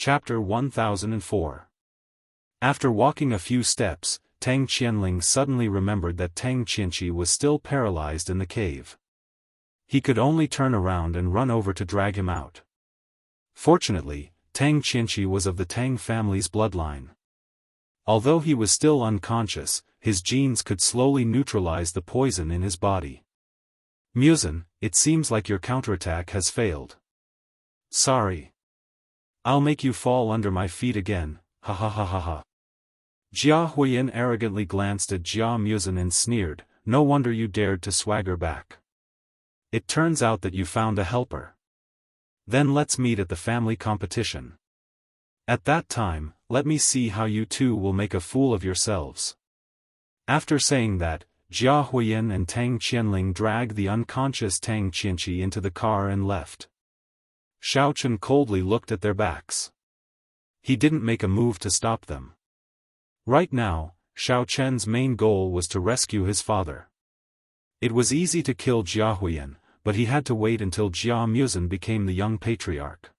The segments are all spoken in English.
Chapter 1004. After walking a few steps, Tang Qianling suddenly remembered that Tang Qianqi was still paralyzed in the cave. He could only turn around and run over to drag him out. Fortunately, Tang Qianqi was of the Tang family's bloodline. Although he was still unconscious, his genes could slowly neutralize the poison in his body. Musen, it seems like your counterattack has failed. Sorry. I'll make you fall under my feet again, ha ha ha ha ha. Jia Huiyin arrogantly glanced at Jia Musen and sneered, no wonder you dared to swagger back. It turns out that you found a helper. Then let's meet at the family competition. At that time, let me see how you two will make a fool of yourselves. After saying that, Jia Huiyin and Tang Qianling dragged the unconscious Tang Qianqi into the car and left. Xiaofan coldly looked at their backs. He didn't make a move to stop them. Right now, Xiaofan's main goal was to rescue his father. It was easy to kill Jia Huiyin, but he had to wait until Jia Musen became the young patriarch.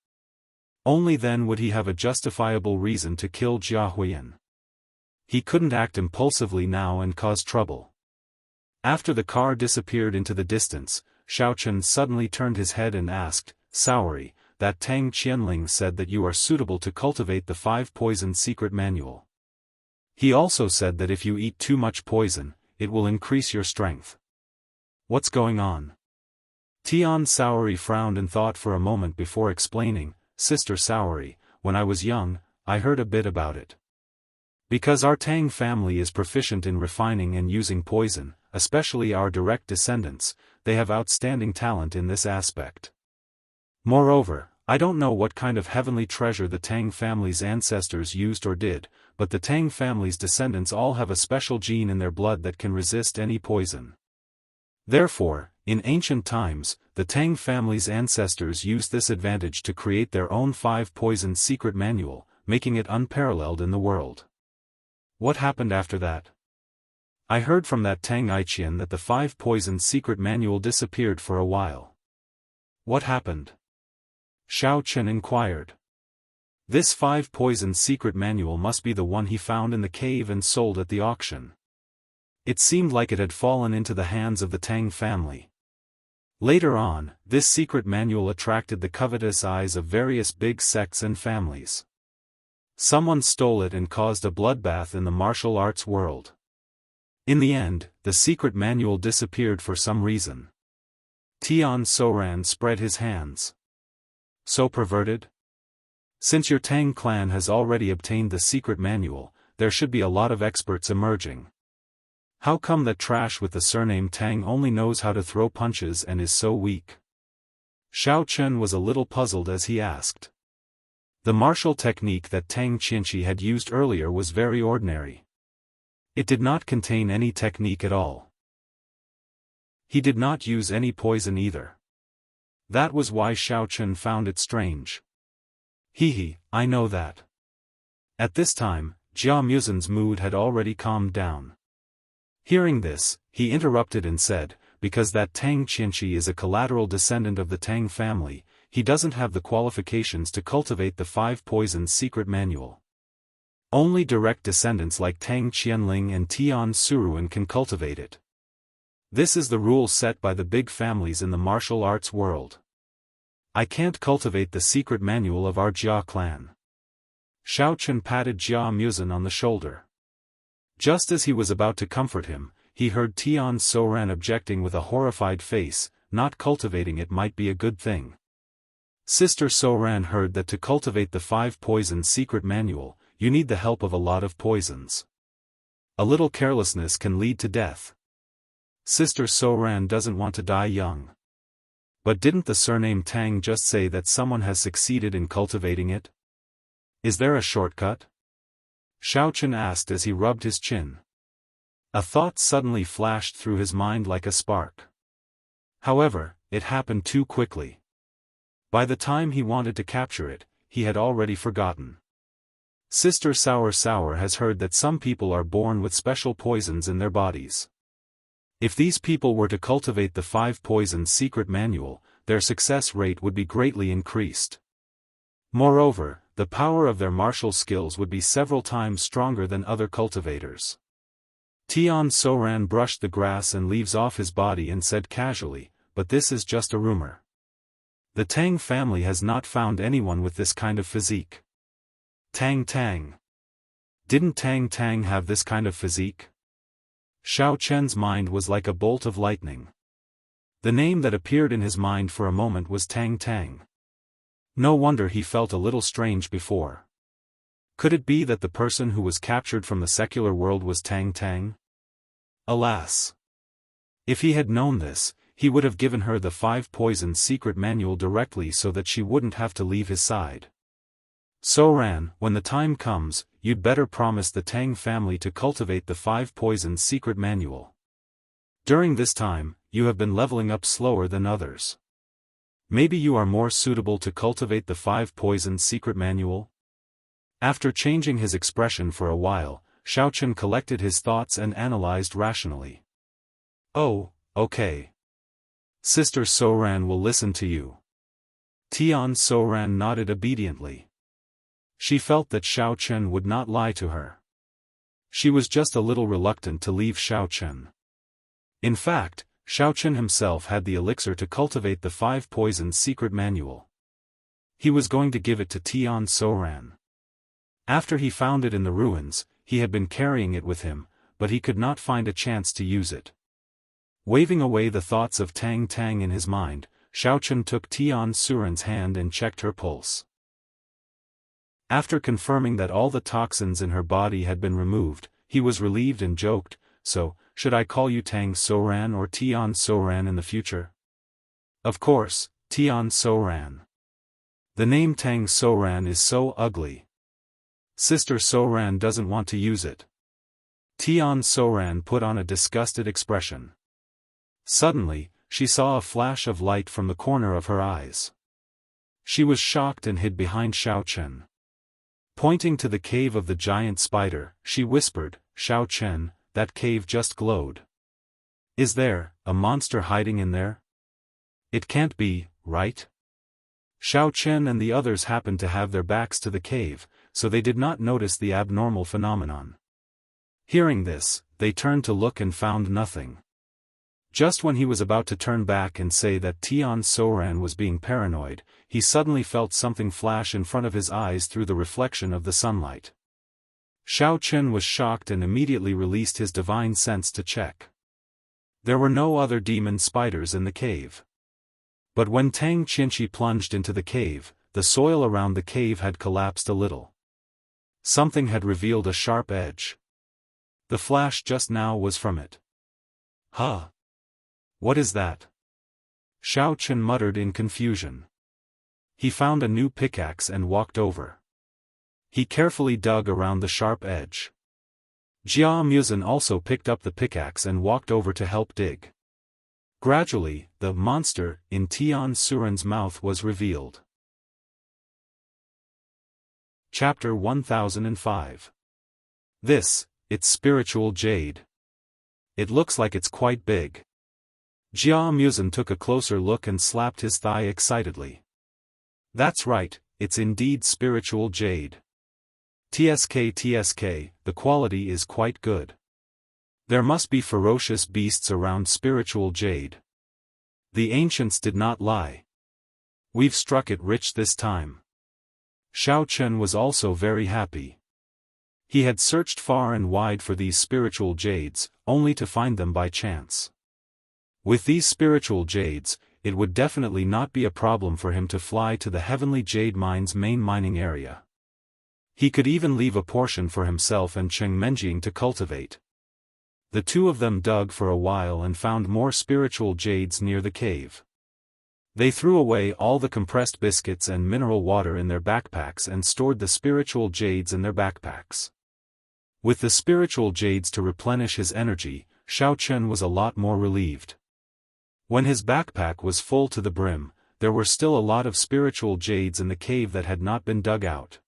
Only then would he have a justifiable reason to kill Jia Huiyin. He couldn't act impulsively now and cause trouble. After the car disappeared into the distance, Xiaofan suddenly turned his head and asked, Saori, that Tang Qianling said that you are suitable to cultivate the 5 poison secret manual. He also said that if you eat too much poison, it will increase your strength. What's going on? Tian Saori frowned and thought for a moment before explaining, Sister Saori, when I was young, I heard a bit about it. Because our Tang family is proficient in refining and using poison, especially our direct descendants, they have outstanding talent in this aspect. Moreover, I don't know what kind of heavenly treasure the Tang family's ancestors used or did, but the Tang family's descendants all have a special gene in their blood that can resist any poison. Therefore, in ancient times, the Tang family's ancestors used this advantage to create their own 5 poison secret manual, making it unparalleled in the world. What happened after that? I heard from that Tang Aiqian that the 5 poison secret manual disappeared for a while. What happened? Xiao Chen inquired. This 5 poison secret manual must be the one he found in the cave and sold at the auction. It seemed like it had fallen into the hands of the Tang family. Later on, this secret manual attracted the covetous eyes of various big sects and families. Someone stole it and caused a bloodbath in the martial arts world. In the end, the secret manual disappeared for some reason. Tian Soran spread his hands. So perverted? Since your Tang clan has already obtained the secret manual, there should be a lot of experts emerging. How come that trash with the surname Tang only knows how to throw punches and is so weak? Xiao Chen was a little puzzled as he asked. The martial technique that Tang Qianqi had used earlier was very ordinary. It did not contain any technique at all. He did not use any poison either. That was why Xiao Chen found it strange. Hehe, I know that. At this time, Jia Musen's mood had already calmed down. Hearing this, he interrupted and said, because that Tang Qianqi is a collateral descendant of the Tang family, he doesn't have the qualifications to cultivate the 5 poison secret manual. Only direct descendants like Tang Qianling and Tian Suruan can cultivate it. This is the rule set by the big families in the martial arts world. I can't cultivate the secret manual of our Jia clan. Xiao Chen patted Jia Musen on the shoulder. Just as he was about to comfort him, he heard Tian Soran objecting with a horrified face, not cultivating it might be a good thing. Sister Soran heard that to cultivate the 5 poison secret manual, you need the help of a lot of poisons. A little carelessness can lead to death. Sister Soran doesn't want to die young. But didn't the surname Tang just say that someone has succeeded in cultivating it? Is there a shortcut? Xiao Chen asked as he rubbed his chin. A thought suddenly flashed through his mind like a spark. However, it happened too quickly. By the time he wanted to capture it, he had already forgotten. Sister Sour has heard that some people are born with special poisons in their bodies. If these people were to cultivate the 5 poison secret manual, their success rate would be greatly increased. Moreover, the power of their martial skills would be several times stronger than other cultivators. Tian Soran brushed the grass and leaves off his body and said casually, "But this is just a rumor. The Tang family has not found anyone with this kind of physique." Tang. Didn't Tang have this kind of physique? Xiao Chen's mind was like a bolt of lightning. The name that appeared in his mind for a moment was Tang. No wonder he felt a little strange before. Could it be that the person who was captured from the secular world was Tang? Alas! If he had known this, he would have given her the 5 Poisons secret manual directly so that she wouldn't have to leave his side. "Soran, when the time comes, you'd better promise the Tang family to cultivate the 5 Poisons secret manual. During this time, you have been leveling up slower than others. Maybe you are more suitable to cultivate the 5 Poisons secret manual?" After changing his expression for a while, Xiaochen collected his thoughts and analyzed rationally. "Oh, okay. Sister Soran will listen to you." Tian Soran nodded obediently. She felt that Xiaochen would not lie to her. She was just a little reluctant to leave Xiaochen. In fact, Xiaochen himself had the elixir to cultivate the 5 Poisons secret manual. He was going to give it to Tian Soran. After he found it in the ruins, he had been carrying it with him, but he could not find a chance to use it. Waving away the thoughts of Tang in his mind, Xiaochen took Tian Soran's hand and checked her pulse. After confirming that all the toxins in her body had been removed, he was relieved and joked, "So, should I call you Tang Soran or Tian Soran in the future?" "Of course, Tian Soran. The name Tang Soran is so ugly. Sister Soran doesn't want to use it." Tian Soran put on a disgusted expression. Suddenly, she saw a flash of light from the corner of her eyes. She was shocked and hid behind Xiaochen. Pointing to the cave of the giant spider, she whispered, "Xiaochen, that cave just glowed. Is there a monster hiding in there? It can't be, right?" Xiaochen and the others happened to have their backs to the cave, so they did not notice the abnormal phenomenon. Hearing this, they turned to look and found nothing. Just when he was about to turn back and say that Tian Soran was being paranoid, he suddenly felt something flash in front of his eyes through the reflection of the sunlight. Xiaochen was shocked and immediately released his divine sense to check. There were no other demon spiders in the cave. But when Tang Qianqi plunged into the cave, the soil around the cave had collapsed a little. Something had revealed a sharp edge. The flash just now was from it. "Huh? What is that?" Xiaochen muttered in confusion. He found a new pickaxe and walked over. He carefully dug around the sharp edge. Jia Muzin also picked up the pickaxe and walked over to help dig. Gradually, the monster in Tian Soran's mouth was revealed. Chapter 1005. It's spiritual jade. It looks like it's quite big. Jia Muzin took a closer look and slapped his thigh excitedly. "That's right, it's indeed spiritual jade. TSK, the quality is quite good. There must be ferocious beasts around spiritual jade. The ancients did not lie. We've struck it rich this time." Xiaochen was also very happy. He had searched far and wide for these spiritual jades, only to find them by chance. With these spiritual jades, it would definitely not be a problem for him to fly to the heavenly jade mine's main mining area. He could even leave a portion for himself and Cheng Menjing to cultivate. The two of them dug for a while and found more spiritual jades near the cave. They threw away all the compressed biscuits and mineral water in their backpacks and stored the spiritual jades in their backpacks. With the spiritual jades to replenish his energy, Xiaochen was a lot more relieved. When his backpack was full to the brim, there were still a lot of spiritual jades in the cave that had not been dug out.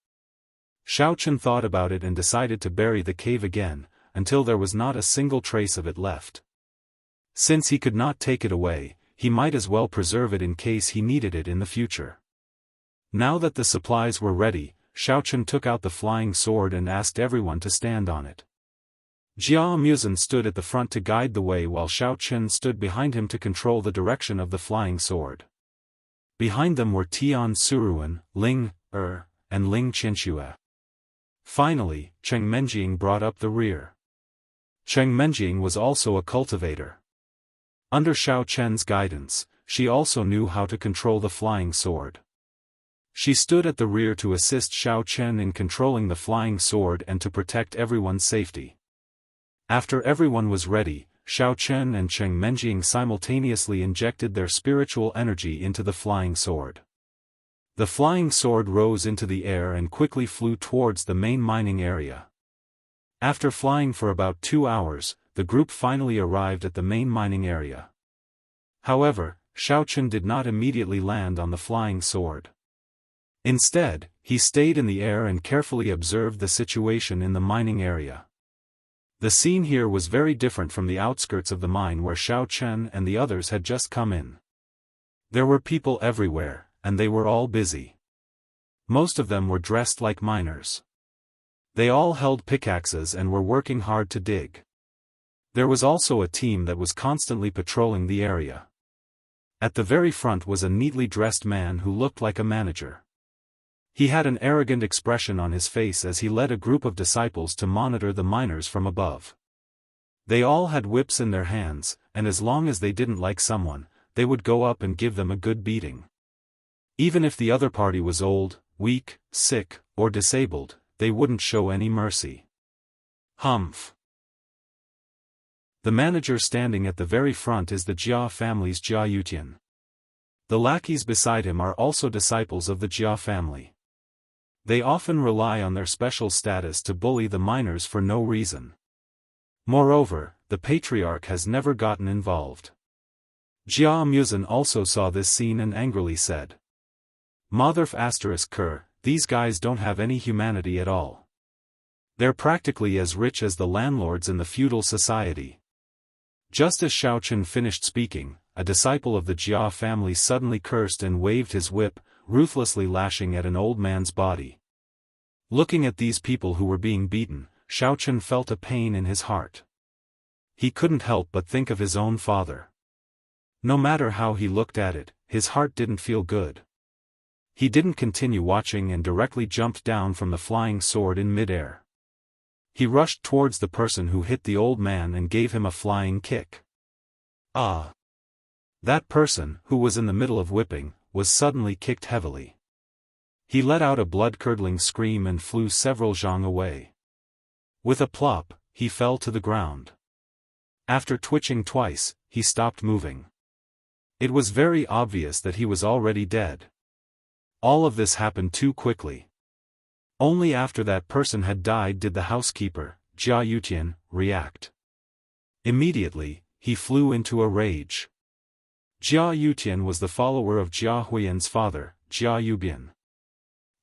Xiaochen thought about it and decided to bury the cave again, until there was not a single trace of it left. Since he could not take it away, he might as well preserve it in case he needed it in the future. Now that the supplies were ready, Xiaochen took out the flying sword and asked everyone to stand on it. Jia Muzen stood at the front to guide the way while Xiaochen stood behind him to control the direction of the flying sword. Behind them were Tian Suruan, Ling and Ling Qianxue. Finally, Cheng Menjing brought up the rear. Cheng Menjing was also a cultivator. Under Xiaochen's guidance, she also knew how to control the flying sword. She stood at the rear to assist Xiaochen in controlling the flying sword and to protect everyone's safety. After everyone was ready, Xiaochen and Cheng Menjing simultaneously injected their spiritual energy into the flying sword. The flying sword rose into the air and quickly flew towards the main mining area. After flying for about 2 hours, the group finally arrived at the main mining area. However, Xiaochen did not immediately land on the flying sword. Instead, he stayed in the air and carefully observed the situation in the mining area. The scene here was very different from the outskirts of the mine where Xiaochen and the others had just come in. There were people everywhere, and they were all busy. Most of them were dressed like miners. They all held pickaxes and were working hard to dig. There was also a team that was constantly patrolling the area. At the very front was a neatly dressed man who looked like a manager. He had an arrogant expression on his face as he led a group of disciples to monitor the miners from above. They all had whips in their hands, and as long as they didn't like someone, they would go up and give them a good beating. Even if the other party was old, weak, sick, or disabled, they wouldn't show any mercy. Humph. The manager standing at the very front is the Jia family's Jia Yutian. The lackeys beside him are also disciples of the Jia family. They often rely on their special status to bully the miners for no reason. Moreover, the patriarch has never gotten involved. Jia Muzen also saw this scene and angrily said, "Motherf ***, these guys don't have any humanity at all. They're practically as rich as the landlords in the feudal society." Just as Xiaochen finished speaking, a disciple of the Jia family suddenly cursed and waved his whip, ruthlessly lashing at an old man's body. Looking at these people who were being beaten, Xiaochen felt a pain in his heart. He couldn't help but think of his own father. No matter how he looked at it, his heart didn't feel good. He didn't continue watching and directly jumped down from the flying sword in midair. He rushed towards the person who hit the old man and gave him a flying kick. Ah! That person, who was in the middle of whipping, was suddenly kicked heavily. He let out a blood-curdling scream and flew several zhang away. With a plop, he fell to the ground. After twitching twice, he stopped moving. It was very obvious that he was already dead. All of this happened too quickly. Only after that person had died did the housekeeper, Jia Yutian, react. Immediately, he flew into a rage. Jia Yutian was the follower of Jia Huiyan's father, Jia Yubian.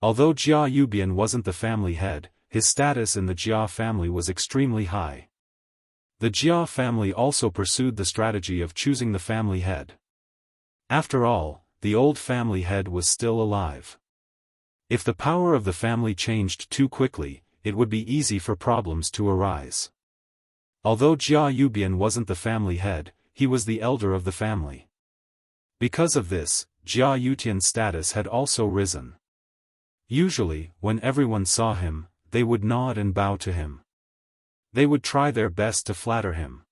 Although Jia Yubian wasn't the family head, his status in the Jia family was extremely high. The Jia family also pursued the strategy of choosing the family head. After all, the old family head was still alive. If the power of the family changed too quickly, it would be easy for problems to arise. Although Jia Yubian wasn't the family head, he was the elder of the family. Because of this, Jia Yutian's status had also risen. Usually, when everyone saw him, they would nod and bow to him. They would try their best to flatter him.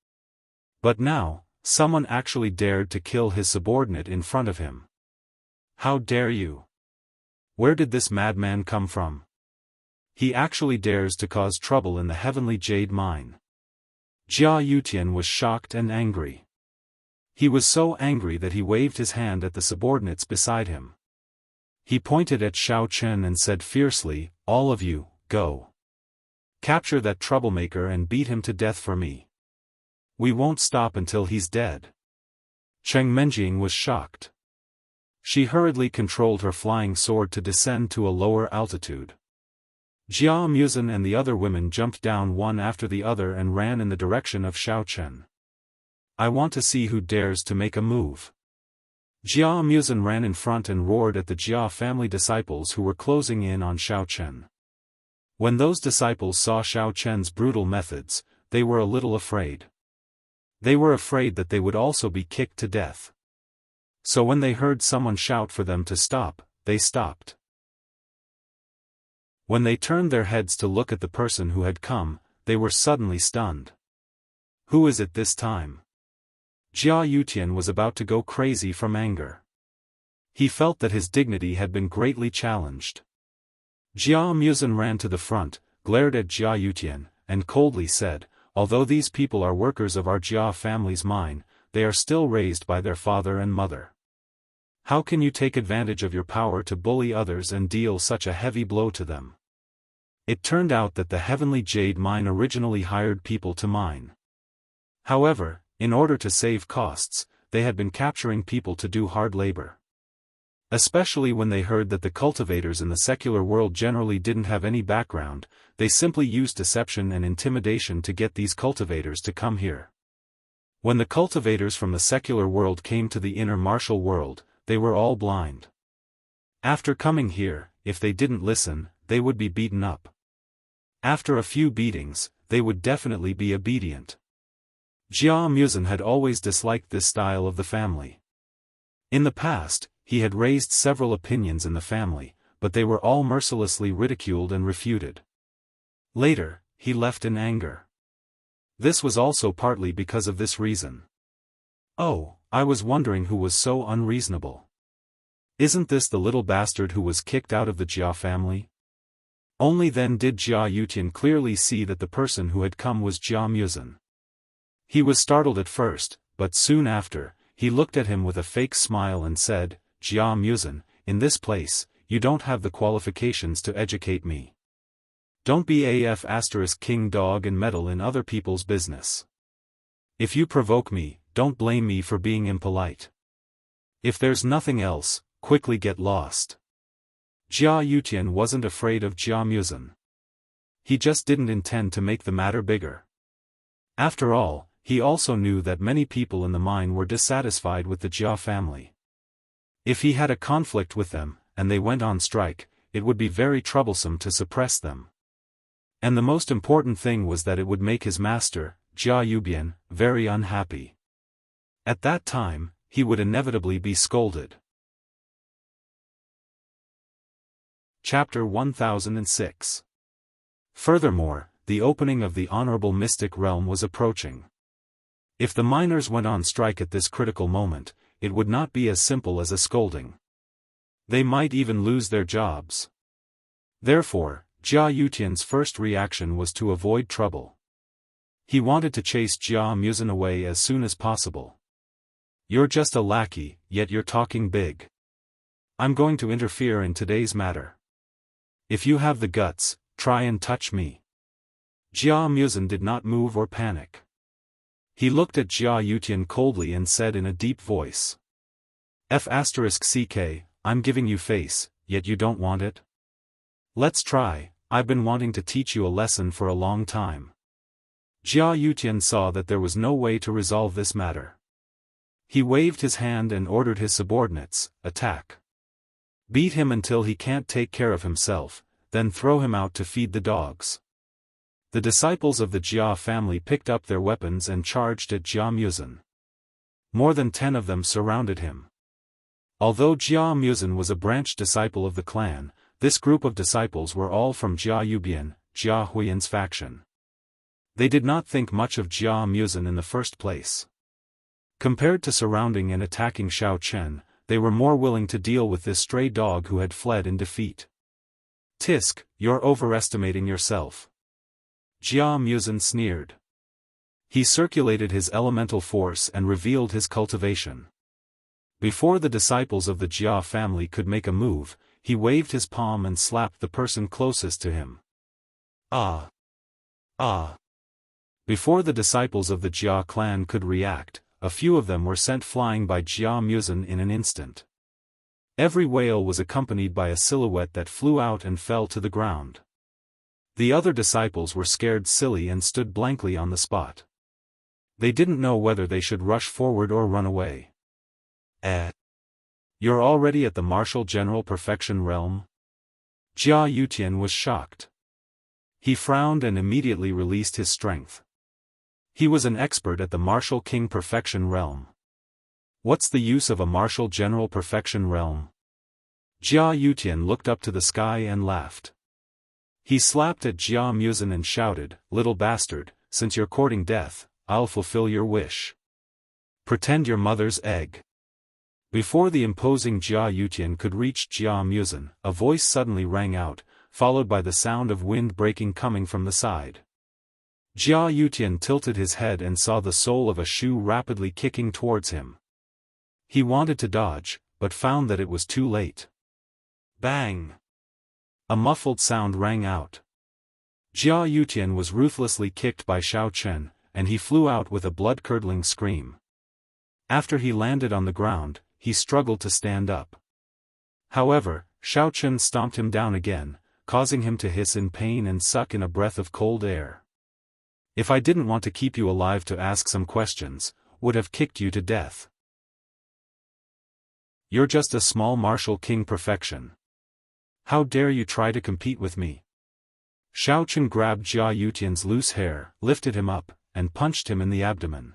But now, someone actually dared to kill his subordinate in front of him. How dare you? Where did this madman come from? He actually dares to cause trouble in the heavenly jade mine. Jia Yutian was shocked and angry. He was so angry that he waved his hand at the subordinates beside him. He pointed at Xiaochen and said fiercely, "All of you, go. Capture that troublemaker and beat him to death for me. We won't stop until he's dead." Cheng Menjing was shocked. She hurriedly controlled her flying sword to descend to a lower altitude. Jia Muzen and the other women jumped down one after the other and ran in the direction of Xiaochen. "I want to see who dares to make a move." Jia Muzin ran in front and roared at the Jia family disciples who were closing in on Xiao Chen. When those disciples saw Xiao Chen's brutal methods, they were a little afraid. They were afraid that they would also be kicked to death. So when they heard someone shout for them to stop, they stopped. When they turned their heads to look at the person who had come, they were suddenly stunned. Who is it this time? Jia Yutian was about to go crazy from anger. He felt that his dignity had been greatly challenged. Jia Muzin ran to the front, glared at Jia Yutian, and coldly said, "Although these people are workers of our Jia family's mine, they are still raised by their father and mother. How can you take advantage of your power to bully others and deal such a heavy blow to them?" It turned out that the Heavenly Jade Mine originally hired people to mine. However, in order to save costs, they had been capturing people to do hard labor. Especially when they heard that the cultivators in the secular world generally didn't have any background, they simply used deception and intimidation to get these cultivators to come here. When the cultivators from the secular world came to the inner martial world, they were all blind. After coming here, if they didn't listen, they would be beaten up. After a few beatings, they would definitely be obedient. Jia Muzin had always disliked this style of the family. In the past, he had raised several opinions in the family, but they were all mercilessly ridiculed and refuted. Later, he left in anger. This was also partly because of this reason. "Oh, I was wondering who was so unreasonable. Isn't this the little bastard who was kicked out of the Jia family?" Only then did Jia Yutian clearly see that the person who had come was Jia Muzin. He was startled at first, but soon after, he looked at him with a fake smile and said, "Jia Muzin, in this place, you don't have the qualifications to educate me. Don't be king dog and meddle in other people's business. If you provoke me, don't blame me for being impolite. If there's nothing else, quickly get lost." Jia Yutian wasn't afraid of Jia Muzin. He just didn't intend to make the matter bigger. After all, he also knew that many people in the mine were dissatisfied with the Jia family. If he had a conflict with them, and they went on strike, it would be very troublesome to suppress them. And the most important thing was that it would make his master, Jia Yubian, very unhappy. At that time, he would inevitably be scolded. Chapter 1006. Furthermore, the opening of the Honorable Mystic Realm was approaching. If the miners went on strike at this critical moment, it would not be as simple as a scolding. They might even lose their jobs. Therefore, Jia Yutian's first reaction was to avoid trouble. He wanted to chase Jia Muzin away as soon as possible. "You're just a lackey, yet you're talking big. I'm going to interfere in today's matter. If you have the guts, try and touch me." Jia Muzin did not move or panic. He looked at Jia Yutian coldly and said in a deep voice, "F***ck, I'm giving you face, yet you don't want it? Let's try, I've been wanting to teach you a lesson for a long time." Jia Yutian saw that there was no way to resolve this matter. He waved his hand and ordered his subordinates, "Attack. Beat him until he can't take care of himself, then throw him out to feed the dogs." The disciples of the Jia family picked up their weapons and charged at Jia Muzin. More than 10 of them surrounded him. Although Jia Muzin was a branch disciple of the clan, this group of disciples were all from Jia Yubian, Jia Huiyan's faction. They did not think much of Jia Muzin in the first place. Compared to surrounding and attacking Xiao Chen, they were more willing to deal with this stray dog who had fled in defeat. "Tisk, you're overestimating yourself." Jia Muzin sneered. He circulated his elemental force and revealed his cultivation. Before the disciples of the Jia family could make a move, he waved his palm and slapped the person closest to him. "Ah! Ah!" Before the disciples of the Jia clan could react, a few of them were sent flying by Jia Muzin in an instant. Every wail was accompanied by a silhouette that flew out and fell to the ground. The other disciples were scared silly and stood blankly on the spot. They didn't know whether they should rush forward or run away. You're already at the martial general perfection realm? Jia Yutian was shocked. He frowned and immediately released his strength. He was an expert at the martial king perfection realm. What's the use of a martial general perfection realm? Jia Yutian looked up to the sky and laughed. He slapped at Jia Muzin and shouted, "Little bastard, since you're courting death, I'll fulfill your wish. Pretend your mother's egg." Before the imposing Jia Yutian could reach Jia Muzin, a voice suddenly rang out, followed by the sound of wind breaking coming from the side. Jia Yutian tilted his head and saw the sole of a shoe rapidly kicking towards him. He wanted to dodge, but found that it was too late. Bang! A muffled sound rang out. Jia Yutian was ruthlessly kicked by Xiao Chen, and he flew out with a blood-curdling scream. After he landed on the ground, he struggled to stand up. However, Xiao Chen stomped him down again, causing him to hiss in pain and suck in a breath of cold air. "If I didn't want to keep you alive to ask some questions, would have kicked you to death. You're just a small martial king perfection. How dare you try to compete with me?" Xiao Chen grabbed Jia Yutian's loose hair, lifted him up, and punched him in the abdomen.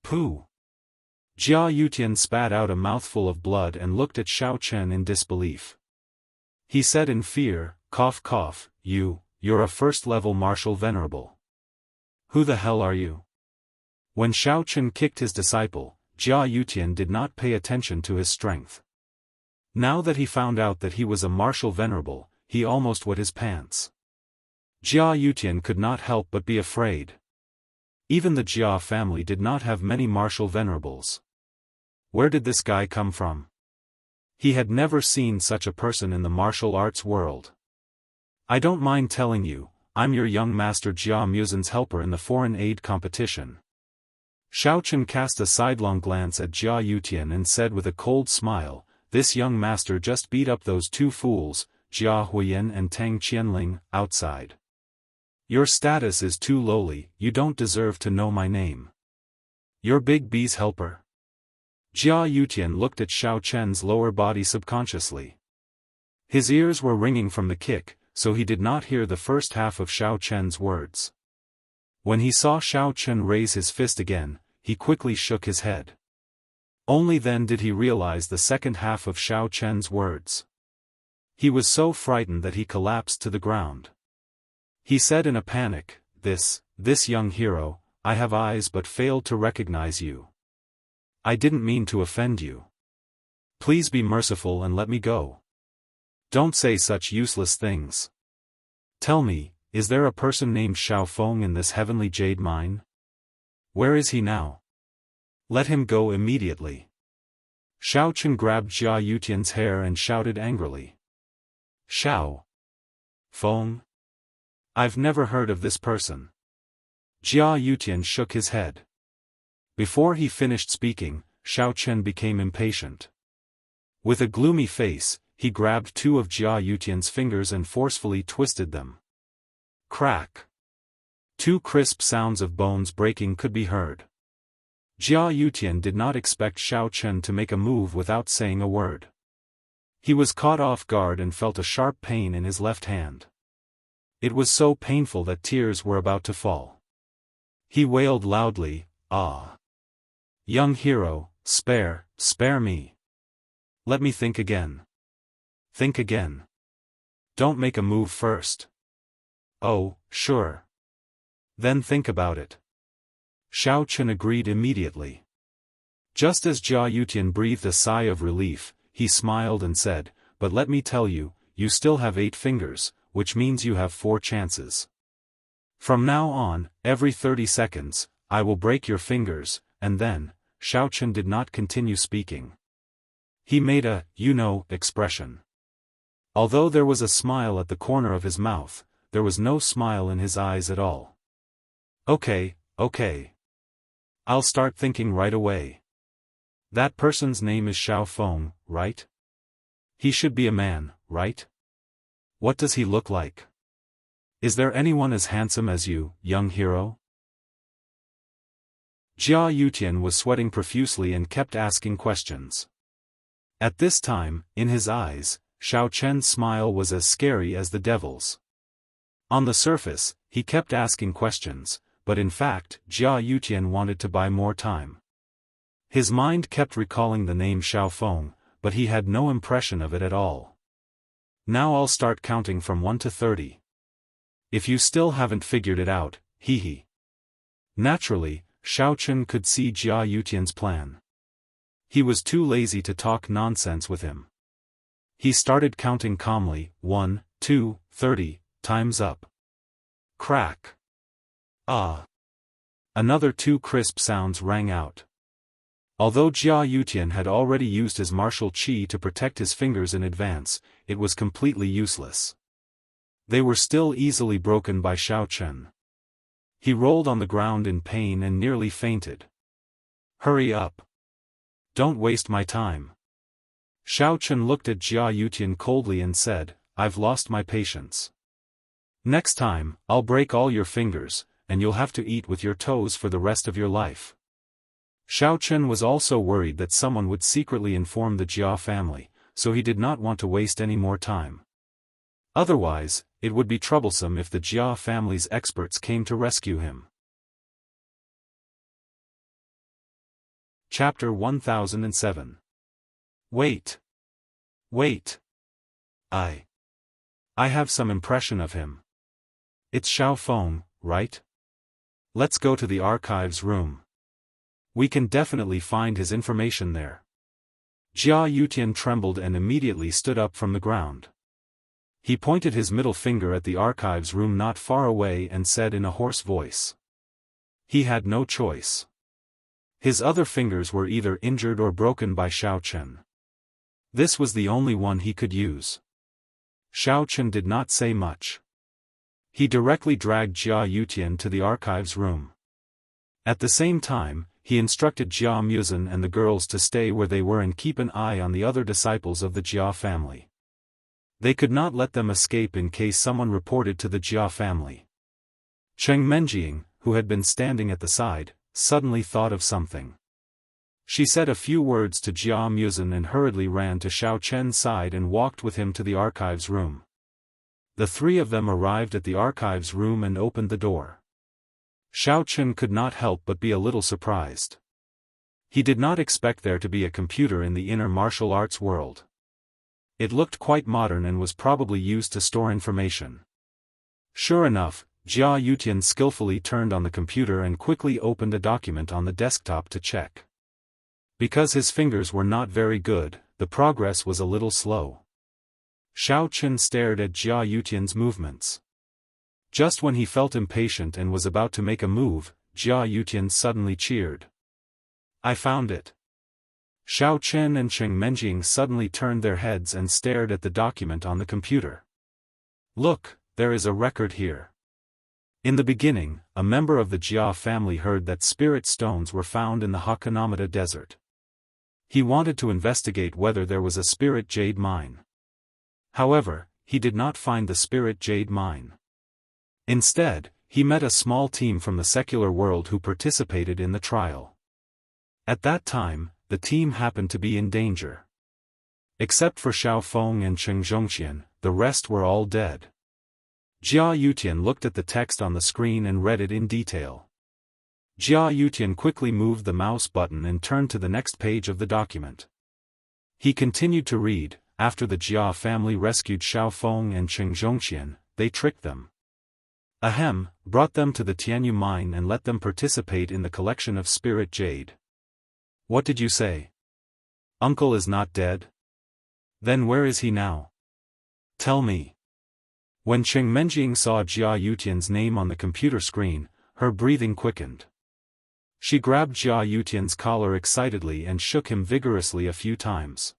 Pooh! Jia Yutian spat out a mouthful of blood and looked at Xiao Chen in disbelief. He said in fear, "Cough cough, you're a first-level martial venerable. Who the hell are you?" When Xiao Chen kicked his disciple, Jia Yutian did not pay attention to his strength. Now that he found out that he was a martial venerable, he almost wet his pants. Jia Yutian could not help but be afraid. Even the Jia family did not have many martial venerables. Where did this guy come from? He had never seen such a person in the martial arts world. "I don't mind telling you, I'm your young master Jia Muzin's helper in the foreign aid competition." Xiao Chen cast a sidelong glance at Jia Yutian and said with a cold smile, "This young master just beat up those two fools, Jia Huiyan and Tang Qianling, outside. Your status is too lowly, you don't deserve to know my name. You're Big B's helper?" Jia Yutian looked at Xiao Chen's lower body subconsciously. His ears were ringing from the kick, so he did not hear the first half of Xiao Chen's words. When he saw Xiao Chen raise his fist again, he quickly shook his head. Only then did he realize the second half of Xiao Chen's words. He was so frightened that he collapsed to the ground. He said in a panic, This young hero, I have eyes but failed to recognize you. I didn't mean to offend you. Please be merciful and let me go. Don't say such useless things. Tell me, is there a person named Xiaofan in this heavenly jade mine? Where is he now? Let him go immediately." Xiao Chen grabbed Jia Yutian's hair and shouted angrily. "Xiaofan? I've never heard of this person." Jia Yutian shook his head. Before he finished speaking, Xiao Chen became impatient. With a gloomy face, he grabbed two of Jia Yutian's fingers and forcefully twisted them. Crack! Two crisp sounds of bones breaking could be heard. Jia Yutian did not expect Xiao Chen to make a move without saying a word. He was caught off guard and felt a sharp pain in his left hand. It was so painful that tears were about to fall. He wailed loudly, "Ah! Young hero, spare me. Let me think again. Think again. Don't make a move first." "Oh, sure. Then think about it." Xiao Chen agreed immediately. Just as Jia Yutian breathed a sigh of relief, he smiled and said, "But let me tell you, you still have 8 fingers, which means you have 4 chances. From now on, every 30 seconds, I will break your fingers," and then, Xiao Chen did not continue speaking. He made a, expression. Although there was a smile at the corner of his mouth, there was no smile in his eyes at all. Okay. I'll start thinking right away. That person's name is Xiaofan, right? He should be a man, right? What does he look like? Is there anyone as handsome as you, young hero? Jia Yutian was sweating profusely and kept asking questions. At this time, in his eyes, Xiao Chen's smile was as scary as the devil's. On the surface, he kept asking questions, but in fact, Jia Yutian wanted to buy more time. His mind kept recalling the name Xiaofan, but he had no impression of it at all. Now I'll start counting from 1 to 30. If you still haven't figured it out, hee. Naturally, Xiao Chen could see Jia Yutian's plan. He was too lazy to talk nonsense with him. He started counting calmly, 1, 2, 30, time's up. Crack. Ah. Another 2 crisp sounds rang out. Although Jia Yutian had already used his martial qi to protect his fingers in advance, it was completely useless. They were still easily broken by Xiao Chen. He rolled on the ground in pain and nearly fainted. Hurry up. Don't waste my time. Xiao Chen looked at Jia Yutian coldly and said, I've lost my patience. Next time, I'll break all your fingers, and you'll have to eat with your toes for the rest of your life. Xiao Chen was also worried that someone would secretly inform the Jia family, so he did not want to waste any more time. Otherwise, it would be troublesome if the Jia family's experts came to rescue him. Chapter 1007. Wait. I have some impression of him. It's Xiaofan, right? Let's go to the archives room. We can definitely find his information there. Jia Yutian trembled and immediately stood up from the ground. He pointed his middle finger at the archives room not far away and said in a hoarse voice. He had no choice. His other fingers were either injured or broken by Xiao Chen. This was the only one he could use. Xiao Chen did not say much. He directly dragged Jia Yutian to the archives room. At the same time, he instructed Jia Muzhen and the girls to stay where they were and keep an eye on the other disciples of the Jia family. They could not let them escape in case someone reported to the Jia family. Cheng Menjing, who had been standing at the side, suddenly thought of something. She said a few words to Jia Muzhen and hurriedly ran to Xiao Chen's side and walked with him to the archives room. The 3 of them arrived at the archives room and opened the door. Xiao Chen could not help but be a little surprised. He did not expect there to be a computer in the inner martial arts world. It looked quite modern and was probably used to store information. Sure enough, Jia Yutian skillfully turned on the computer and quickly opened a document on the desktop to check. Because his fingers were not very good, the progress was a little slow. Xiao Chen stared at Jia Yutian's movements. Just when he felt impatient and was about to make a move, Jia Yutian suddenly cheered. I found it. Xiao Chen and Cheng Menjing suddenly turned their heads and stared at the document on the computer. Look, there is a record here. In the beginning, a member of the Jia family heard that spirit stones were found in the Hakanamata desert. He wanted to investigate whether there was a spirit jade mine. However, he did not find the spirit jade mine. Instead, he met a small team from the secular world who participated in the trial. At that time, the team happened to be in danger. Except for Xiaofan and Cheng Zhongxian, the rest were all dead. Jia Yutian looked at the text on the screen and read it in detail. Jia Yutian quickly moved the mouse button and turned to the next page of the document. He continued to read, after the Jia family rescued Xiaofan and Cheng Zhongxian, they tricked them. Ahem, brought them to the Tianyu mine and let them participate in the collection of spirit jade. What did you say? Uncle is not dead? Then where is he now? Tell me. When Cheng Menjing saw Jia Yutian's name on the computer screen, her breathing quickened. She grabbed Jia Yutian's collar excitedly and shook him vigorously a few times.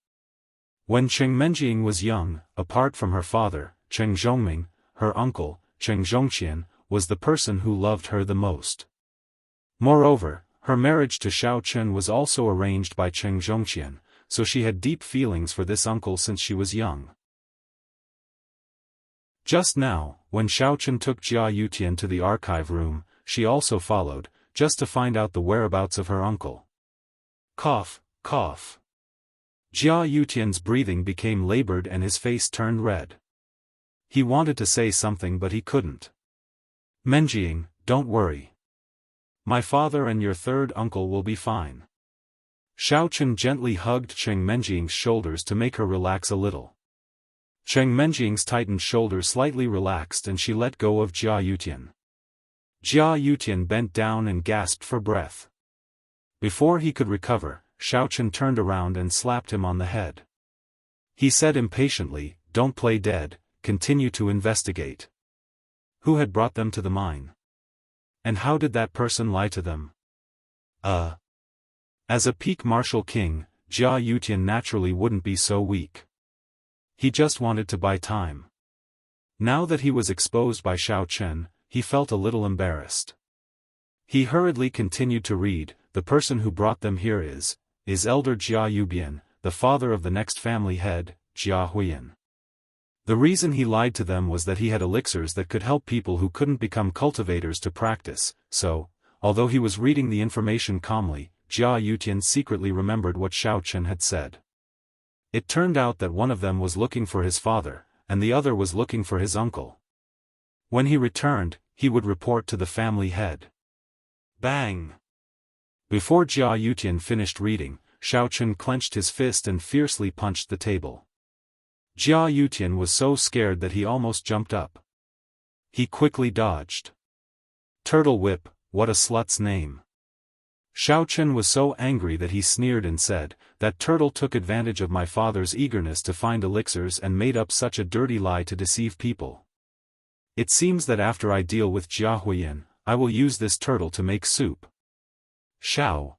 When Cheng Menjing was young, apart from her father, Cheng Zhongming, her uncle, Cheng Zhongxian, was the person who loved her the most. Moreover, her marriage to Xiao Chen was also arranged by Cheng Zhongxian, so she had deep feelings for this uncle since she was young. Just now, when Xiao Chen took Jia Yutian to the archive room, she also followed, just to find out the whereabouts of her uncle. Cough, cough. Jia Yutian's breathing became labored and his face turned red. He wanted to say something but he couldn't. Menjing, don't worry. My father and your third uncle will be fine. Xiaochen gently hugged Cheng Menjing's shoulders to make her relax a little. Cheng Menjing's tightened shoulders slightly relaxed and she let go of Jia Yutian. Jia Yutian bent down and gasped for breath. Before he could recover, Xiaochen turned around and slapped him on the head. He said impatiently, don't play dead, continue to investigate. Who had brought them to the mine? And how did that person lie to them? As a peak martial king, Jia Yutian naturally wouldn't be so weak. He just wanted to buy time. Now that he was exposed by Xiaochen, he felt a little embarrassed. He hurriedly continued to read, the person who brought them here is elder Jia Yubian, the father of the next family head, Jia Huiyan. The reason he lied to them was that he had elixirs that could help people who couldn't become cultivators to practice, so, although he was reading the information calmly, Jia Yutian secretly remembered what Xiaochen had said. It turned out that one of them was looking for his father, and the other was looking for his uncle. When he returned, he would report to the family head. Bang! Before Jia Yutian finished reading, Xiaochen clenched his fist and fiercely punched the table. Jia Yutian was so scared that he almost jumped up. He quickly dodged. Turtle Whip, what a slut's name. Xiaochen was so angry that he sneered and said, that turtle took advantage of my father's eagerness to find elixirs and made up such a dirty lie to deceive people. It seems that after I deal with Jia Huiyan, I will use this turtle to make soup. Xiao.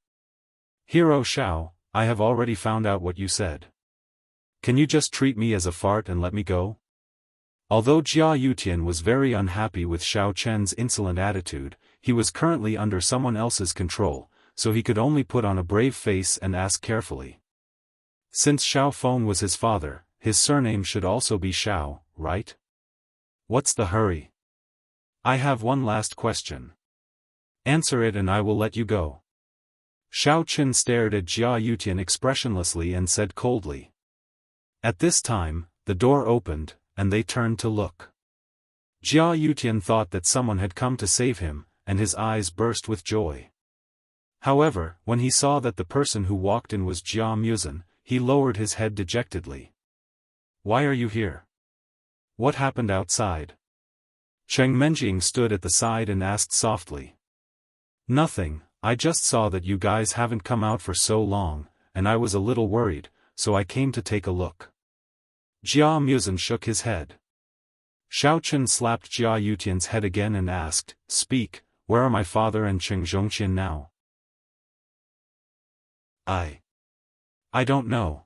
Hero Xiao, I have already found out what you said. Can you just treat me as a fart and let me go? Although Jia Yutian was very unhappy with Xiaochen's insolent attitude, he was currently under someone else's control, so he could only put on a brave face and ask carefully. Since Xiaofan was his father, his surname should also be Xiao, right? What's the hurry? I have one last question. Answer it and I will let you go. Xiaochen stared at Jia Yutian expressionlessly and said coldly. At this time, the door opened, and they turned to look. Jia Yutian thought that someone had come to save him, and his eyes burst with joy. However, when he saw that the person who walked in was Jia Muzan, he lowered his head dejectedly. Why are you here? What happened outside? Cheng Menjing stood at the side and asked softly. Nothing, I just saw that you guys haven't come out for so long, and I was a little worried, so I came to take a look. Jia Muzan shook his head. Xiaochen slapped Jia Yutian's head again and asked, Speak, where are my father and Cheng Zhongqian now? I don't know.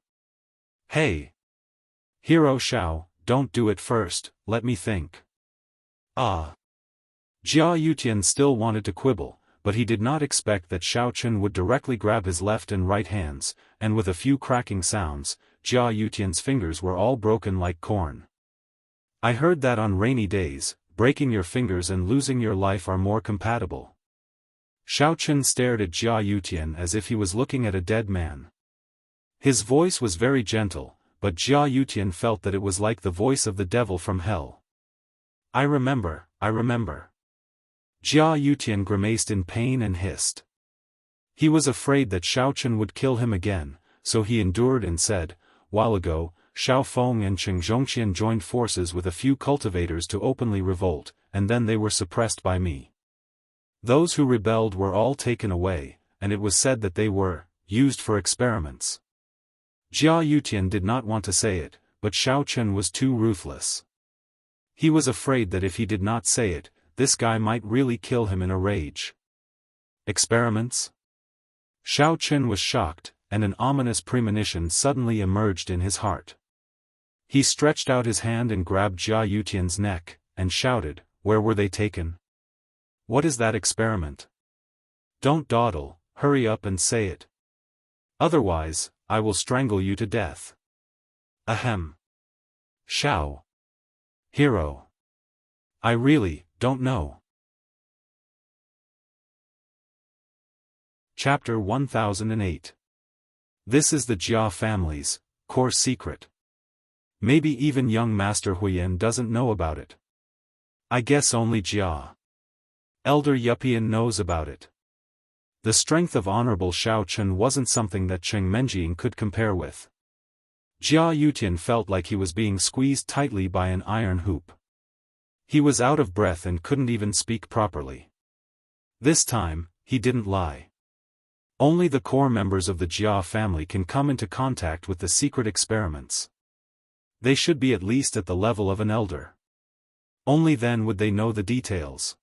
Hey! Hero Xiao, don't do it first, let me think. Jia Yutian still wanted to quibble, but he did not expect that Xiaochen would directly grab his left and right hands, and with a few cracking sounds, Jia Yutian's fingers were all broken like corn. I heard that on rainy days, breaking your fingers and losing your life are more compatible. Xiaochen stared at Jia Yutian as if he was looking at a dead man. His voice was very gentle, but Jia Yutian felt that it was like the voice of the devil from hell. I remember. Jia Yutian grimaced in pain and hissed. He was afraid that Xiaochen would kill him again, so he endured and said, while ago, Xiaofan and Cheng Zhongqian joined forces with a few cultivators to openly revolt, and then they were suppressed by me. Those who rebelled were all taken away, and it was said that they were used for experiments. Jia Yutian did not want to say it, but Xiaochen was too ruthless. He was afraid that if he did not say it, this guy might really kill him in a rage. Experiments? Xiaochen was shocked, and an ominous premonition suddenly emerged in his heart. He stretched out his hand and grabbed Jia Yutian's neck, and shouted, Where were they taken? What is that experiment? Don't dawdle, hurry up and say it. Otherwise, I will strangle you to death. Ahem. Xiao. Hero. I really don't know. Chapter 1008. This is the Jia family's core secret. Maybe even young Master Huiyan doesn't know about it. I guess only Jia Elder Yupian knows about it. The strength of Honorable Shao Chen wasn't something that Cheng Menjing could compare with. Jia Yutian felt like he was being squeezed tightly by an iron hoop. He was out of breath and couldn't even speak properly. This time, he didn't lie. Only the core members of the Jia family can come into contact with the secret experiments. They should be at least at the level of an elder. Only then would they know the details.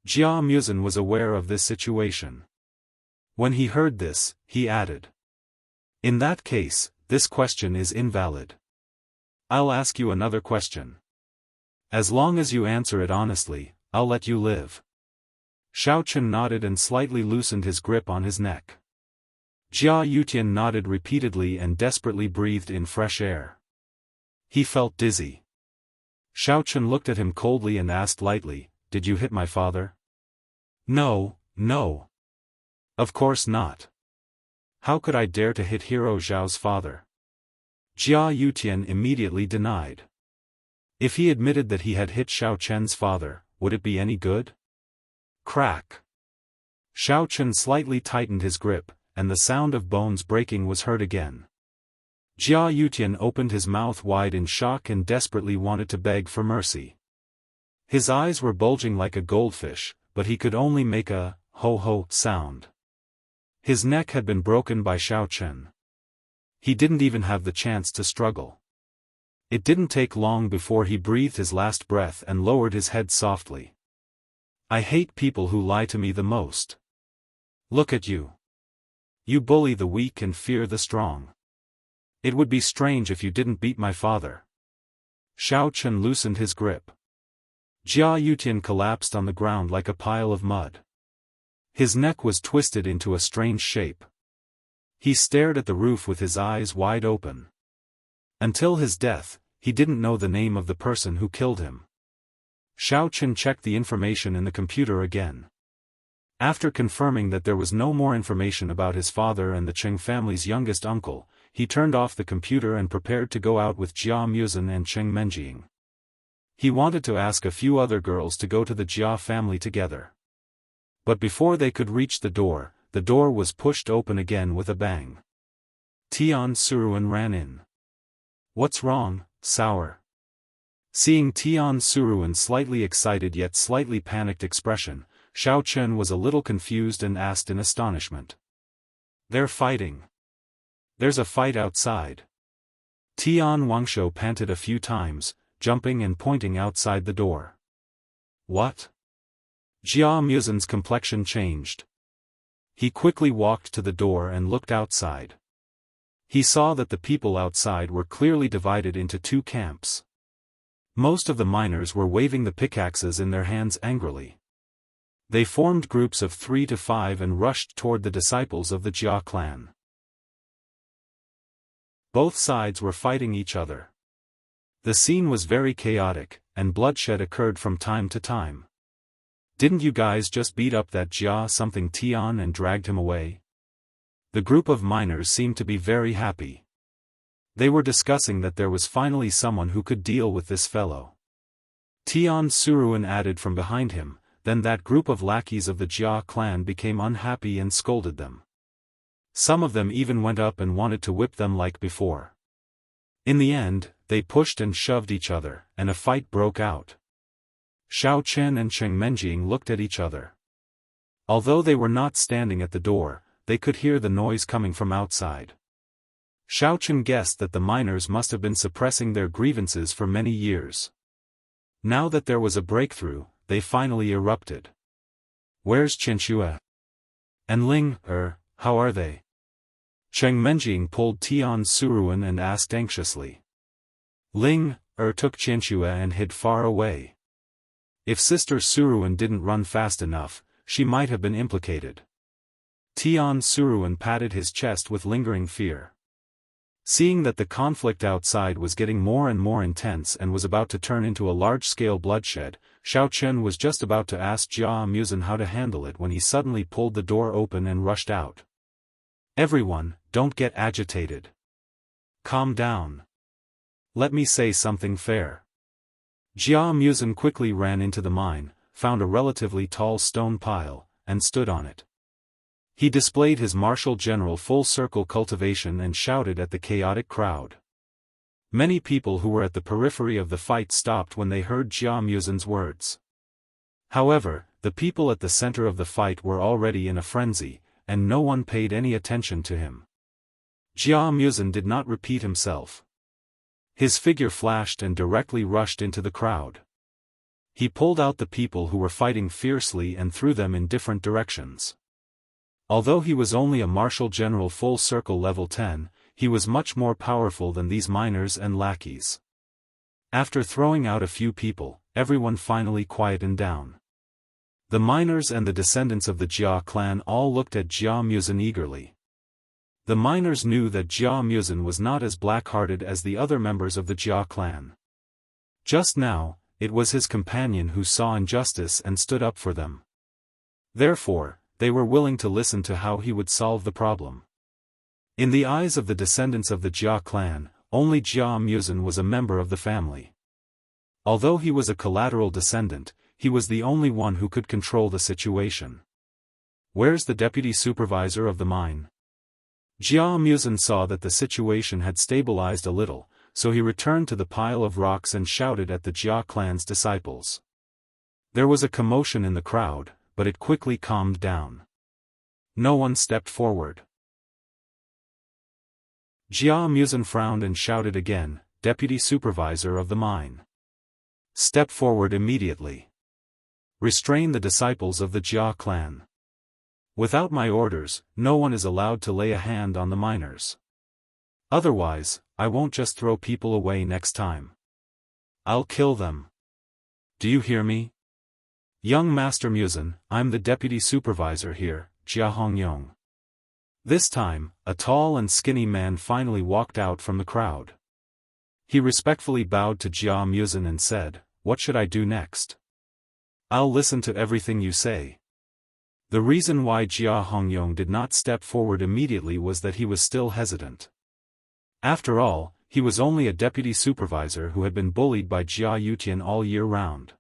Jia Muzin was aware of this situation. When he heard this, he added, "In that case, this question is invalid. I'll ask you another question. As long as you answer it honestly, I'll let you live." Shao Chen nodded and slightly loosened his grip on his neck. Jia Yutian nodded repeatedly and desperately breathed in fresh air. He felt dizzy. Shao Chen looked at him coldly and asked lightly, "Did you hit my father?" "No, no. Of course not. How could I dare to hit Hero Zhao's father?" Jia Yutian immediately denied. If he admitted that he had hit Shao Chen's father, would it be any good? Crack. Shao Chen slightly tightened his grip, and the sound of bones breaking was heard again. Jia Yutian opened his mouth wide in shock and desperately wanted to beg for mercy. His eyes were bulging like a goldfish, but he could only make a ho-ho sound. His neck had been broken by Shao Chen. He didn't even have the chance to struggle. It didn't take long before he breathed his last breath and lowered his head softly. "I hate people who lie to me the most. Look at you. You bully the weak and fear the strong. It would be strange if you didn't beat my father." Shao Chen loosened his grip. Jia Yutian collapsed on the ground like a pile of mud. His neck was twisted into a strange shape. He stared at the roof with his eyes wide open. Until his death, he didn't know the name of the person who killed him. Shao Chen checked the information in the computer again. After confirming that there was no more information about his father and the Cheng family's youngest uncle, he turned off the computer and prepared to go out with Jia Muzin and Cheng Menjing. He wanted to ask a few other girls to go to the Jia family together. But before they could reach the door was pushed open again with a bang. Tian Suruan ran in. "What's wrong, Sour?" Seeing Tian Suruan's slightly excited yet slightly panicked expression, Shao Chen was a little confused and asked in astonishment. "They're fighting. There's a fight outside." Tian Wangshou panted a few times, jumping and pointing outside the door. "What?" Jia Muzin's complexion changed. He quickly walked to the door and looked outside. He saw that the people outside were clearly divided into two camps. Most of the miners were waving the pickaxes in their hands angrily. They formed groups of 3 to 5 and rushed toward the disciples of the Jia clan. Both sides were fighting each other. The scene was very chaotic, and bloodshed occurred from time to time. "Didn't you guys just beat up that Jia something Tian and dragged him away?" The group of miners seemed to be very happy. They were discussing that there was finally someone who could deal with this fellow. Tian Suruan added from behind him, then that group of lackeys of the Jia clan became unhappy and scolded them. Some of them even went up and wanted to whip them like before. In the end, they pushed and shoved each other, and a fight broke out. Shao Chen and Cheng Menjing looked at each other. Although they were not standing at the door, they could hear the noise coming from outside. Shao Chen guessed that the miners must have been suppressing their grievances for many years. Now that there was a breakthrough, they finally erupted. "Where's Qianxue? And Ling, how are they?" Cheng Menjing pulled Tian Suruan and asked anxiously. Ling, took Qianxue and hid far away. If Sister Suruan didn't run fast enough, she might have been implicated. Tian Suruan patted his chest with lingering fear. Seeing that the conflict outside was getting more and more intense and was about to turn into a large-scale bloodshed, Shao Chen was just about to ask Jia Muzin how to handle it when he suddenly pulled the door open and rushed out. Everyone, don't get agitated. Calm down. Let me say something fair. Jia Muzin quickly ran into the mine, found a relatively tall stone pile, and stood on it. He displayed his martial general full-circle cultivation and shouted at the chaotic crowd. Many people who were at the periphery of the fight stopped when they heard Jia Muzin's words. However, the people at the center of the fight were already in a frenzy, and no one paid any attention to him. Jia Muzin did not repeat himself. His figure flashed and directly rushed into the crowd. He pulled out the people who were fighting fiercely and threw them in different directions. Although he was only a martial general full circle level 10, he was much more powerful than these miners and lackeys. After throwing out a few people, everyone finally quietened down. The miners and the descendants of the Jia clan all looked at Jia Muzin eagerly. The miners knew that Jia Muzin was not as black-hearted as the other members of the Jia clan. Just now, it was his companion who saw injustice and stood up for them. Therefore, they were willing to listen to how he would solve the problem. In the eyes of the descendants of the Jia clan, only Jia Muzin was a member of the family. Although he was a collateral descendant, he was the only one who could control the situation. Where's the deputy supervisor of the mine? Jia Muzin saw that the situation had stabilized a little, so he returned to the pile of rocks and shouted at the Jia clan's disciples. There was a commotion in the crowd, but it quickly calmed down. No one stepped forward. Jia Muzin frowned and shouted again, "Deputy Supervisor of the mine. Step forward immediately. Restrain the disciples of the Jia clan. Without my orders, no one is allowed to lay a hand on the miners. Otherwise, I won't just throw people away next time. I'll kill them. Do you hear me? Young Master Muzin, I'm the deputy supervisor here, Jia Hongyong." This time, a tall and skinny man finally walked out from the crowd. He respectfully bowed to Jia Muzin and said, "What should I do next?" "I'll listen to everything you say." The reason why Jia Hongyong did not step forward immediately was that he was still hesitant. After all, he was only a deputy supervisor who had been bullied by Jia Yutian all year round.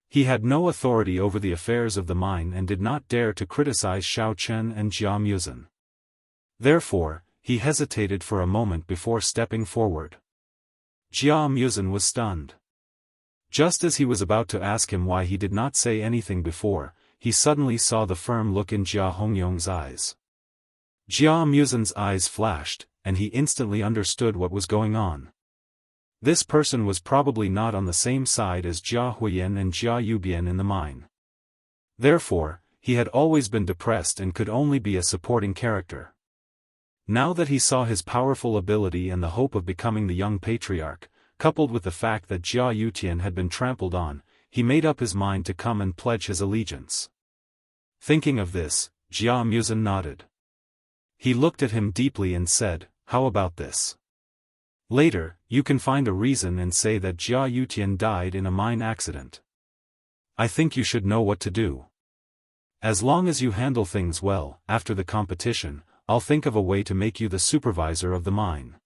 He had no authority over the affairs of the mine and did not dare to criticize Xiao Chen and Jia Muzin. Therefore, he hesitated for a moment before stepping forward. Jia Muzin was stunned. Just as he was about to ask him why he did not say anything before, he suddenly saw the firm look in Jia Hongyong's eyes. Jia Muzin's eyes flashed, and he instantly understood what was going on. This person was probably not on the same side as Jia Huiyan and Jia Yubian in the mine. Therefore, he had always been depressed and could only be a supporting character. Now that he saw his powerful ability and the hope of becoming the young patriarch, coupled with the fact that Jia Yutian had been trampled on, he made up his mind to come and pledge his allegiance. Thinking of this, Jia Muzin nodded. He looked at him deeply and said, "How about this? Later, you can find a reason and say that Jia Yutian died in a mine accident. I think you should know what to do. As long as you handle things well, after the competition, I'll think of a way to make you the supervisor of the mine."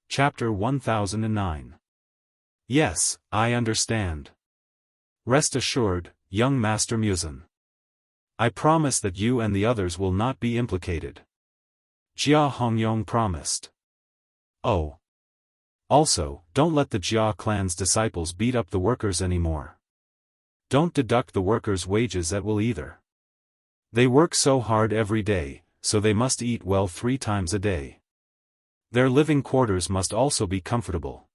Chapter 1009. Yes, I understand. Rest assured, young Master Muzin. I promise that you and the others will not be implicated. Jia Hongyong promised. Oh. Also, don't let the Jia clan's disciples beat up the workers anymore. Don't deduct the workers' wages at will either. They work so hard every day, so they must eat well 3 times a day. Their living quarters must also be comfortable.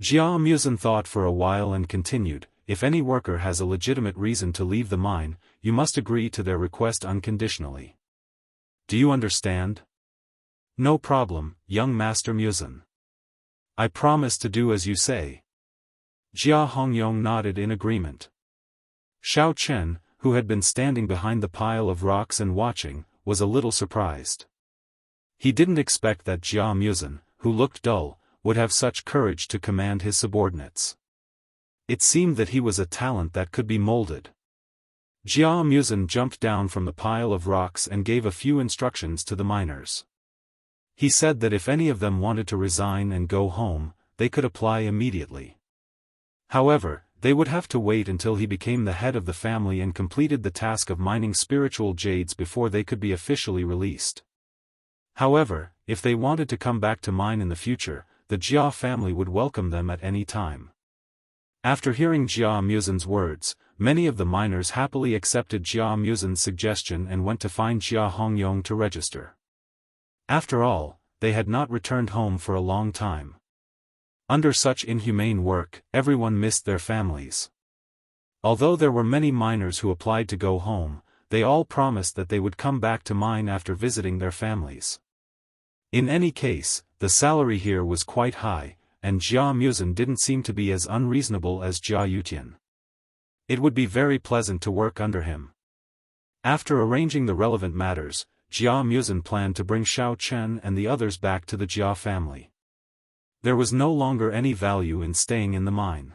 Jia Muzin thought for a while and continued, "If any worker has a legitimate reason to leave the mine, you must agree to their request unconditionally. Do you understand?" "No problem, young Master Muzin. I promise to do as you say." Jia Hongyong nodded in agreement. Xiao Chen, who had been standing behind the pile of rocks and watching, was a little surprised. He didn't expect that Jia Muzin, who looked dull, would have such courage to command his subordinates. It seemed that he was a talent that could be molded. Jia Muzin jumped down from the pile of rocks and gave a few instructions to the miners. He said that if any of them wanted to resign and go home, they could apply immediately. However, they would have to wait until he became the head of the family and completed the task of mining spiritual jades before they could be officially released. However, if they wanted to come back to mine in the future, the Jia family would welcome them at any time. After hearing Jia Muzin's words, many of the miners happily accepted Jia Muzin's suggestion and went to find Jia Hongyong to register. After all, they had not returned home for a long time. Under such inhumane work, everyone missed their families. Although there were many miners who applied to go home, they all promised that they would come back to mine after visiting their families. In any case, the salary here was quite high, and Jia Muzin didn't seem to be as unreasonable as Jia Yutian. It would be very pleasant to work under him. After arranging the relevant matters, Jia Muzin planned to bring Xiao Chen and the others back to the Jia family. There was no longer any value in staying in the mine.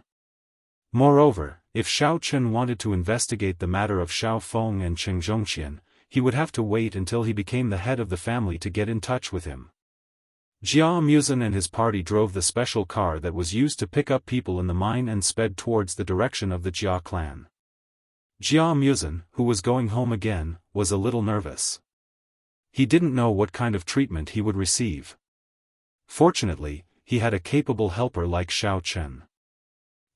Moreover, if Xiao Chen wanted to investigate the matter of Xiaofan and Cheng Zhongqian, he would have to wait until he became the head of the family to get in touch with him. Jia Muzin and his party drove the special car that was used to pick up people in the mine and sped towards the direction of the Jia clan. Jia Muzin, who was going home again, was a little nervous. He didn't know what kind of treatment he would receive. Fortunately, he had a capable helper like Xiao Chen.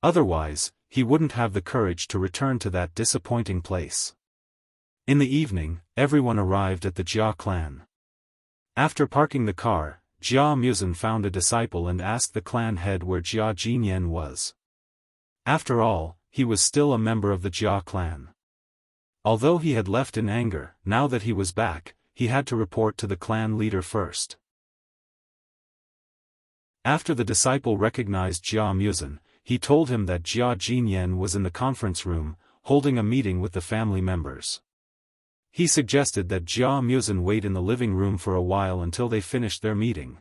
Otherwise, he wouldn't have the courage to return to that disappointing place. In the evening, everyone arrived at the Jia clan. After parking the car, Jia Muzin found a disciple and asked the clan head where Jia Jinyan was. After all, he was still a member of the Jia clan. Although he had left in anger, now that he was back, he had to report to the clan leader first. After the disciple recognized Jia Muzin, he told him that Jia Jinyan was in the conference room, holding a meeting with the family members. He suggested that Jia Muzin wait in the living room for a while until they finished their meeting.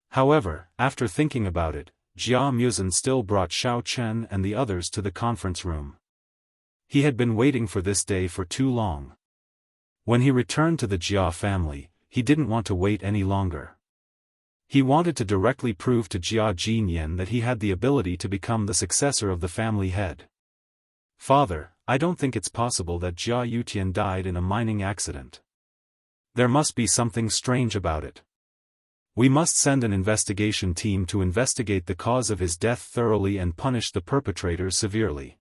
However, after thinking about it, Jia Muzin still brought Xiao Chen and the others to the conference room. He had been waiting for this day for too long. When he returned to the Jia family, he didn't want to wait any longer. He wanted to directly prove to Jia Jinyan that he had the ability to become the successor of the family head. "Father, I don't think it's possible that Jia Yutian died in a mining accident. There must be something strange about it. We must send an investigation team to investigate the cause of his death thoroughly and punish the perpetrators severely.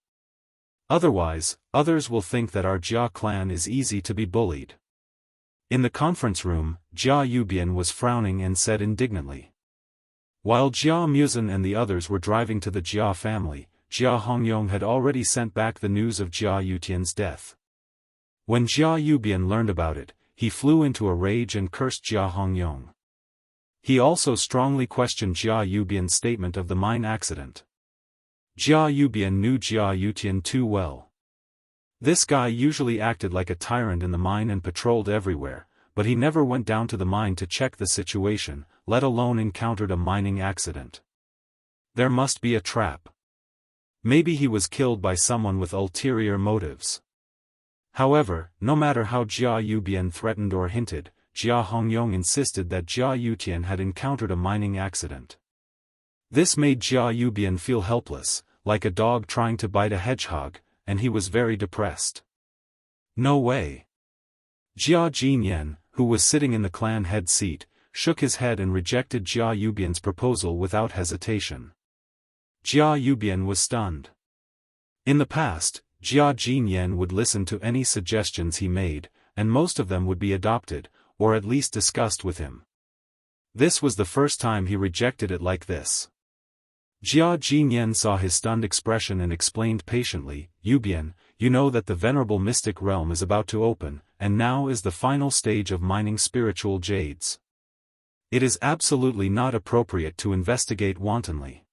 Otherwise, others will think that our Jia clan is easy to be bullied." In the conference room, Jia Yubian was frowning and said indignantly. While Jia Muzin and the others were driving to the Jia family, Jia Hongyong had already sent back the news of Jia Yutian's death. When Jia Yubian learned about it, he flew into a rage and cursed Jia Hongyong. He also strongly questioned Jia Yubian's statement of the mine accident. Jia Yubian knew Jia Yutian too well. This guy usually acted like a tyrant in the mine and patrolled everywhere, but he never went down to the mine to check the situation, let alone encountered a mining accident. There must be a trap. Maybe he was killed by someone with ulterior motives. However, no matter how Jia Yubian threatened or hinted, Jia Hongyong insisted that Jia Yutian had encountered a mining accident. This made Jia Yubian feel helpless, like a dog trying to bite a hedgehog, and he was very depressed. "No way." Jia Jinyan, who was sitting in the clan head seat, shook his head and rejected Jia Yubian's proposal without hesitation. Jia Yubian was stunned. In the past, Jia Jinyan would listen to any suggestions he made, and most of them would be adopted, or at least discussed with him. This was the first time he rejected it like this. Jia Jinyan saw his stunned expression and explained patiently, "Yubian, you know that the venerable mystic realm is about to open, and now is the final stage of mining spiritual jades. It is absolutely not appropriate to investigate wantonly.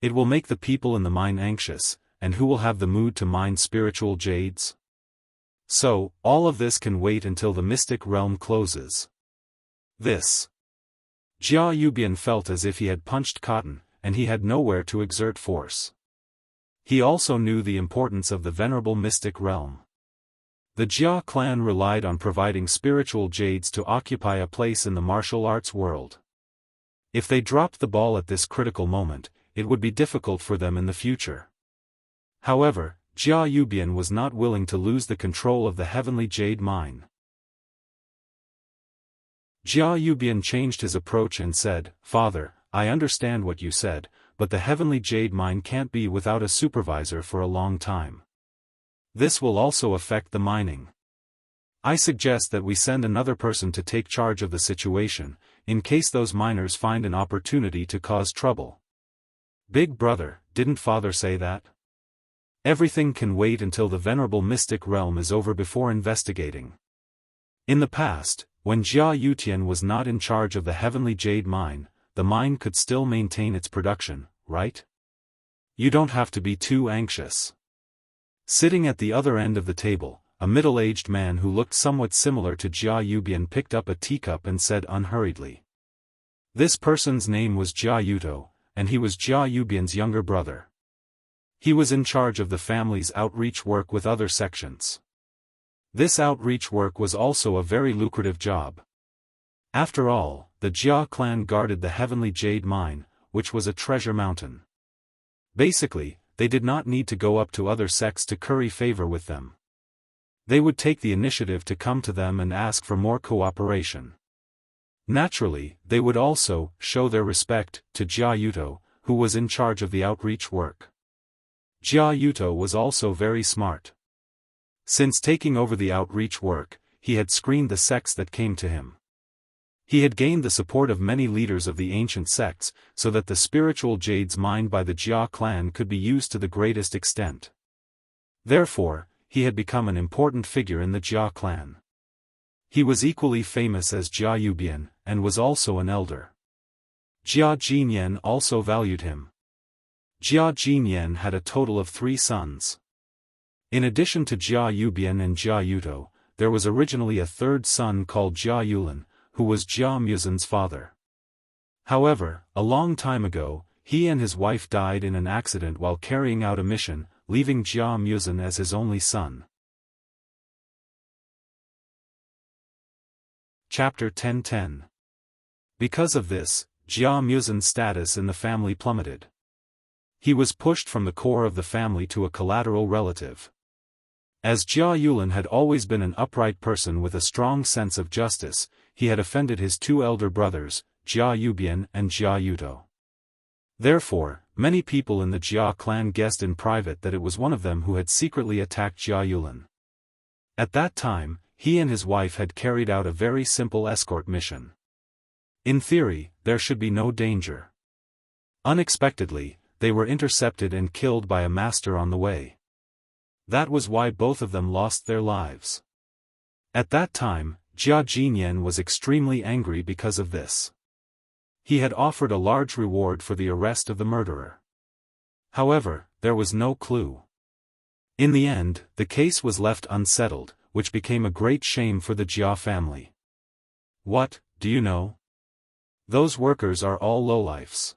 It will make the people in the mine anxious, and who will have the mood to mine spiritual jades? So, all of this can wait until the mystic realm closes." This. Jia Yubian felt as if he had punched cotton, and he had nowhere to exert force. He also knew the importance of the venerable mystic realm. The Jia clan relied on providing spiritual jades to occupy a place in the martial arts world. If they dropped the ball at this critical moment, it would be difficult for them in the future. However, Jia Yubian was not willing to lose the control of the heavenly jade mine. Jia Yubian changed his approach and said, "Father, I understand what you said, but the heavenly jade mine can't be without a supervisor for a long time. This will also affect the mining. I suggest that we send another person to take charge of the situation, in case those miners find an opportunity to cause trouble." "Big brother, didn't father say that? Everything can wait until the venerable mystic realm is over before investigating." In the past, when Jia Yutian was not in charge of the heavenly jade mine, the mine could still maintain its production, right? You don't have to be too anxious. Sitting at the other end of the table, a middle-aged man who looked somewhat similar to Jia Yubian picked up a teacup and said unhurriedly. This person's name was Jia Yuto, and he was Jia Yubian's younger brother. He was in charge of the family's outreach work with other sections. This outreach work was also a very lucrative job. After all, the Jia clan guarded the heavenly jade mine, which was a treasure mountain. Basically, they did not need to go up to other sects to curry favor with them. They would take the initiative to come to them and ask for more cooperation. Naturally, they would also show their respect to Jia Yuto, who was in charge of the outreach work. Jia Yuto was also very smart. Since taking over the outreach work, he had screened the sects that came to him. He had gained the support of many leaders of the ancient sects, so that the spiritual jades mined by the Jia clan could be used to the greatest extent. Therefore, he had become an important figure in the Jia clan. He was equally famous as Jia Yubian, and was also an elder. Jia Jinyan also valued him. Jia Jinyan had a total of 3 sons. In addition to Jia Yubian and Jia Yuto, there was originally a third son called Jia Yulin, who was Jia Muzan's father. However, a long time ago, he and his wife died in an accident while carrying out a mission, leaving Jia Muzan as his only son. Chapter 10:10. Because of this, Jia Muzan's status in the family plummeted. He was pushed from the core of the family to a collateral relative. As Jia Yulin had always been an upright person with a strong sense of justice, he had offended his 2 elder brothers, Jia Yubian and Jia Yuto. Therefore, many people in the Jia clan guessed in private that it was one of them who had secretly attacked Jia Yulin. At that time, he and his wife had carried out a very simple escort mission. In theory, there should be no danger. Unexpectedly, they were intercepted and killed by a master on the way. That was why both of them lost their lives. At that time, Jia Jinyan was extremely angry because of this. He had offered a large reward for the arrest of the murderer. However, there was no clue. In the end, the case was left unsettled, which became a great shame for the Jia family. What, do you know? Those workers are all lowlifes.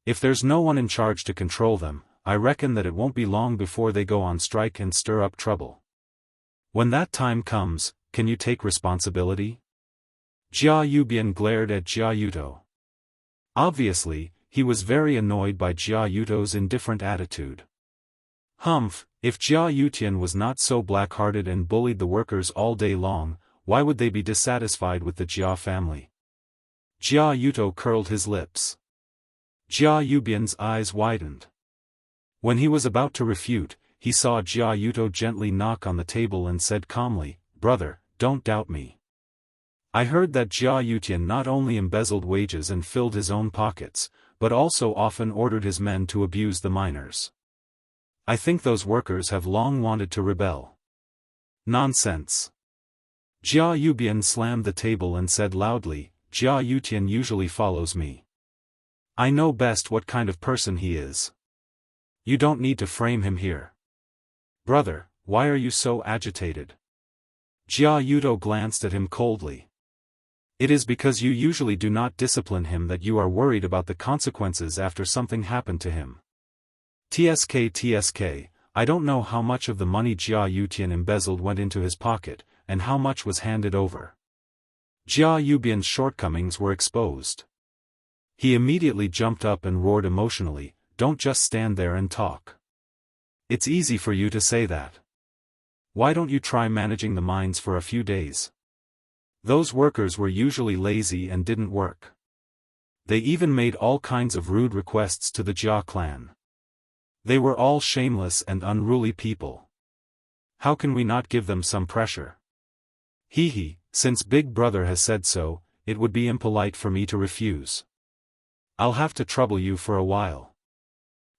If there's no one in charge to control them, I reckon that it won't be long before they go on strike and stir up trouble. When that time comes, can you take responsibility? Jia Yubian glared at Jia Yuto. Obviously, he was very annoyed by Jia Yuto's indifferent attitude. Humph, if Jia Yutian was not so black-hearted and bullied the workers all day long, why would they be dissatisfied with the Jia family? Jia Yuto curled his lips. Jia Yubian's eyes widened. When he was about to refute, he saw Jia Yuto gently knock on the table and said calmly, "Brother, don't doubt me. I heard that Jia Yutian not only embezzled wages and filled his own pockets, but also often ordered his men to abuse the miners. I think those workers have long wanted to rebel." Nonsense. Jia Yubian slammed the table and said loudly, "Jia Yutian usually follows me. I know best what kind of person he is. You don't need to frame him here." "Brother, why are you so agitated?" Jia Yuto glanced at him coldly. "It is because you usually do not discipline him that you are worried about the consequences after something happened to him. TSK, I don't know how much of the money Jia Yutian embezzled went into his pocket, and how much was handed over. Jia Yubian's shortcomings were exposed. He immediately jumped up and roared emotionally, "Don't just stand there and talk. It's easy for you to say that. Why don't you try managing the mines for a few days?" Those workers were usually lazy and didn't work. They even made all kinds of rude requests to the Jia clan. They were all shameless and unruly people. How can we not give them some pressure? Hee, since Big Brother has said so, it would be impolite for me to refuse. I'll have to trouble you for a while.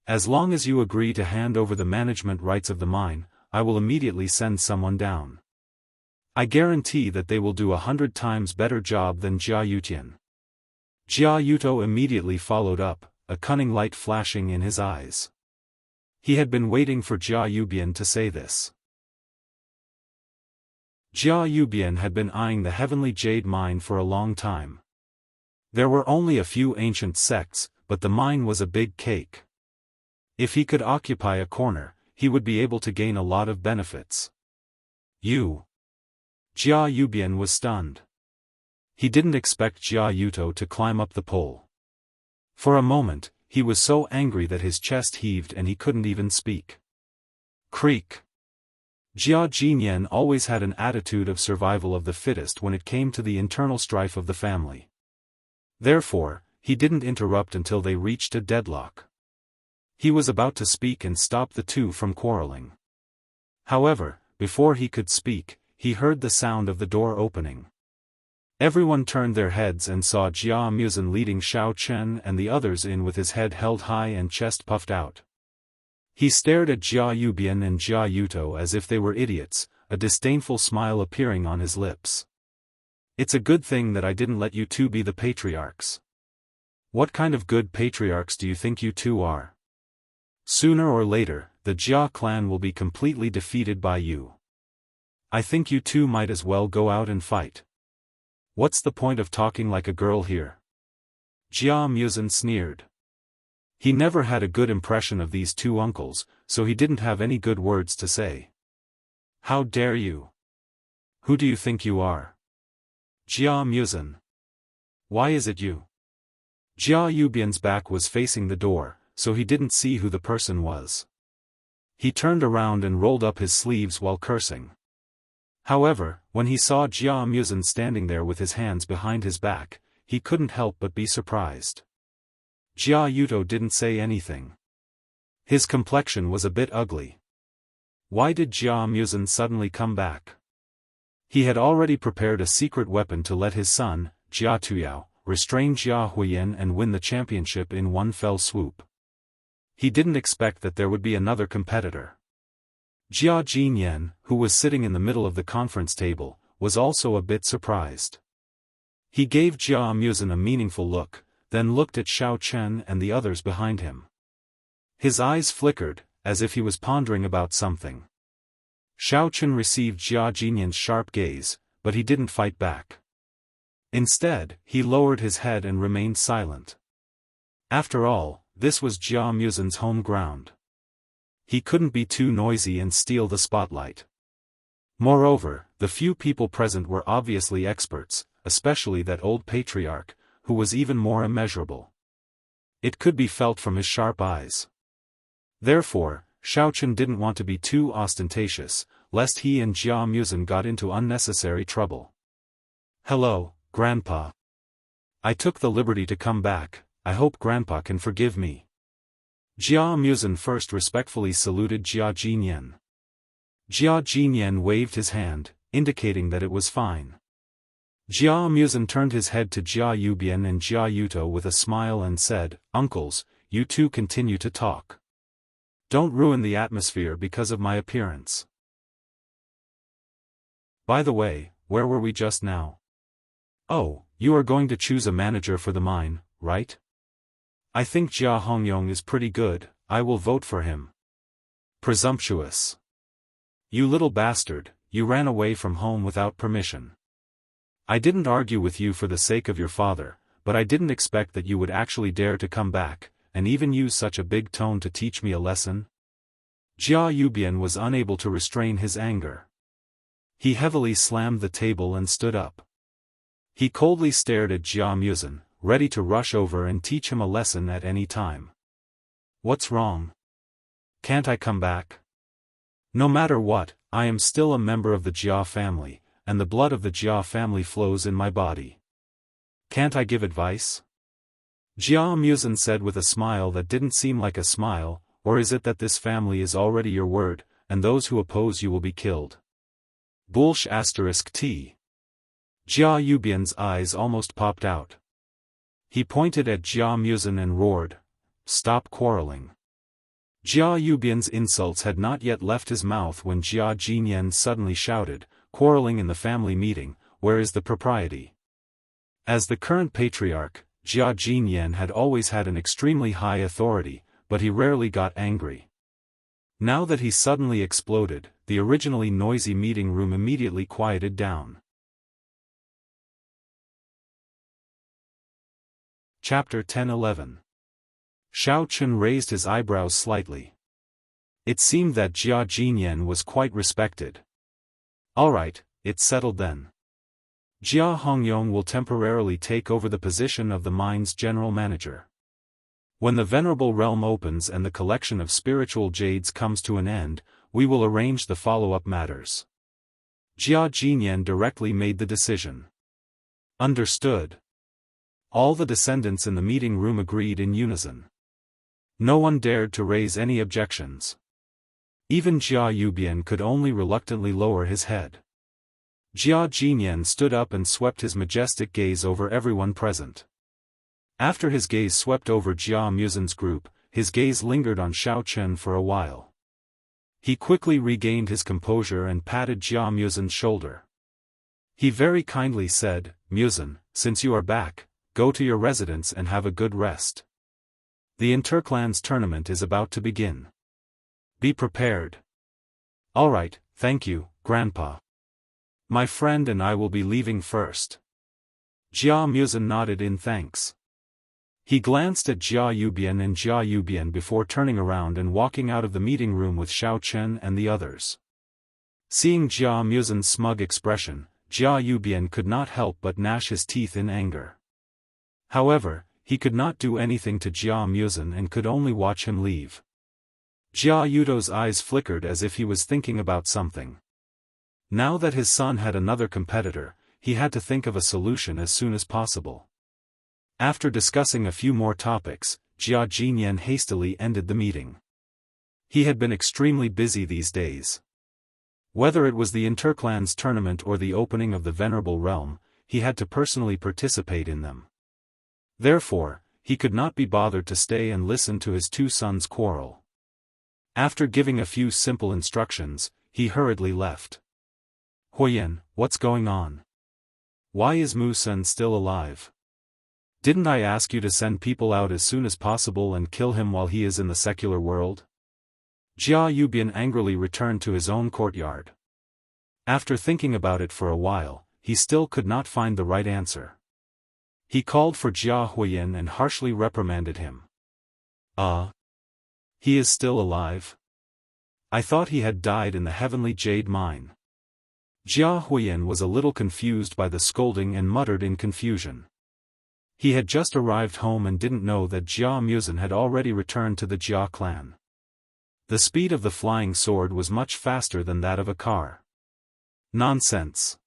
As long as you agree to hand over the management rights of the mine, I will immediately send someone down. I guarantee that they will do 100 times better job than Jia Yutian. Jia Yuto immediately followed up, a cunning light flashing in his eyes. He had been waiting for Jia Yubian to say this. Jia Yubian had been eyeing the heavenly jade mine for a long time. There were only a few ancient sects, but the mine was a big cake. If he could occupy a corner, he would be able to gain a lot of benefits. Jia Yubian was stunned. He didn't expect Jia Yuto to climb up the pole. For a moment, he was so angry that his chest heaved and he couldn't even speak. Creak. Jia Jinyan always had an attitude of survival of the fittest when it came to the internal strife of the family. Therefore, he didn't interrupt until they reached a deadlock. He was about to speak and stop the two from quarreling. However, before he could speak, he heard the sound of the door opening. Everyone turned their heads and saw Jia Muzan leading Xiao Chen and the others in with his head held high and chest puffed out. He stared at Jia Yubian and Jia Yuto as if they were idiots, a disdainful smile appearing on his lips. "It's a good thing that I didn't let you two be the patriarchs. What kind of good patriarchs do you think you two are? Sooner or later, the Jia clan will be completely defeated by you. I think you two might as well go out and fight. What's the point of talking like a girl here?" Jia Muzan sneered. He never had a good impression of these two uncles, so he didn't have any good words to say. "How dare you? Who do you think you are? Jia Muzan. Why is it you?" Jia Yubian's back was facing the door, so he didn't see who the person was. He turned around and rolled up his sleeves while cursing. However, when he saw Jia Muzan standing there with his hands behind his back, he couldn't help but be surprised. Jia Yuto didn't say anything. His complexion was a bit ugly. Why did Jia Muzan suddenly come back? He had already prepared a secret weapon to let his son, Jia Tuyao, restrain Jia Huiyan and win the championship in one fell swoop. He didn't expect that there would be another competitor. Jia Jinyan, who was sitting in the middle of the conference table, was also a bit surprised. He gave Jia Muzan a meaningful look, then looked at Xiao Chen and the others behind him. His eyes flickered, as if he was pondering about something. Xiao Chen received Jia Jinyan's sharp gaze, but he didn't fight back. Instead, he lowered his head and remained silent. After all, this was Jia Muzan's home ground. He couldn't be too noisy and steal the spotlight. Moreover, the few people present were obviously experts, especially that old patriarch, who was even more immeasurable. It could be felt from his sharp eyes. Therefore, Xiao Chen didn't want to be too ostentatious, lest he and Jia Muzan got into unnecessary trouble. "Hello, Grandpa. I took the liberty to come back, I hope Grandpa can forgive me." Jia Muzan first respectfully saluted Jia Jinyan. Jia Jinyan waved his hand, indicating that it was fine. Jia Muzan turned his head to Jia Yubian and Jia Yuto with a smile and said, "Uncles, you two continue to talk. Don't ruin the atmosphere because of my appearance. By the way, where were we just now? Oh, you are going to choose a manager for the mine, right? I think Jia Hongyong is pretty good, I will vote for him." Presumptuous. You little bastard, you ran away from home without permission. I didn't argue with you for the sake of your father, but I didn't expect that you would actually dare to come back, and even use such a big tone to teach me a lesson. Jia Yubian was unable to restrain his anger. He heavily slammed the table and stood up. He coldly stared at Jia Muzin, ready to rush over and teach him a lesson at any time. What's wrong? Can't I come back? No matter what, I am still a member of the Jia family, and the blood of the Jia family flows in my body. Can't I give advice? Jia Muzin said with a smile that didn't seem like a smile. Or is it that this family is already your word, and those who oppose you will be killed? Bullsh *t. Jia Yubian's eyes almost popped out. He pointed at Jia Muzin and roared, "Stop quarreling." Jia Yubian's insults had not yet left his mouth when Jia Jinyan suddenly shouted, "Quarreling in the family meeting, where is the propriety?" As the current patriarch, Jia Jinyan had always had an extremely high authority, but he rarely got angry. Now that he suddenly exploded, the originally noisy meeting room immediately quieted down. Chapter 10-11. Xiao Chun raised his eyebrows slightly. It seemed that Jia Jinyan was quite respected. All right, it's settled then. Jia Hongyong will temporarily take over the position of the mine's general manager. When the Venerable Realm opens and the collection of spiritual jades comes to an end, we will arrange the follow-up matters. Jia Jinyan directly made the decision. Understood. All the descendants in the meeting room agreed in unison. No one dared to raise any objections. Even Jia Yubian could only reluctantly lower his head. Jia Jinyan stood up and swept his majestic gaze over everyone present. After his gaze swept over Jia Muzin's group, his gaze lingered on Xiao Chun for a while. He quickly regained his composure and patted Jia Muzin's shoulder. He very kindly said, "Muzin, since you are back, go to your residence and have a good rest. The interclans tournament is about to begin. Be prepared." "All right, thank you, Grandpa. My friend and I will be leaving first." Jia Muzin nodded in thanks. He glanced at Jia Yubian and Jia Yubian before turning around and walking out of the meeting room with Xiao Chun and the others. Seeing Jia Muzin's smug expression, Jia Yubian could not help but gnash his teeth in anger. However, he could not do anything to Jia Muzin and could only watch him leave. Jia Yudo's eyes flickered as if he was thinking about something. Now that his son had another competitor, he had to think of a solution as soon as possible. After discussing a few more topics, Jia Jinyan hastily ended the meeting. He had been extremely busy these days. Whether it was the interclans tournament or the opening of the Venerable Realm, he had to personally participate in them. Therefore, he could not be bothered to stay and listen to his two sons quarrel. After giving a few simple instructions, he hurriedly left. "Huoyan, what's going on? Why is Mu Sen still alive? Didn't I ask you to send people out as soon as possible and kill him while he is in the secular world?" Jia Yubian angrily returned to his own courtyard. After thinking about it for a while, he still could not find the right answer. He called for Jia Huoyan and harshly reprimanded him. He is still alive? I thought he had died in the heavenly jade mine." Jia Huoyan was a little confused by the scolding and muttered in confusion. He had just arrived home and didn't know that Jia Muzin had already returned to the Jia clan. The speed of the flying sword was much faster than that of a car. Nonsense.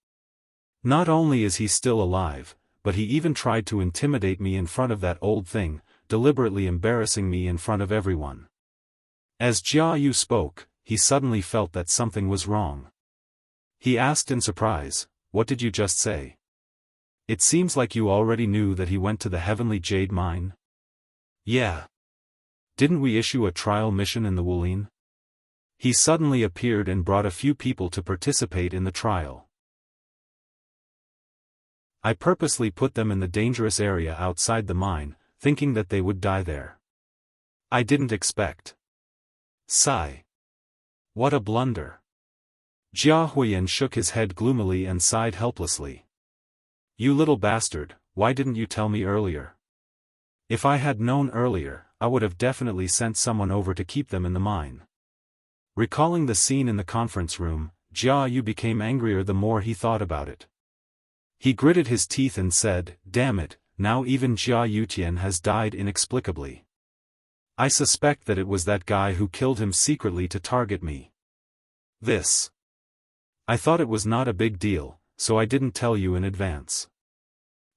Not only is he still alive, but he even tried to intimidate me in front of that old thing, deliberately embarrassing me in front of everyone. As Jia Yu spoke, he suddenly felt that something was wrong. He asked in surprise, "What did you just say? It seems like you already knew that he went to the heavenly jade mine." "Yeah. Didn't we issue a trial mission in the Wulin?" He suddenly appeared and brought a few people to participate in the trial. I purposely put them in the dangerous area outside the mine, thinking that they would die there. I didn't expect. Sigh. What a blunder. Jia Huoyan shook his head gloomily and sighed helplessly. "You little bastard, why didn't you tell me earlier? If I had known earlier, I would have definitely sent someone over to keep them in the mine." Recalling the scene in the conference room, Jia Yu became angrier the more he thought about it. He gritted his teeth and said, "Damn it, now even Jia Yutian has died inexplicably. I suspect that it was that guy who killed him secretly to target me. I thought it was not a big deal, so I didn't tell you in advance.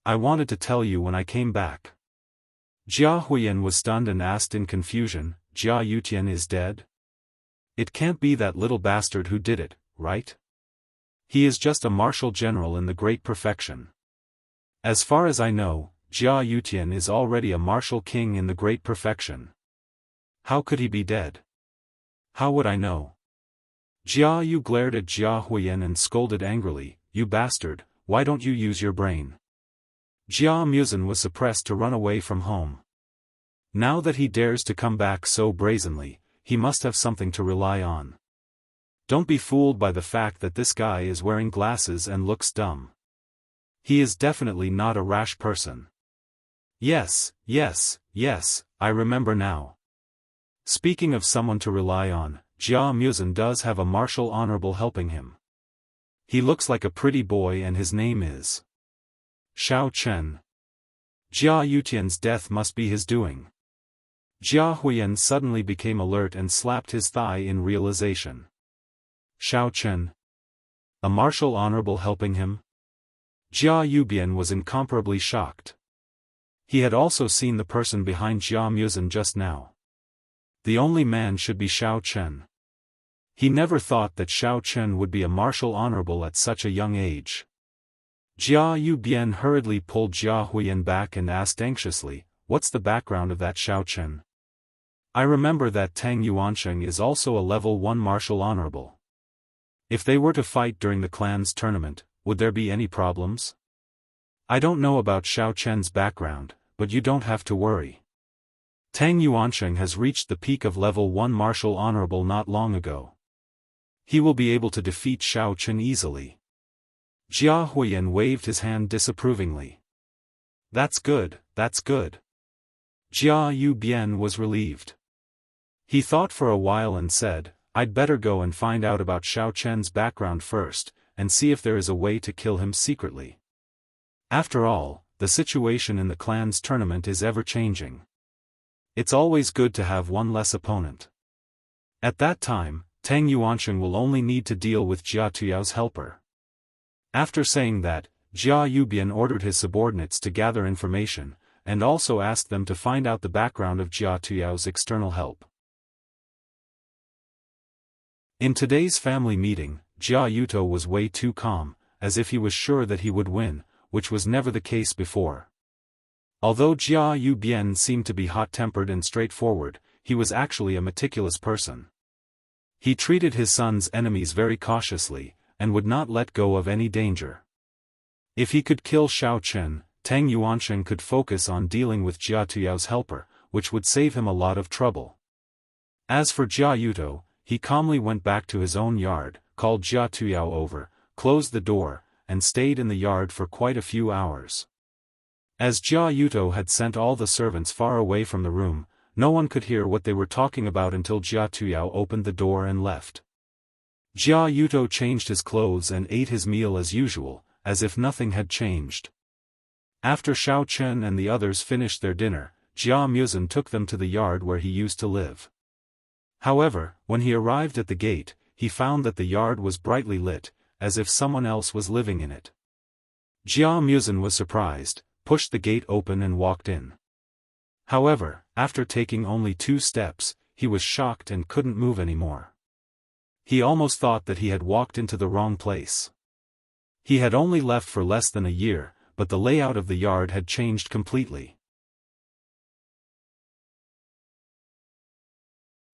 I wanted to tell you when I came back." Jia Huiyan was stunned and asked in confusion, "Jia Yutian is dead? It can't be that little bastard who did it, right? He is just a martial general in the Great Perfection. As far as I know, Jia Yutian is already a martial king in the Great Perfection. How could he be dead? How would I know?" Jia Yu glared at Jia Huiyan and scolded angrily, "You bastard, why don't you use your brain?" Jia Muzan was suppressed to run away from home. Now that he dares to come back so brazenly, he must have something to rely on. Don't be fooled by the fact that this guy is wearing glasses and looks dumb. He is definitely not a rash person. Yes, I remember now. Speaking of someone to rely on, Jia Muzan does have a martial honorable helping him. He looks like a pretty boy and his name is Xiao Chen. Jia Yutian's death must be his doing. Jia Huiyan suddenly became alert and slapped his thigh in realization. Xiao Chen? A martial honorable helping him? Jia Yubian was incomparably shocked. He had also seen the person behind Jia Muzan just now. The only man should be Xiao Chen. He never thought that Xiao Chen would be a martial honorable at such a young age. Jia Yubian hurriedly pulled Jia Huiyan back and asked anxiously, "What's the background of that Xiao Chen? I remember that Tang Yuansheng is also a level 1 martial honorable. If they were to fight during the clan's tournament, would there be any problems? I don't know about Xiao Chen's background, but you don't have to worry. Tang Yuansheng has reached the peak of level 1 martial honorable not long ago. He will be able to defeat Xiao Chen easily." Jia Huiyan waved his hand disapprovingly. That's good. Jia Yubian was relieved. He thought for a while and said, "I'd better go and find out about Xiao Chen's background first, and see if there is a way to kill him secretly. After all, the situation in the clan's tournament is ever-changing. It's always good to have one less opponent. At that time, Tang Yuansheng will only need to deal with Jia Tuyao's helper." After saying that, Jia Yubian ordered his subordinates to gather information, and also asked them to find out the background of Jia Tuyao's external help. In today's family meeting, Jia Yuto was way too calm, as if he was sure that he would win, which was never the case before. Although Jia Yubian seemed to be hot-tempered and straightforward, he was actually a meticulous person. He treated his son's enemies very cautiously, and would not let go of any danger. If he could kill Xiao Chen, Tang Yuansheng could focus on dealing with Jia Tuyao's helper, which would save him a lot of trouble. As for Jia Yuto, he calmly went back to his own yard, called Jia Tuyao over, closed the door, and stayed in the yard for quite a few hours. As Jia Yuto had sent all the servants far away from the room, no one could hear what they were talking about until Jia Tuyao opened the door and left. Jia Yuto changed his clothes and ate his meal as usual, as if nothing had changed. After Xiao Chen and the others finished their dinner, Jia Muzan took them to the yard where he used to live. However, when he arrived at the gate, he found that the yard was brightly lit, as if someone else was living in it. Jia Muzan was surprised, pushed the gate open and walked in. However, after taking only 2 steps, he was shocked and couldn't move anymore. He almost thought that he had walked into the wrong place. He had only left for less than a year, but the layout of the yard had changed completely.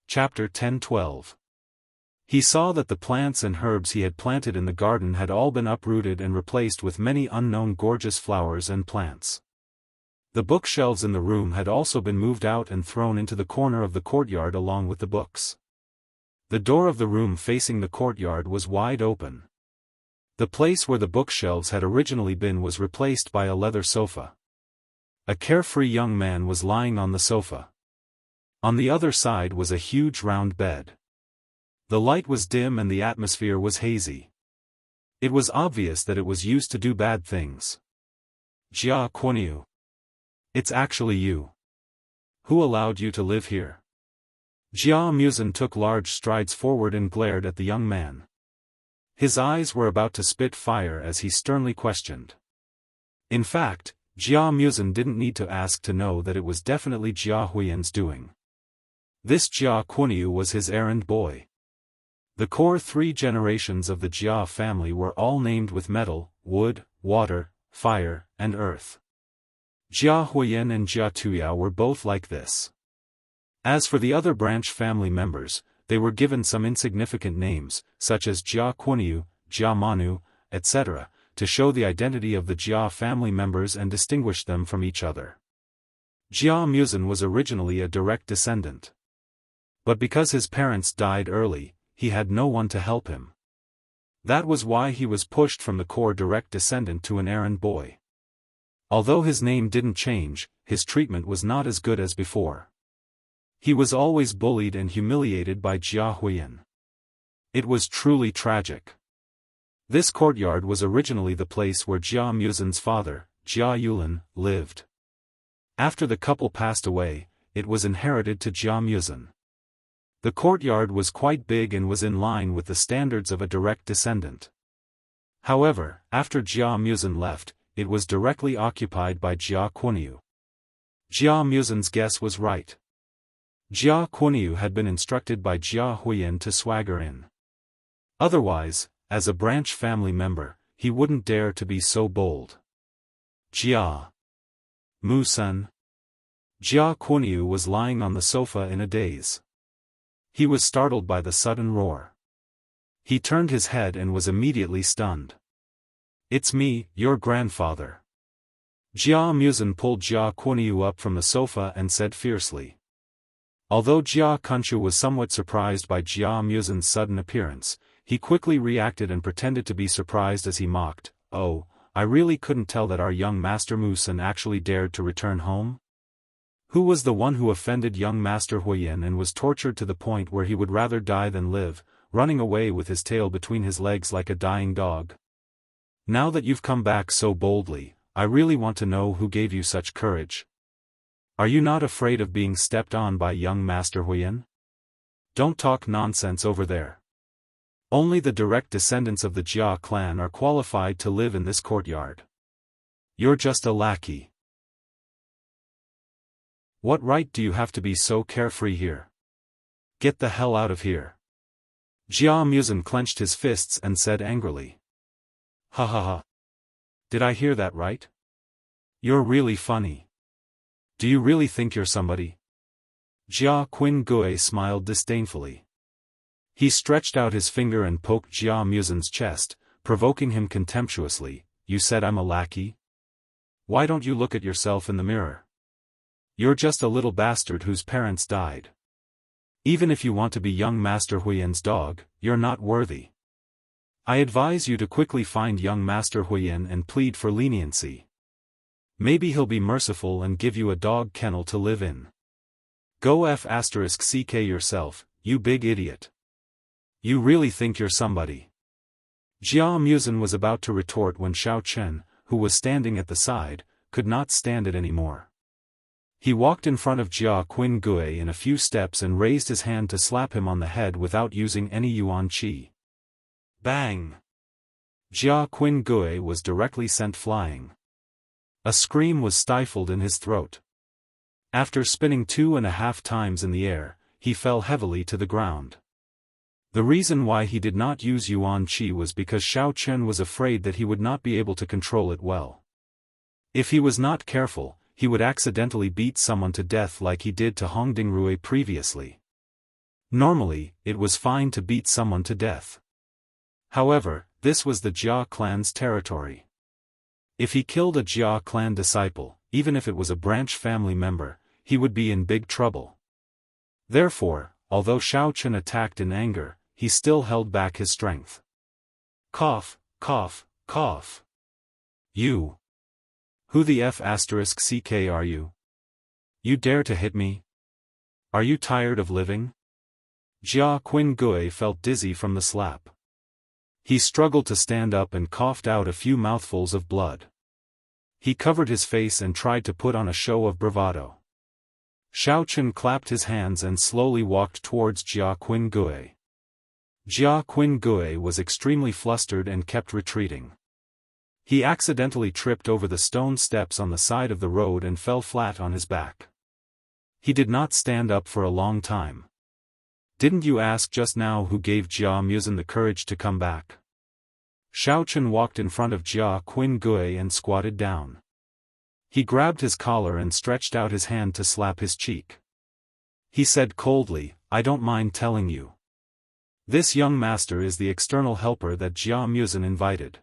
Chapter 10-12. He saw that the plants and herbs he had planted in the garden had all been uprooted and replaced with many unknown gorgeous flowers and plants. The bookshelves in the room had also been moved out and thrown into the corner of the courtyard along with the books. The door of the room facing the courtyard was wide open. The place where the bookshelves had originally been was replaced by a leather sofa. A carefree young man was lying on the sofa. On the other side was a huge round bed. The light was dim and the atmosphere was hazy. It was obvious that it was used to do bad things. Jia Kuan-yu. It's actually you. Who allowed you to live here? Jia Muzin took large strides forward and glared at the young man. His eyes were about to spit fire as he sternly questioned. In fact, Jia Muzin didn't need to ask to know that it was definitely Jia Huiyan's doing. This Jia Kuan-yu was his errand boy. The core 3 generations of the Jia family were all named with metal, wood, water, fire, and earth. Jia Huiyan and Jia Tuya were both like this. As for the other branch family members, they were given some insignificant names, such as Jia Kuan-yu, Jia Manu, etc., to show the identity of the Jia family members and distinguish them from each other. Jia Muzin was originally a direct descendant. But because his parents died early, he had no one to help him. That was why he was pushed from the core direct descendant to an errand boy. Although his name didn't change, his treatment was not as good as before. He was always bullied and humiliated by Jia Huiyan. It was truly tragic. This courtyard was originally the place where Jia Muzin's father, Jia Yulin, lived. After the couple passed away, it was inherited to Jia Muzin. The courtyard was quite big and was in line with the standards of a direct descendant. However, after Jia Muzin left, it was directly occupied by Jia Kuan-yu. Jia Muzin's guess was right. Jia Kuan-yu had been instructed by Jia Huiyan to swagger in. Otherwise, as a branch family member, he wouldn't dare to be so bold. Jia Mu-san. Jia Kuan-yu was lying on the sofa in a daze. He was startled by the sudden roar. He turned his head and was immediately stunned. It's me, your grandfather. Jia Muzin pulled Jia Kuan-yu up from the sofa and said fiercely. Although Jia Kuan-yu was somewhat surprised by Jia Muzin's sudden appearance, he quickly reacted and pretended to be surprised as he mocked, "Oh, I really couldn't tell that our young Master Musin actually dared to return home? Who was the one who offended young Master Huiyan and was tortured to the point where he would rather die than live, running away with his tail between his legs like a dying dog? Now that you've come back so boldly, I really want to know who gave you such courage. Are you not afraid of being stepped on by young Master Huiyan? Don't talk nonsense over there. Only the direct descendants of the Jia clan are qualified to live in this courtyard. You're just a lackey. What right do you have to be so carefree here? Get the hell out of here." Jia Muzin clenched his fists and said angrily. "Ha ha ha. Did I hear that right? You're really funny. Do you really think you're somebody?" Jia Kuan-gu smiled disdainfully. He stretched out his finger and poked Jia Muzin's chest, provoking him contemptuously. "You said I'm a lackey? Why don't you look at yourself in the mirror? You're just a little bastard whose parents died. Even if you want to be young Master Huiyan's dog, you're not worthy. I advise you to quickly find young Master Huiyan and plead for leniency. Maybe he'll be merciful and give you a dog kennel to live in. Go f***ck yourself, you big idiot. You really think you're somebody." Jia Muzin was about to retort when Xiao Chen, who was standing at the side, could not stand it anymore. He walked in front of Jia Kuan-gu in a few steps and raised his hand to slap him on the head without using any yuan qi. Bang! Jia Kuan-gu was directly sent flying. A scream was stifled in his throat. After spinning 2.5 times in the air, he fell heavily to the ground. The reason why he did not use yuan qi was because Xiao Chen was afraid that he would not be able to control it well. If he was not careful, he would accidentally beat someone to death like he did to Hong Dingrui previously. Normally, it was fine to beat someone to death. However, this was the Jia clan's territory. If he killed a Jia clan disciple, even if it was a branch family member, he would be in big trouble. Therefore, although Xiao Chen attacked in anger, he still held back his strength. Cough, cough, cough. You. Who the f***ck are you? You dare to hit me? Are you tired of living? Jia Qingui felt dizzy from the slap. He struggled to stand up and coughed out a few mouthfuls of blood. He covered his face and tried to put on a show of bravado. Xiaochen clapped his hands and slowly walked towards Jia Qingui. Jia Qingui was extremely flustered and kept retreating. He accidentally tripped over the stone steps on the side of the road and fell flat on his back. He did not stand up for a long time. Didn't you ask just now who gave Jia Muzin the courage to come back? Xiaochen walked in front of Jia Qingui and squatted down. He grabbed his collar and stretched out his hand to slap his cheek. He said coldly, "I don't mind telling you. This young master is the external helper that Jia Muzin invited.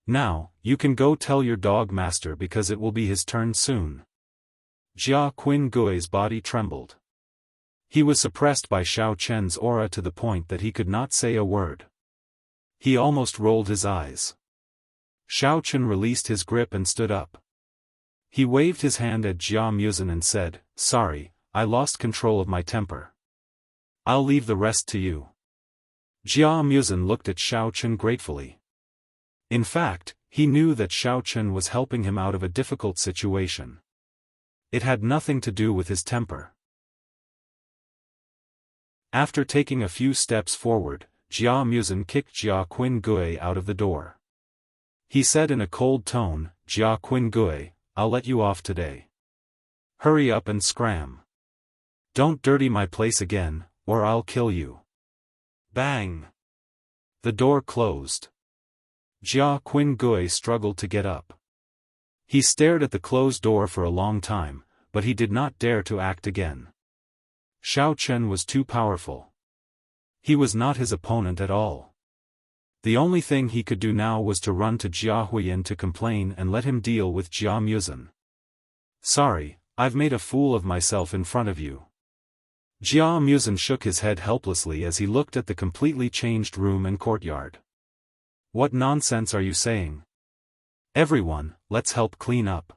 Now, you can go tell your dog master because it will be his turn soon." Jia Qingui's body trembled. He was suppressed by Xiao Chen's aura to the point that he could not say a word. He almost rolled his eyes. Xiao Chen released his grip and stood up. He waved his hand at Jia Muzin and said, "Sorry, I lost control of my temper. I'll leave the rest to you." Jia Muzin looked at Xiao Chen gratefully. In fact, he knew that Xiao Chen was helping him out of a difficult situation. It had nothing to do with his temper. After taking a few steps forward, Jia Muzin kicked Jia Qingui out of the door. He said in a cold tone, "Jia Qingui, I'll let you off today. Hurry up and scram. Don't dirty my place again, or I'll kill you." Bang! The door closed. Jia Qingui struggled to get up. He stared at the closed door for a long time, but he did not dare to act again. Xiao Chen was too powerful. He was not his opponent at all. The only thing he could do now was to run to Jia Huiyan to complain and let him deal with Jia Muzin. "Sorry, I've made a fool of myself in front of you." Jia Muzin shook his head helplessly as he looked at the completely changed room and courtyard. "What nonsense are you saying? Everyone, let's help clean up.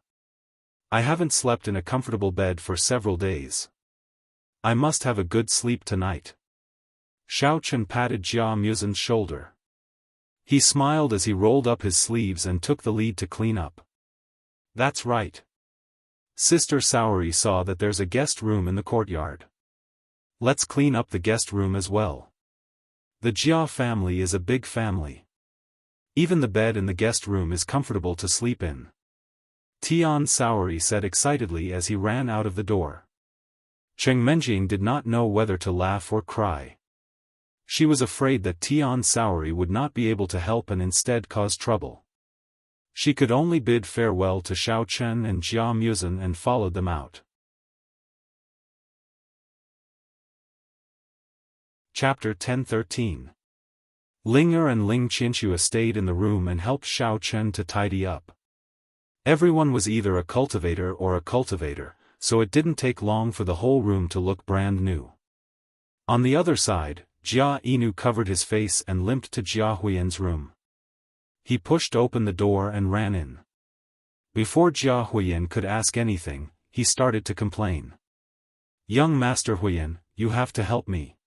I haven't slept in a comfortable bed for several days. I must have a good sleep tonight." Xiao Chen patted Jia Muzin's shoulder. He smiled as he rolled up his sleeves and took the lead to clean up. "That's right. Sister Saori saw that there's a guest room in the courtyard. Let's clean up the guest room as well. The Jia family is a big family. Even the bed in the guest room is comfortable to sleep in." Tian Saori said excitedly as he ran out of the door. Cheng Menjing did not know whether to laugh or cry. She was afraid that Tian Saori would not be able to help and instead cause trouble. She could only bid farewell to Xiao Chen and Jia Muzin and followed them out. Chapter 10-13. Linger and Ling Qianxue stayed in the room and helped Xiao Chen to tidy up. Everyone was either a cultivator or a cultivator, so it didn't take long for the whole room to look brand new. On the other side, Jia Inu covered his face and limped to Jia Huiyan's room. He pushed open the door and ran in. Before Jia Huiyan could ask anything, he started to complain. "Young Master Huiyan, you have to help me.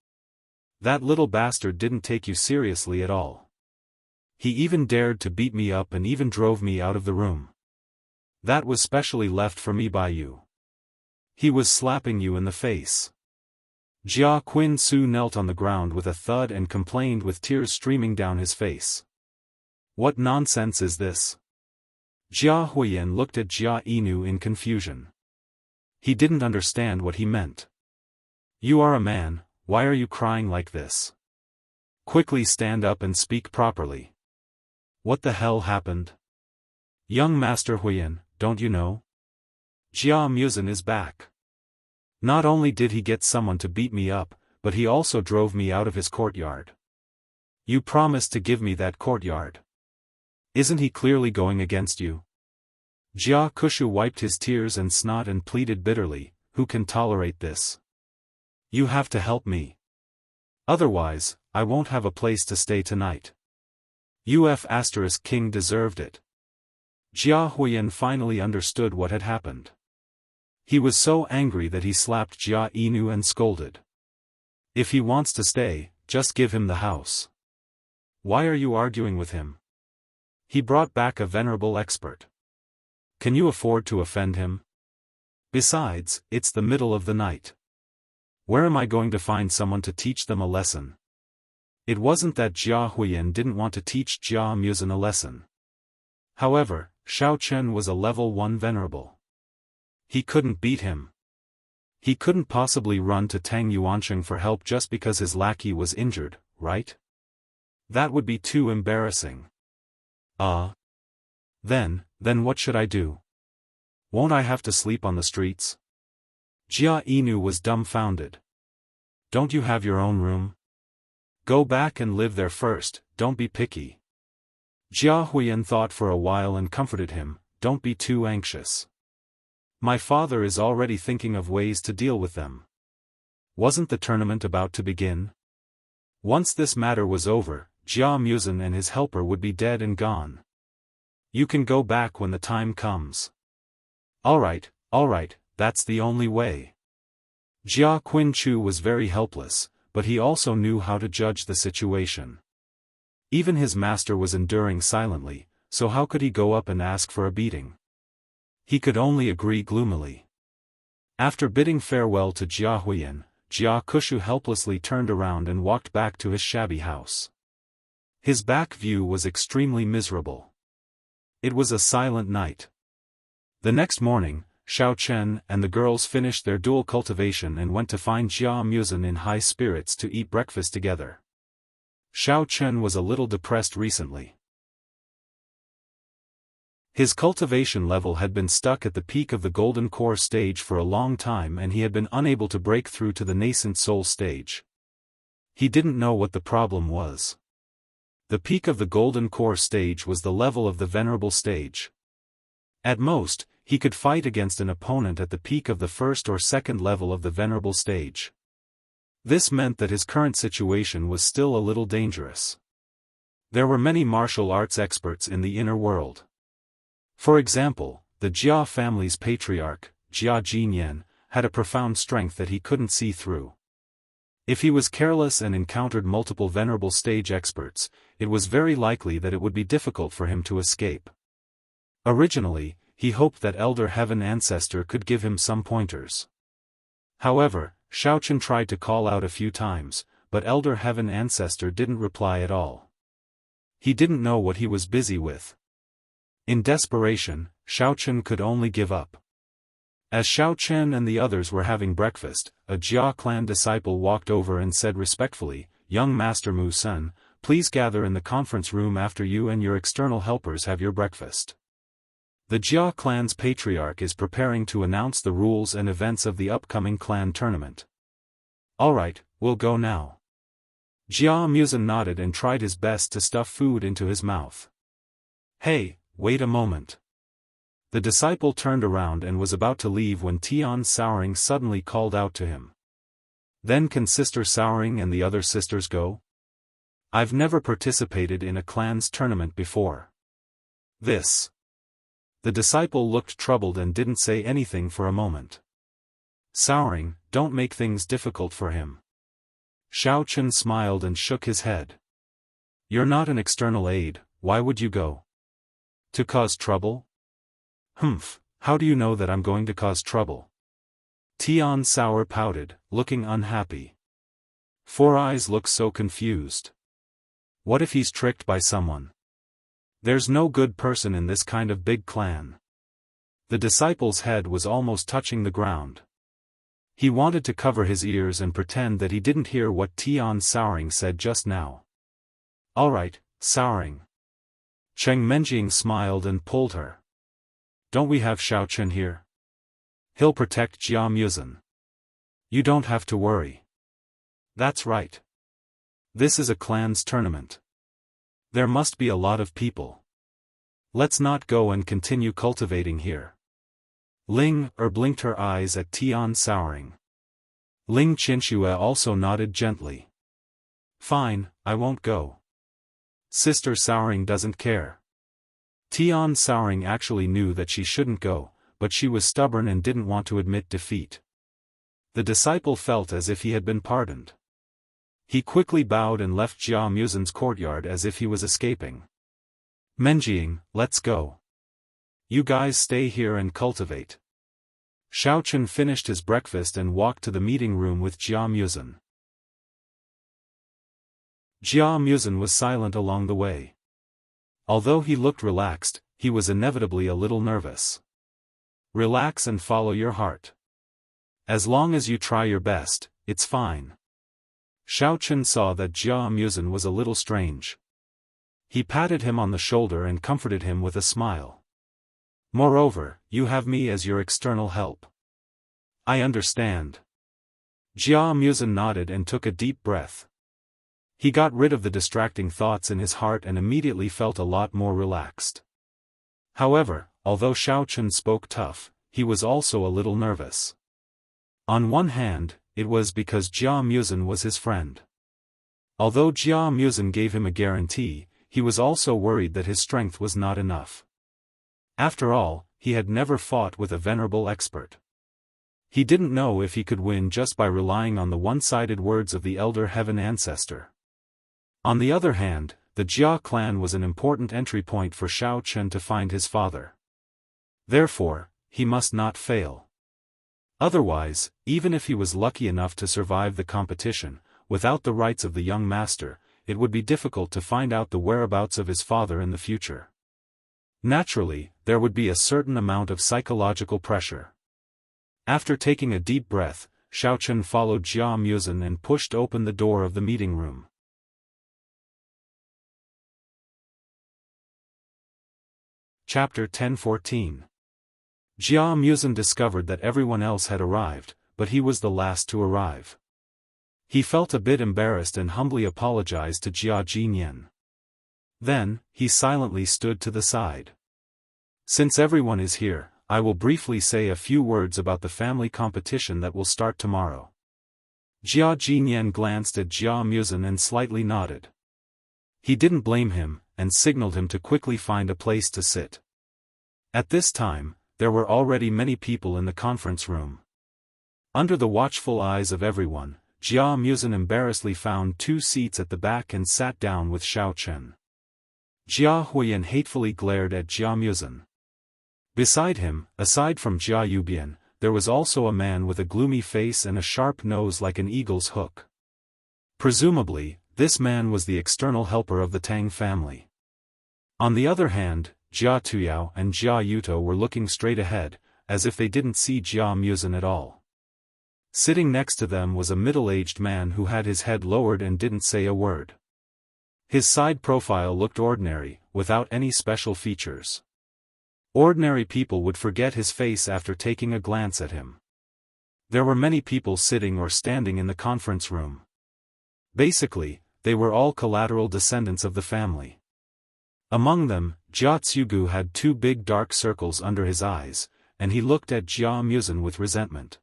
That little bastard didn't take you seriously at all. He even dared to beat me up and even drove me out of the room. That was specially left for me by you. He was slapping you in the face." Jia Qinsu knelt on the ground with a thud and complained with tears streaming down his face. "What nonsense is this?" Jia Huiyan looked at Jia Inu in confusion. He didn't understand what he meant. "You are a man, why are you crying like this? Quickly stand up and speak properly. What the hell happened? Young Master Huiyan, don't you know? Jia Muzin is back. Not only did he get someone to beat me up, but he also drove me out of his courtyard. You promised to give me that courtyard. Isn't he clearly going against you?" Jia Kushu wiped his tears and snot and pleaded bitterly, "Who can tolerate this? You have to help me. Otherwise, I won't have a place to stay tonight. King deserved it." Jia Huiyan finally understood what had happened. He was so angry that he slapped Jia Inu and scolded. If he wants to stay, just give him the house. Why are you arguing with him? He brought back a venerable expert. Can you afford to offend him? Besides, it's the middle of the night. Where am I going to find someone to teach them a lesson? It wasn't that Jia Huiyan didn't want to teach Jia Muzan a lesson. However, Xiao Chen was a level 1 venerable. He couldn't beat him. He couldn't possibly run to Tang Yuansheng for help just because his lackey was injured, right? That would be too embarrassing. Then what should I do? Won't I have to sleep on the streets? Jia Inu was dumbfounded. Don't you have your own room? Go back and live there first, don't be picky. Jia Huiyan thought for a while and comforted him, don't be too anxious. My father is already thinking of ways to deal with them. Wasn't the tournament about to begin? Once this matter was over, Jia Muzan and his helper would be dead and gone. You can go back when the time comes. Alright, that's the only way. Jia Qinchu was very helpless, but he also knew how to judge the situation. Even his master was enduring silently, so how could he go up and ask for a beating? He could only agree gloomily. After bidding farewell to Jia Huiyan, Jia Kushu helplessly turned around and walked back to his shabby house. His back view was extremely miserable. It was a silent night. The next morning, Xiao Chen and the girls finished their dual cultivation and went to find Jia Muzan in high spirits to eat breakfast together. Xiao Chen was a little depressed recently. His cultivation level had been stuck at the peak of the golden core stage for a long time and he had been unable to break through to the nascent soul stage. He didn't know what the problem was. The peak of the golden core stage was the level of the venerable stage. At most, he could fight against an opponent at the peak of the first or second level of the venerable stage. This meant that his current situation was still a little dangerous. There were many martial arts experts in the inner world. For example, the Jia family's patriarch, Jia Jinyan, had a profound strength that he couldn't see through. If he was careless and encountered multiple venerable stage experts, it was very likely that it would be difficult for him to escape. Originally, he hoped that Elder Heaven Ancestor could give him some pointers. However, Xiaochen tried to call out a few times, but Elder Heaven Ancestor didn't reply at all. He didn't know what he was busy with. In desperation, Xiaochen could only give up. As Xiaochen and the others were having breakfast, a Jia clan disciple walked over and said respectfully, "Young Master Mu Sun, please gather in the conference room after you and your external helpers have your breakfast. The Jia clan's patriarch is preparing to announce the rules and events of the upcoming clan tournament." "Alright, we'll go now." Jia Muzan nodded and tried his best to stuff food into his mouth. "Hey, wait a moment." The disciple turned around and was about to leave when Tian Souring suddenly called out to him. "Then can Sister Souring and the other sisters go? I've never participated in a clan's tournament before." The disciple looked troubled and didn't say anything for a moment. "Souring, don't make things difficult for him." Xiao Chen smiled and shook his head. "You're not an external aid, why would you go? To cause trouble?" "Humph, how do you know that I'm going to cause trouble?" Tian Sour pouted, looking unhappy. Four Eyes looked so confused. What if he's tricked by someone? There's no good person in this kind of big clan. The disciple's head was almost touching the ground. He wanted to cover his ears and pretend that he didn't hear what Tian Souring said just now. "Alright, Souring." Cheng Menjing smiled and pulled her. "Don't we have Xiao Chen here? He'll protect Jia Muzan. You don't have to worry." "That's right. This is a clan's tournament. There must be a lot of people. Let's not go and continue cultivating here." Ling blinked her eyes at Tian Souring. Ling Qinxue also nodded gently. "Fine, I won't go. Sister Souring doesn't care." Tian Souring actually knew that she shouldn't go, but she was stubborn and didn't want to admit defeat. The disciple felt as if he had been pardoned. He quickly bowed and left Jia Muzin's courtyard as if he was escaping. Menjing, let's go. You guys stay here and cultivate. Xiaochen finished his breakfast and walked to the meeting room with Jia Muzin. Jia Muzin was silent along the way. Although he looked relaxed, he was inevitably a little nervous. Relax and follow your heart. As long as you try your best, it's fine. Xiaochen saw that Jia Muzin was a little strange. He patted him on the shoulder and comforted him with a smile. Moreover, you have me as your external help. I understand. Jia Muzin nodded and took a deep breath. He got rid of the distracting thoughts in his heart and immediately felt a lot more relaxed. However, although Xiaochen spoke tough, he was also a little nervous. On one hand, it was because Jia Muzin was his friend. Although Jia Muzin gave him a guarantee, he was also worried that his strength was not enough. After all, he had never fought with a venerable expert. He didn't know if he could win just by relying on the one-sided words of the elder heaven ancestor. On the other hand, the Jia clan was an important entry point for Xiaochen to find his father. Therefore, he must not fail. Otherwise, even if he was lucky enough to survive the competition, without the rights of the young master, it would be difficult to find out the whereabouts of his father in the future. Naturally, there would be a certain amount of psychological pressure. After taking a deep breath, Xiaochen followed Jia Muzin and pushed open the door of the meeting room. Chapter 10:14. Jia Muzin discovered that everyone else had arrived, but he was the last to arrive. He felt a bit embarrassed and humbly apologized to Jia Jinyan. Then, he silently stood to the side. Since everyone is here, I will briefly say a few words about the family competition that will start tomorrow. Jia Jinyan glanced at Jia Muzin and slightly nodded. He didn't blame him, and signaled him to quickly find a place to sit. At this time, there were already many people in the conference room. Under the watchful eyes of everyone, Jia Muzin embarrassedly found 2 seats at the back and sat down with Xiaochen. Jia Huiyan hatefully glared at Jia Muzin. Beside him, aside from Jia Yubian, there was also a man with a gloomy face and a sharp nose like an eagle's hook. Presumably, this man was the external helper of the Tang family. On the other hand, Jia Tuyao and Jia Yuto were looking straight ahead, as if they didn't see Jia Muzin at all. Sitting next to them was a middle-aged man who had his head lowered and didn't say a word. His side profile looked ordinary, without any special features. Ordinary people would forget his face after taking a glance at him. There were many people sitting or standing in the conference room. Basically, they were all collateral descendants of the family. Among them, Jia Tsugu had 2 big dark circles under his eyes, and he looked at Jia Muzin with resentment.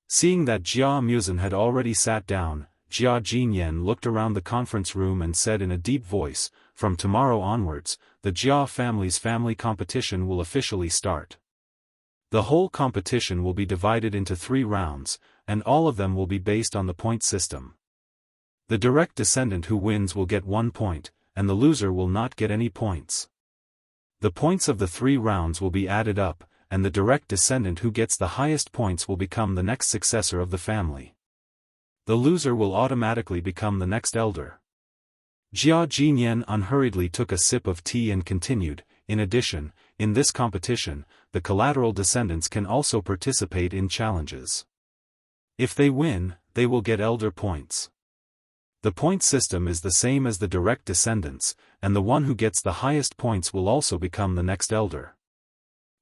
Seeing that Jia Muzin had already sat down, Jia Jinyan looked around the conference room and said in a deep voice, "From tomorrow onwards, the Jia family's family competition will officially start. The whole competition will be divided into 3 rounds, and all of them will be based on the point system. The direct descendant who wins will get 1 point, and the loser will not get any points. The points of the 3 rounds will be added up, and the direct descendant who gets the highest points will become the next successor of the family. The loser will automatically become the next elder." Jia Jinyan unhurriedly took a sip of tea and continued, "In addition, in this competition, the collateral descendants can also participate in challenges. If they win, they will get elder points. The point system is the same as the direct descendants, and the one who gets the highest points will also become the next elder.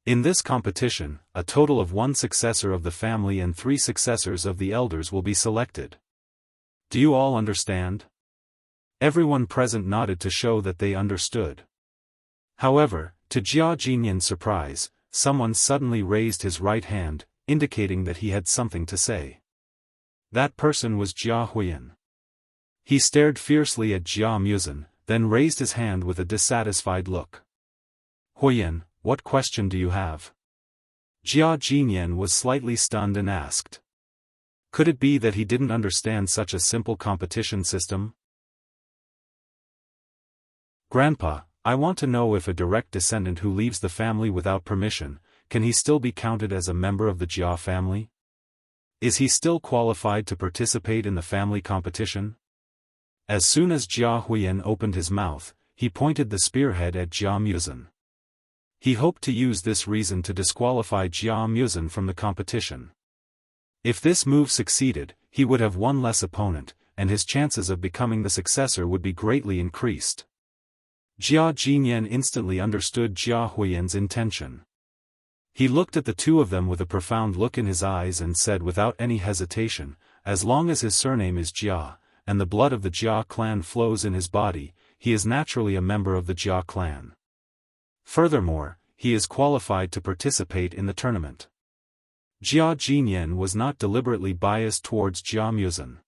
In this competition, a total of 1 successor of the family and 3 successors of the elders will be selected. Do you all understand?" Everyone present nodded to show that they understood. However, to Jia Jinyan's surprise, someone suddenly raised his right hand, indicating that he had something to say. That person was Jia Huiyan. He stared fiercely at Jia Muzin, then raised his hand with a dissatisfied look. "Huiyan, what question do you have?" Jia Jinyan was slightly stunned and asked. Could it be that he didn't understand such a simple competition system? Grandpa, I want to know if a direct descendant who leaves the family without permission, can he still be counted as a member of the Jia family? Is he still qualified to participate in the family competition? As soon as Jia Huiyan opened his mouth, he pointed the spearhead at Jia Muzhen. He hoped to use this reason to disqualify Jia Muzhen from the competition. If this move succeeded, he would have one less opponent, and his chances of becoming the successor would be greatly increased. Jia Jinyan instantly understood Jia Huiyan's intention. He looked at the two of them with a profound look in his eyes and said without any hesitation, as long as his surname is Jia, and the blood of the Jia clan flows in his body, he is naturally a member of the Jia clan. Furthermore, he is qualified to participate in the tournament. Jia Jinyan was not deliberately biased towards Jia Muzhen.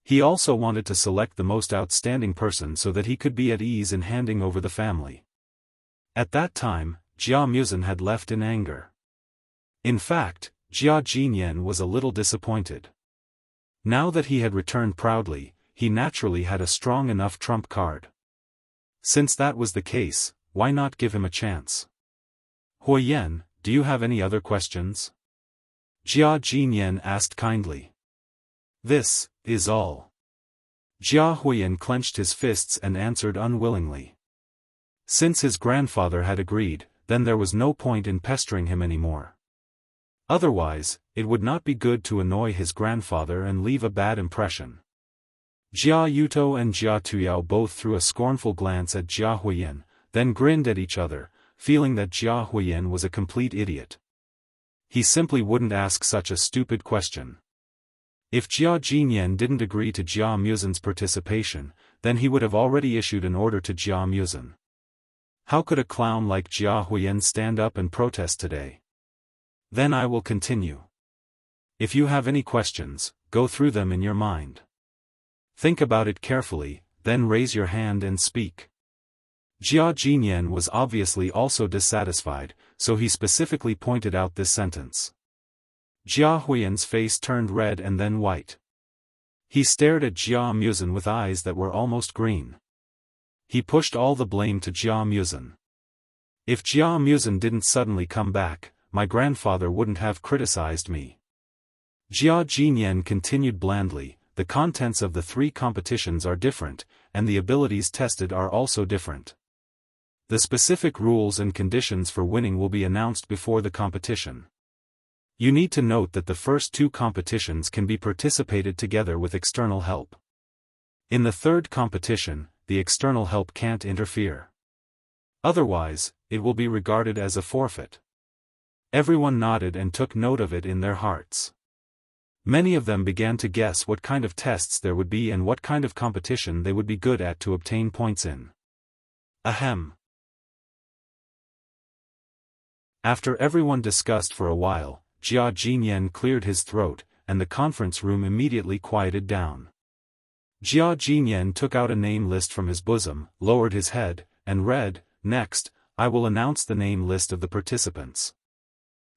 He also wanted to select the most outstanding person so that he could be at ease in handing over the family. At that time, Jia Muzhen had left in anger. In fact, Jia Jinyan was a little disappointed. Now that he had returned proudly, he naturally had a strong enough trump card. Since that was the case, why not give him a chance? Huiyan, do you have any other questions? Jia Jinyan asked kindly. This is all. Jia Huiyan clenched his fists and answered unwillingly. Since his grandfather had agreed, then there was no point in pestering him anymore. Otherwise, it would not be good to annoy his grandfather and leave a bad impression. Jia Yuto and Jia Tuyao both threw a scornful glance at Jia Huiyan, then grinned at each other, feeling that Jia Huiyan was a complete idiot. He simply wouldn't ask such a stupid question. If Jia Jinyan didn't agree to Jia Muzhen's participation, then he would have already issued an order to Jia Muzhen. How could a clown like Jia Huiyan stand up and protest today? Then I will continue. If you have any questions, go through them in your mind. Think about it carefully, then raise your hand and speak. Jia Jinyan was obviously also dissatisfied, so he specifically pointed out this sentence. Jia Huiyan's face turned red and then white. He stared at Jia Muzhen with eyes that were almost green. He pushed all the blame to Jia Muzhen. If Jia Muzhen didn't suddenly come back, my grandfather wouldn't have criticized me. Jia Jinyan continued blandly, the contents of the three competitions are different, and the abilities tested are also different. The specific rules and conditions for winning will be announced before the competition. You need to note that the first two competitions can be participated together with external help. In the third competition, the external help can't interfere. Otherwise, it will be regarded as a forfeit. Everyone nodded and took note of it in their hearts. Many of them began to guess what kind of tests there would be and what kind of competition they would be good at to obtain points in. Ahem. After everyone discussed for a while, Jia Jinyan cleared his throat, and the conference room immediately quieted down. Jia Jinyan took out a name list from his bosom, lowered his head, and read, "Next, I will announce the name list of the participants.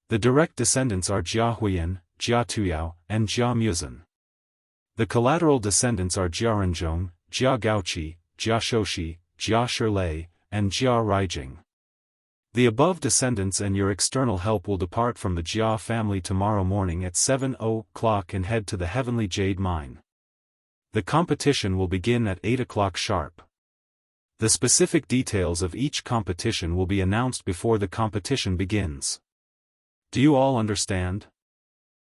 The direct descendants are Jia Huiyan, Jia Tuyao, and Jia Muzhen. The collateral descendants are Jia Renzhong, Jia Gaoqi, Jia Shoshi, Jia Shilei, and Jia Raijing. The above descendants and your external help will depart from the Jia family tomorrow morning at 7:00 and head to the Heavenly Jade Mine. The competition will begin at 8:00 sharp. The specific details of each competition will be announced before the competition begins. Do you all understand?"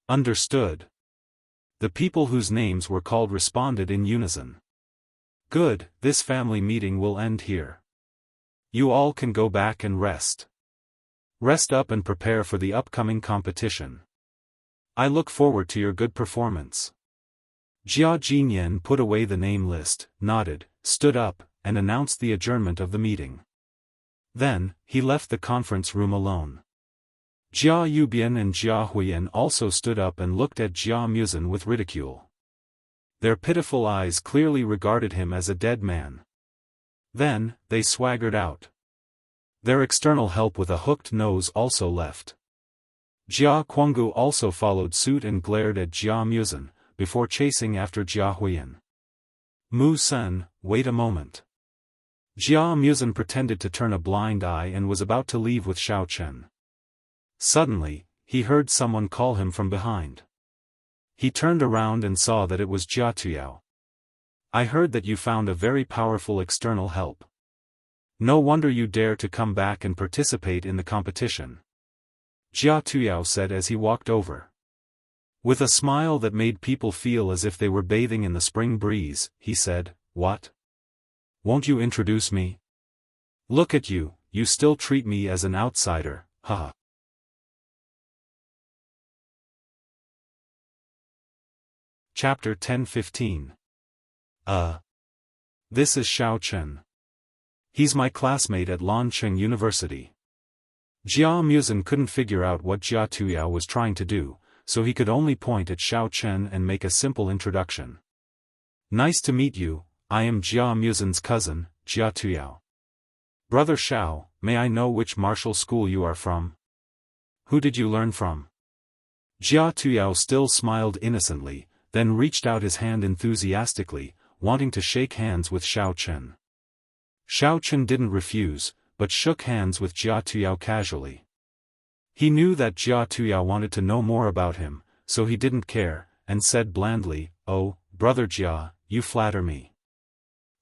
"Understood." The people whose names were called responded in unison. "Good, this family meeting will end here. You all can go back and rest. Rest up and prepare for the upcoming competition. I look forward to your good performance." Jia Jinyan put away the name list, nodded, stood up, and announced the adjournment of the meeting. Then, he left the conference room alone. Jia Yubian and Jia Huiyan also stood up and looked at Jia Muzhen with ridicule. Their pitiful eyes clearly regarded him as a dead man. Then, they swaggered out. Their external help with a hooked nose also left. Jia Kuanggu also followed suit and glared at Jia Muzhen, before chasing after Jia Huiyan. Mu Sen, wait a moment. Jia Muzhen pretended to turn a blind eye and was about to leave with Xiao Chen. Suddenly, he heard someone call him from behind. He turned around and saw that it was Jia Tuyao. I heard that you found a very powerful external help. No wonder you dare to come back and participate in the competition. Jia Tuyao said as he walked over. With a smile that made people feel as if they were bathing in the spring breeze, he said, "What? Won't you introduce me? Look at you, you still treat me as an outsider, haha." Chapter 10-15. This is Xiao Chen. He's my classmate at Lancheng University. Jia Muzhen couldn't figure out what Jia Tuyao was trying to do, so he could only point at Xiao Chen and make a simple introduction. Nice to meet you, I am Jia Muzhen's cousin, Jia Tuyao. Brother Xiao, may I know which martial school you are from? Who did you learn from? Jia Tuyao still smiled innocently, then reached out his hand enthusiastically, wanting to shake hands with Xiao Chen. Xiao Chen didn't refuse, but shook hands with Jia Tuyao casually. He knew that Jia Tuyao wanted to know more about him, so he didn't care, and said blandly, "Oh, brother Jia, you flatter me.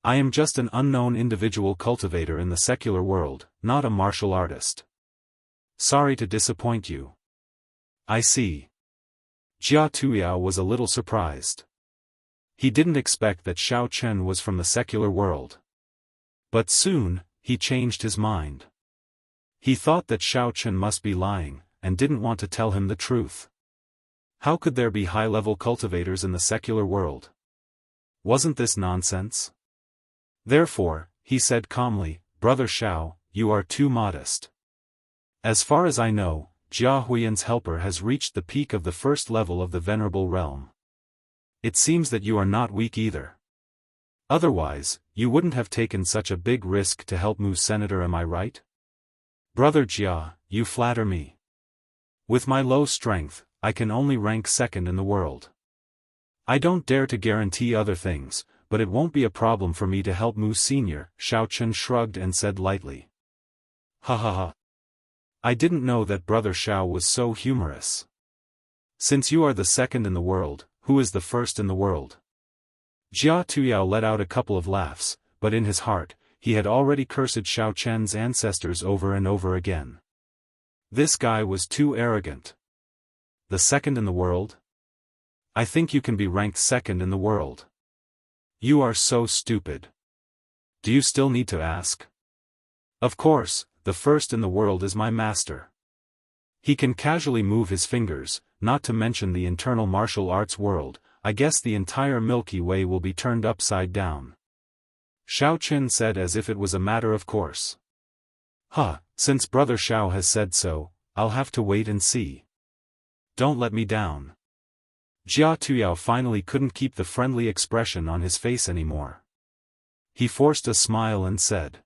I am just an unknown individual cultivator in the secular world, not a martial artist. Sorry to disappoint you." I see. Jia Tuyao was a little surprised. He didn't expect that Xiao Chen was from the secular world. But soon, he changed his mind. He thought that Xiao Chen must be lying, and didn't want to tell him the truth. How could there be high-level cultivators in the secular world? Wasn't this nonsense? Therefore, he said calmly, "Brother Xiao, you are too modest. As far as I know, Jia Huiyan's helper has reached the peak of the first level of the Venerable Realm. It seems that you are not weak either. Otherwise, you wouldn't have taken such a big risk to help Mu Senator, am I right? Brother Jia, you flatter me. With my low strength, I can only rank second in the world. I don't dare to guarantee other things, but it won't be a problem for me to help Mu Senior." Xiao Chen shrugged and said lightly. "Ha ha ha. I didn't know that Brother Xiao was so humorous. Since you are the second in the world, who is the first in the world?" Jia Tuyao let out a couple of laughs, but in his heart, he had already cursed Xiao Chen's ancestors over and over again. This guy was too arrogant. The second in the world? I think you can be ranked second in the world. You are so stupid. Do you still need to ask? Of course, the first in the world is my master. He can casually move his fingers, not to mention the internal martial arts world. I guess the entire Milky Way will be turned upside down. Xiao Chen said as if it was a matter of course. Since Brother Xiao has said so, I'll have to wait and see. Don't let me down. Jia Tuyao finally couldn't keep the friendly expression on his face anymore. He forced a smile and said.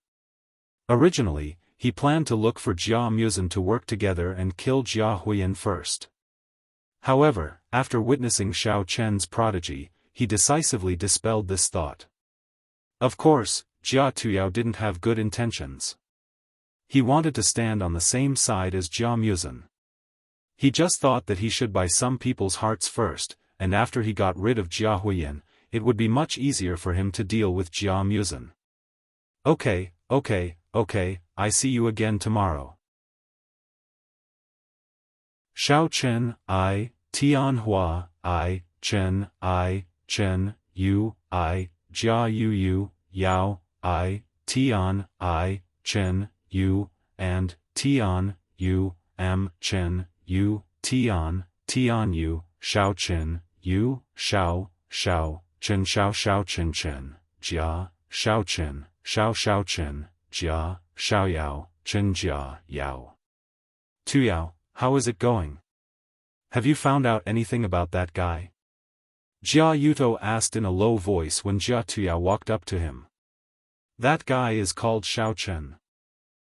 Originally, he planned to look for Jia Muzhen to work together and kill Jia Huiyan first. However, after witnessing Xiao Chen's prodigy, he decisively dispelled this thought. Of course, Jia Tuyao didn't have good intentions. He wanted to stand on the same side as Jia Muzhen. He just thought that he should buy some people's hearts first, and after he got rid of Jia Huiyan, it would be much easier for him to deal with Jia Muzhen. Okay, I see you again tomorrow. Xiao Chen, I, Tianhua, I, Chen, Yu, I, Jia Yu, Yao, I, Tian, I, Chen, Yu, and Tian, Yu, Chen, Yu, Tian, Yu, Xiao Chen, Yu, Xiao, Chen Xiao Chen, Jia, Xiao Chen, Xiao Chen, Jia, Xiao Yao, Chen Jia, Yao. Tuyao, how is it going? Have you found out anything about that guy? Jia Yuto asked in a low voice when Jia Tuyao walked up to him. That guy is called Xiao Chen.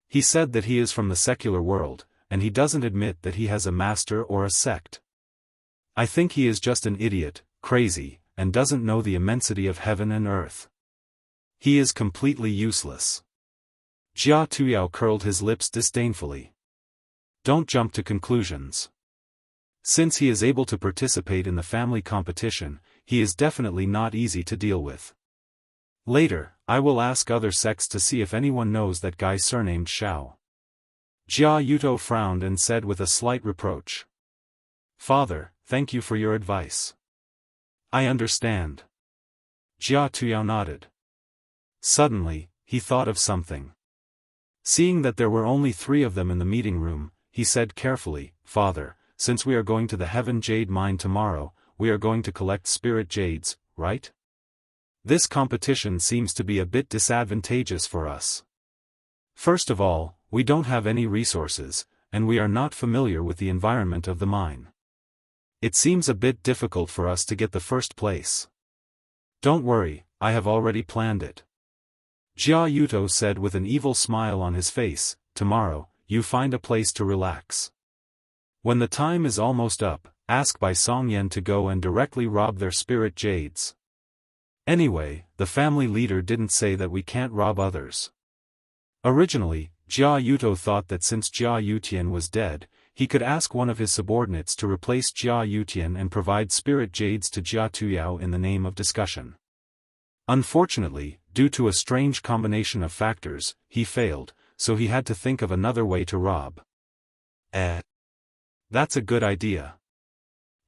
He said that he is from the secular world, and he doesn't admit that he has a master or a sect. I think he is just an idiot, crazy, and doesn't know the immensity of heaven and earth. He is completely useless. Jia Tuyao curled his lips disdainfully. Don't jump to conclusions. Since he is able to participate in the family competition, he is definitely not easy to deal with. Later, I will ask other sects to see if anyone knows that guy surnamed Xiao. Jia Yuto frowned and said with a slight reproach. Father, thank you for your advice. I understand. Jia Tuyao nodded. Suddenly, he thought of something. Seeing that there were only 3 of them in the meeting room, he said carefully, Father, since we are going to the Heaven Jade Mine tomorrow, we are going to collect spirit jades, right? This competition seems to be a bit disadvantageous for us. First of all, we don't have any resources, and we are not familiar with the environment of the mine. It seems a bit difficult for us to get the first place. Don't worry, I have already planned it. Jia Yuto said with an evil smile on his face, tomorrow, you find a place to relax. When the time is almost up, ask Bai Songyan to go and directly rob their spirit jades. Anyway, the family leader didn't say that we can't rob others. Originally, Jia Yuto thought that since Jia Yutian was dead, he could ask one of his subordinates to replace Jia Yutian and provide spirit jades to Jia Tuyao in the name of discussion. Unfortunately, due to a strange combination of factors, he failed, so he had to think of another way to rob. That's a good idea.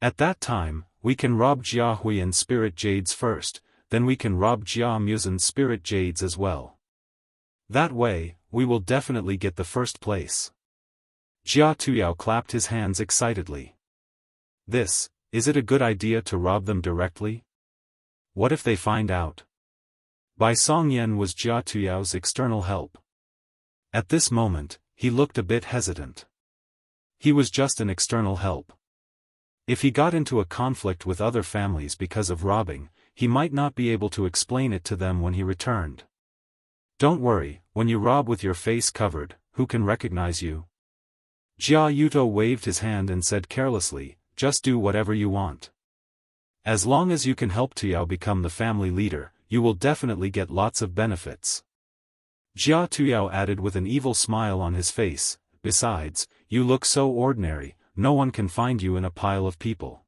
At that time, we can rob Jia Huiyan's spirit jades first, then we can rob Jia Muzin's spirit jades as well. That way, we will definitely get the first place. Jia Tuyao clapped his hands excitedly. Is it a good idea to rob them directly? What if they find out? Bai Songyan was Jia Tuyao's external help. At this moment, he looked a bit hesitant. He was just an external help. If he got into a conflict with other families because of robbing, he might not be able to explain it to them when he returned. Don't worry, when you rob with your face covered, who can recognize you? Jia Yuto waved his hand and said carelessly, just do whatever you want. As long as you can help Tuyao become the family leader, you will definitely get lots of benefits. Jia Tuyao added with an evil smile on his face, besides, you look so ordinary, no one can find you in a pile of people.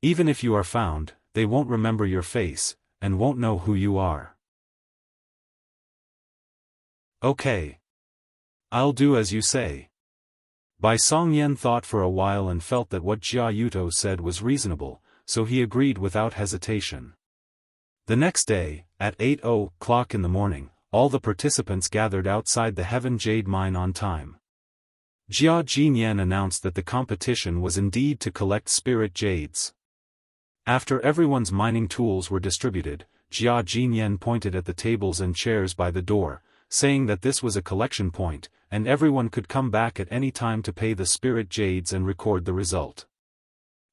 Even if you are found, they won't remember your face, and won't know who you are. Okay. I'll do as you say. Bai Songyan thought for a while and felt that what Jia Yuto said was reasonable, so he agreed without hesitation. The next day, at 8:00 in the morning, all the participants gathered outside the Heaven Jade Mine on time. Jia Jinyan announced that the competition was indeed to collect spirit jades. After everyone's mining tools were distributed, Jia Jinyan pointed at the tables and chairs by the door, saying that this was a collection point, and everyone could come back at any time to pay the spirit jades and record the result.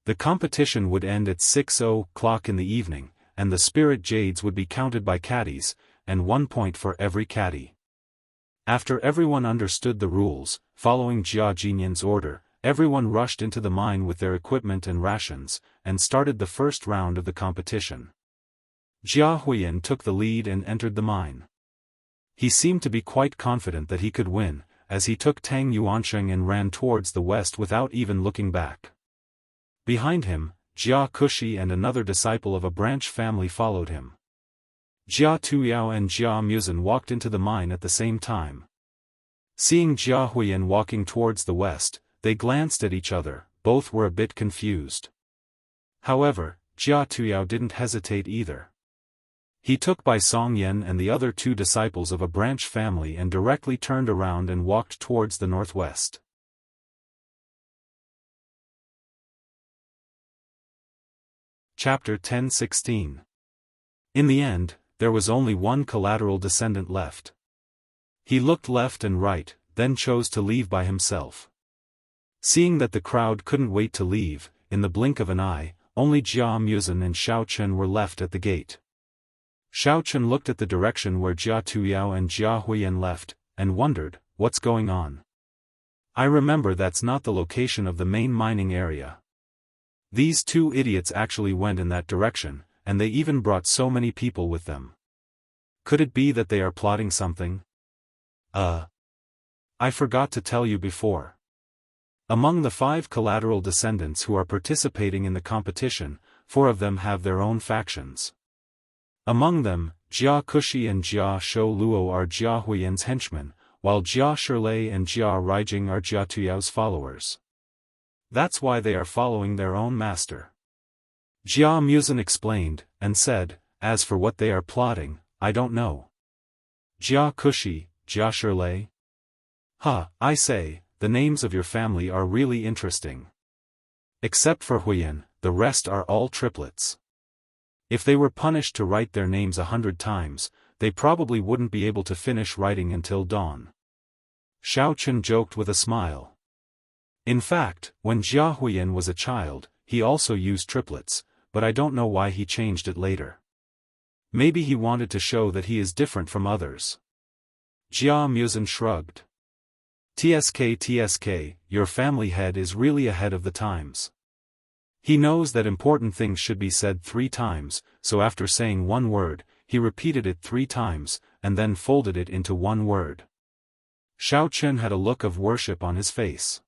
The competition would end at 6:00 in the evening, and the spirit jades would be counted by caddies, and 1 point for every caddy. After everyone understood the rules, following Jia Jinyan's order, everyone rushed into the mine with their equipment and rations, and started the first round of the competition. Jia Huiyan took the lead and entered the mine. He seemed to be quite confident that he could win, as he took Tang Yuansheng and ran towards the west without even looking back. Behind him, Jia Kushi and another disciple of a branch family followed him. Jia Tuyao and Jia Muzin walked into the mine at the same time. Seeing Jia Huiyan walking towards the west, they glanced at each other, both were a bit confused. However, Jia Tuyao didn't hesitate either. He took Bai Songyan and the other 2 disciples of a branch family and directly turned around and walked towards the northwest. Chapter 10:16. In the end, there was only one collateral descendant left. He looked left and right, then chose to leave by himself. Seeing that the crowd couldn't wait to leave, in the blink of an eye, only Jia Muzin and Xiao Chen were left at the gate. Xiao Chen looked at the direction where Jia Tuyao and Jia Huiyan left, and wondered, what's going on? I remember that's not the location of the main mining area. These two idiots actually went in that direction, and they even brought so many people with them. Could it be that they are plotting something? I forgot to tell you before. Among the 5 collateral descendants who are participating in the competition, 4 of them have their own factions. Among them, Jia Kushi and Jia Shou Luo are Jia Huiyan's henchmen, while Jia Shirlei and Jia Ruijing are Jia Tuyao's followers. That's why they are following their own master. Jia Muzin explained, and said, as for what they are plotting, I don't know. Jia Kushi, Jia Shirlei? I say, the names of your family are really interesting. Except for Huiyan, the rest are all triplets. If they were punished to write their names 100 times, they probably wouldn't be able to finish writing until dawn. Xiaochen joked with a smile. In fact, when Jia Huiyan was a child, he also used triplets, but I don't know why he changed it later. Maybe he wanted to show that he is different from others. Jia Muzin shrugged. TSK, your family head is really ahead of the times. He knows that important things should be said 3 times, so after saying one word, he repeated it 3 times, and then folded it into one word. Xiaochen had a look of worship on his face.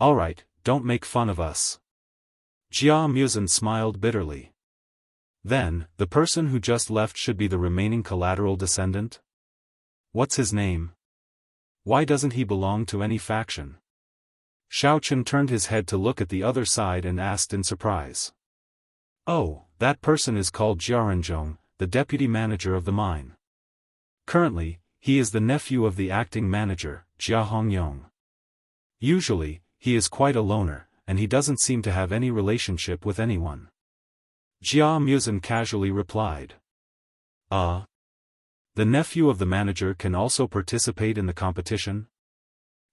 Alright, don't make fun of us. Jia Muzin smiled bitterly. Then, the person who just left should be the remaining collateral descendant? What's his name? Why doesn't he belong to any faction? Xiaochen turned his head to look at the other side and asked in surprise. Oh, that person is called Jia Renzhong, the deputy manager of the mine. Currently, he is the nephew of the acting manager, Jia Hongyong. Usually, he is quite a loner, and he doesn't seem to have any relationship with anyone. Jia Muzin casually replied. The nephew of the manager can also participate in the competition?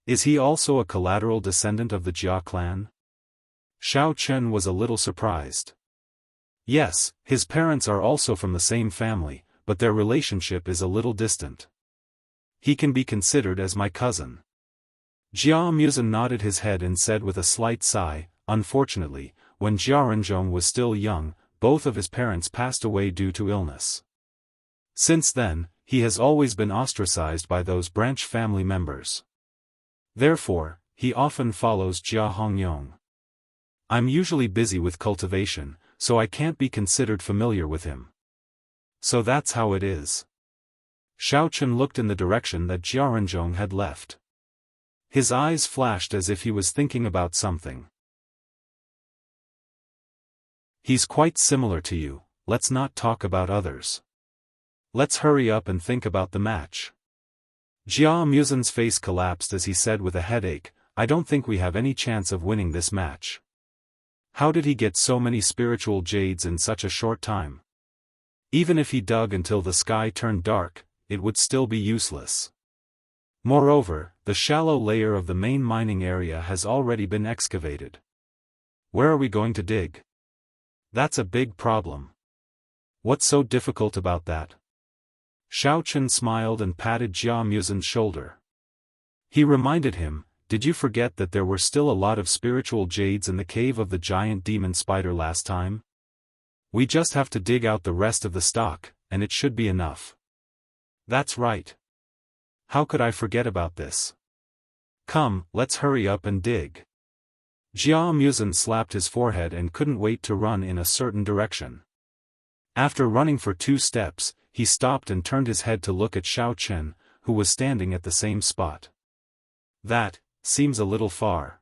Is he also a collateral descendant of the Jia clan? Xiaochen was a little surprised. Yes, his parents are also from the same family, but their relationship is a little distant. He can be considered as my cousin. Jia Muzin nodded his head and said with a slight sigh, unfortunately, when Jia Renzhong was still young, both of his parents passed away due to illness. Since then, he has always been ostracized by those branch family members. Therefore, he often follows Jia Hongyong. I'm usually busy with cultivation, so I can't be considered familiar with him. So that's how it is. Xiaochen looked in the direction that Jia Renzhong had left. His eyes flashed as if he was thinking about something. He's quite similar to you, let's not talk about others. Let's hurry up and think about the match. Jia Muzin's face collapsed as he said with a headache, I don't think we have any chance of winning this match. How did he get so many spiritual jades in such a short time? Even if he dug until the sky turned dark, it would still be useless. Moreover, the shallow layer of the main mining area has already been excavated. Where are we going to dig? That's a big problem. What's so difficult about that? Xiaochen smiled and patted Jia Muzin's shoulder. He reminded him, did you forget that there were still a lot of spiritual jades in the cave of the giant demon spider last time? We just have to dig out the rest of the stock, and it should be enough. That's right. How could I forget about this? Come, let's hurry up and dig. Jia Muzin slapped his forehead and couldn't wait to run in a certain direction. After running for 2 steps, he stopped and turned his head to look at Xiaochen, who was standing at the same spot. That seems a little far.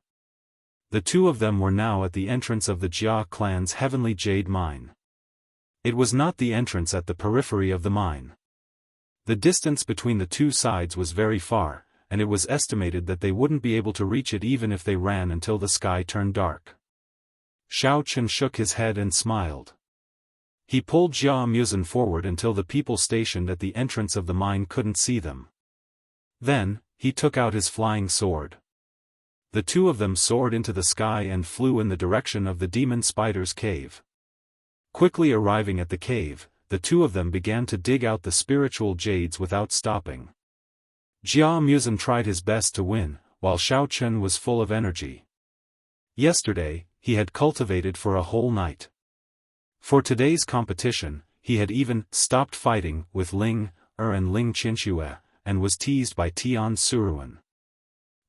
The 2 of them were now at the entrance of the Jia clan's heavenly jade mine. It was not the entrance at the periphery of the mine. The distance between the 2 sides was very far, and it was estimated that they wouldn't be able to reach it even if they ran until the sky turned dark. Xiaochen shook his head and smiled. He pulled Jia Muzin forward until the people stationed at the entrance of the mine couldn't see them. Then, he took out his flying sword. The 2 of them soared into the sky and flew in the direction of the demon spider's cave. Quickly arriving at the cave, the 2 of them began to dig out the spiritual jades without stopping. Jia Muzin tried his best to win, while Xiao Chen was full of energy. Yesterday, he had cultivated for a whole night. For today's competition, he had even stopped fighting with Ling and Ling Qinxue, and was teased by Tian Suruan.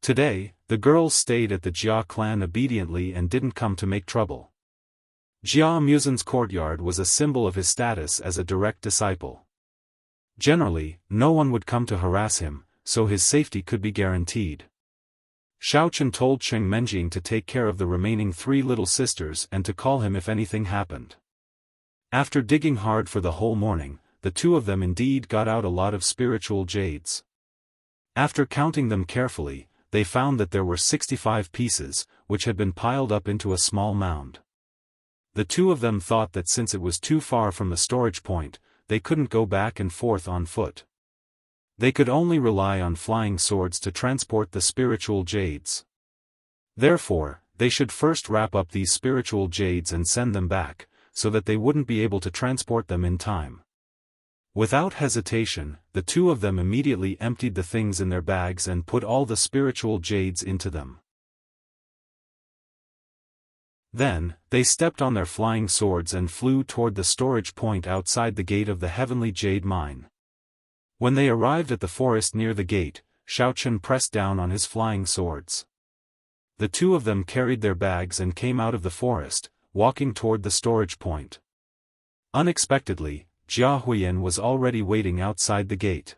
Today, the girls stayed at the Jia clan obediently and didn't come to make trouble. Jia Muzin's courtyard was a symbol of his status as a direct disciple. Generally, no one would come to harass him, so his safety could be guaranteed. Xiao Chen told Cheng Menjing to take care of the remaining 3 little sisters and to call him if anything happened. After digging hard for the whole morning, the 2 of them indeed got out a lot of spiritual jades. After counting them carefully, they found that there were 65 pieces, which had been piled up into a small mound. The 2 of them thought that since it was too far from the storage point, they couldn't go back and forth on foot. They could only rely on flying swords to transport the spiritual jades. Therefore, they should first wrap up these spiritual jades and send them back, so that they wouldn't be able to transport them in time. Without hesitation, the 2 of them immediately emptied the things in their bags and put all the spiritual jades into them. Then, they stepped on their flying swords and flew toward the storage point outside the gate of the heavenly jade mine. When they arrived at the forest near the gate, Xiao Chen pressed down on his flying swords. The 2 of them carried their bags and came out of the forest, walking toward the storage point. Unexpectedly, Jia Huiyan was already waiting outside the gate.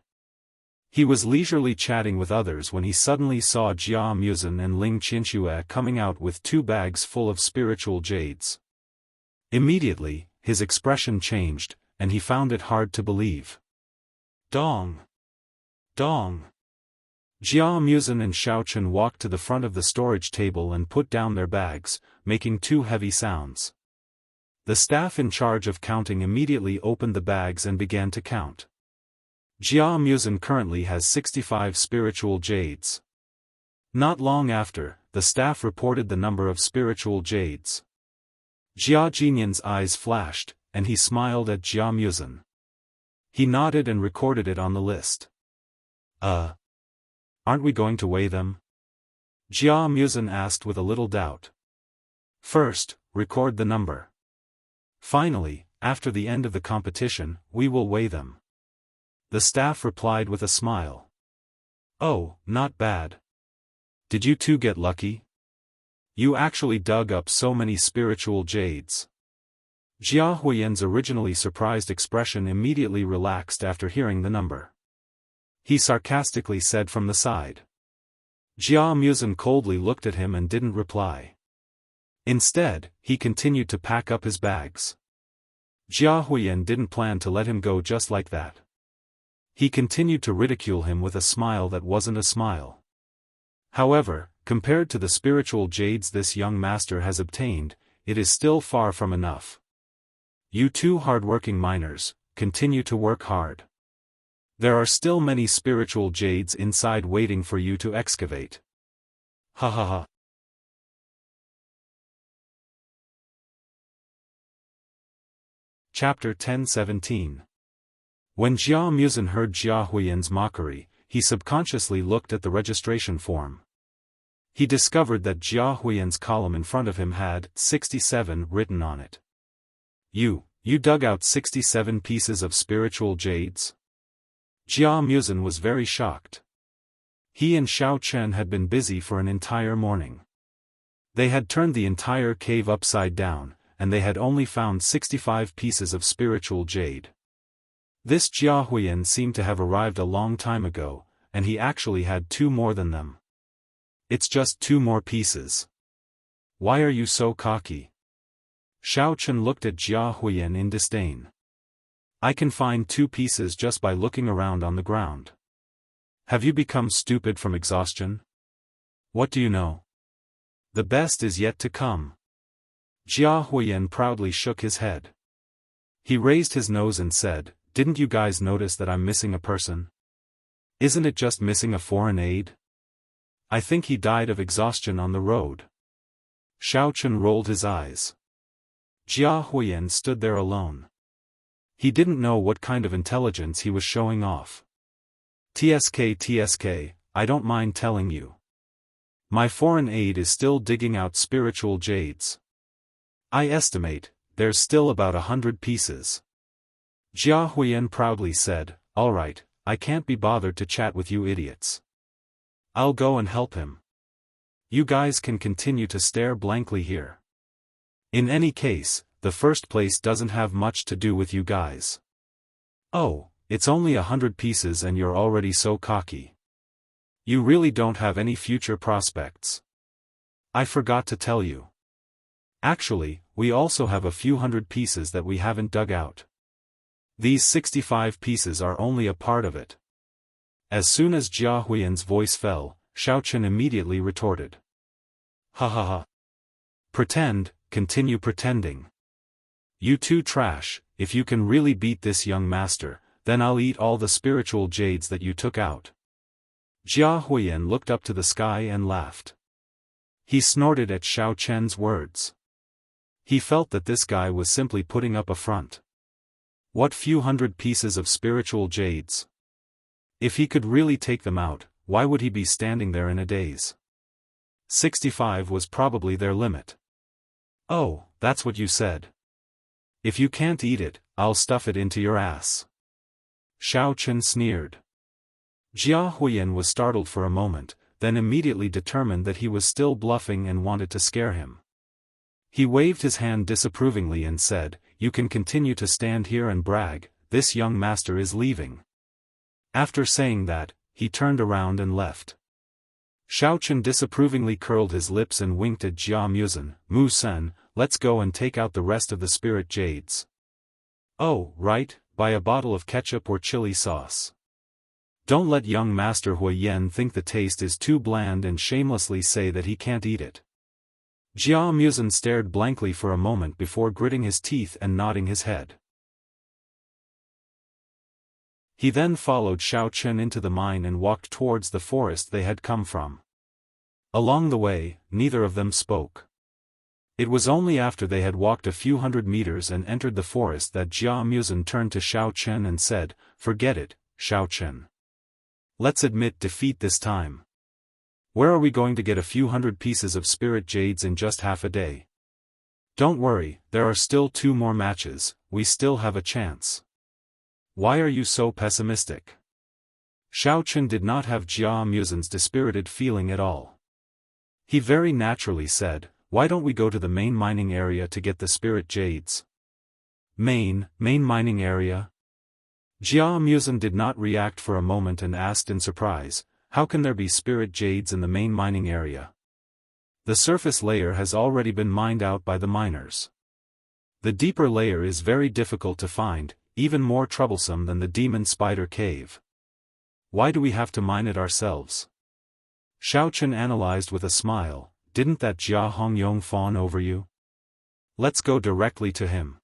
He was leisurely chatting with others when he suddenly saw Jia Muzin and Ling Qinxue coming out with 2 bags full of spiritual jades. Immediately, his expression changed, and he found it hard to believe. Dong! Dong! Jia Muzin and Xiao Chen walked to the front of the storage table and put down their bags, making 2 heavy sounds. The staff in charge of counting immediately opened the bags and began to count. Jia Muzin currently has 65 spiritual jades. Not long after, the staff reported the number of spiritual jades. Jia Jinyan's eyes flashed, and he smiled at Jia Muzin. He nodded and recorded it on the list. Aren't we going to weigh them? Jia Muzin asked with a little doubt. First, record the number. Finally, after the end of the competition, we will weigh them. The staff replied with a smile. Oh, not bad. Did you 2 get lucky? You actually dug up so many spiritual jades. Jia Huiyan's originally surprised expression immediately relaxed after hearing the number. He sarcastically said from the side. Jia Muzin coldly looked at him and didn't reply. Instead, he continued to pack up his bags. Jia Huiyan didn't plan to let him go just like that. He continued to ridicule him with a smile that wasn't a smile. However, compared to the spiritual jades this young master has obtained, it is still far from enough. You 2 hard-working miners, continue to work hard. There are still many spiritual jades inside waiting for you to excavate. Ha ha ha. Chapter 10:17. When Jia Muzin heard Jia Huiyan's mockery, he subconsciously looked at the registration form. He discovered that Jia Huiyan's column in front of him had 67 written on it. You dug out 67 pieces of spiritual jades? Jia Muzin was very shocked. He and Xiao Chen had been busy for an entire morning. They had turned the entire cave upside down, and they had only found 65 pieces of spiritual jade. This Jia Huiyan seemed to have arrived a long time ago, and he actually had 2 more than them. It's just 2 more pieces. Why are you so cocky? Xiao Chen looked at Jia Huiyan in disdain. I can find 2 pieces just by looking around on the ground. Have you become stupid from exhaustion? What do you know? The best is yet to come. Jia Huiyan proudly shook his head. He raised his nose and said, Didn't you guys notice that I'm missing a person? Isn't it just missing a foreign aid? I think he died of exhaustion on the road. Xiao Chen rolled his eyes. Jia Huiyan stood there alone. He didn't know what kind of intelligence he was showing off. TSK, I don't mind telling you. My foreign aide is still digging out spiritual jades. I estimate, there's still about 100 pieces. Jia Huiyan proudly said, all right, I can't be bothered to chat with you idiots. I'll go and help him. You guys can continue to stare blankly here. In any case, the first place doesn't have much to do with you guys. Oh, it's only 100 pieces and you're already so cocky. You really don't have any future prospects. I forgot to tell you. Actually, we also have a few hundred pieces that we haven't dug out. These 65 pieces are only a part of it. As soon as Jia Huiyan's voice fell, Xiaofan immediately retorted. Ha ha ha. Pretend, continue pretending. You two trash, if you can really beat this young master, then I'll eat all the spiritual jades that you took out. Jia Huiyan looked up to the sky and laughed. He snorted at Xiaofan's words. He felt that this guy was simply putting up a front. What few hundred pieces of spiritual jades? If he could really take them out, why would he be standing there in a daze? 65 was probably their limit. Oh, that's what you said. If you can't eat it, I'll stuff it into your ass. Xiaofan sneered. Jia Huiyan was startled for a moment, then immediately determined that he was still bluffing and wanted to scare him. He waved his hand disapprovingly and said, you can continue to stand here and brag, this young master is leaving. After saying that, he turned around and left. Xiaofan disapprovingly curled his lips and winked at Jia Musen. Musen, let's go and take out the rest of the spirit jades. Oh, right, buy a bottle of ketchup or chili sauce. Don't let young Master Huiyan think the taste is too bland and shamelessly say that he can't eat it. Jia Musen stared blankly for a moment before gritting his teeth and nodding his head. He then followed Xiaofan into the mine and walked towards the forest they had come from. Along the way, neither of them spoke. It was only after they had walked a few hundred meters and entered the forest that Jia Musen turned to Xiaofan and said, forget it, Xiaofan. Let's admit defeat this time. Where are we going to get a few hundred pieces of spirit jades in just half a day? Don't worry, there are still 2 more matches, we still have a chance. Why are you so pessimistic? Xiaofan did not have Jia Musen's dispirited feeling at all. He very naturally said, why don't we go to the main mining area to get the spirit jades? Main mining area? Jia Musen did not react for a moment and asked in surprise, how can there be spirit jades in the main mining area? The surface layer has already been mined out by the miners. The deeper layer is very difficult to find, even more troublesome than the demon spider cave. Why do we have to mine it ourselves? Xiaofan analyzed with a smile, didn't that Jia Hongyong fawn over you? Let's go directly to him.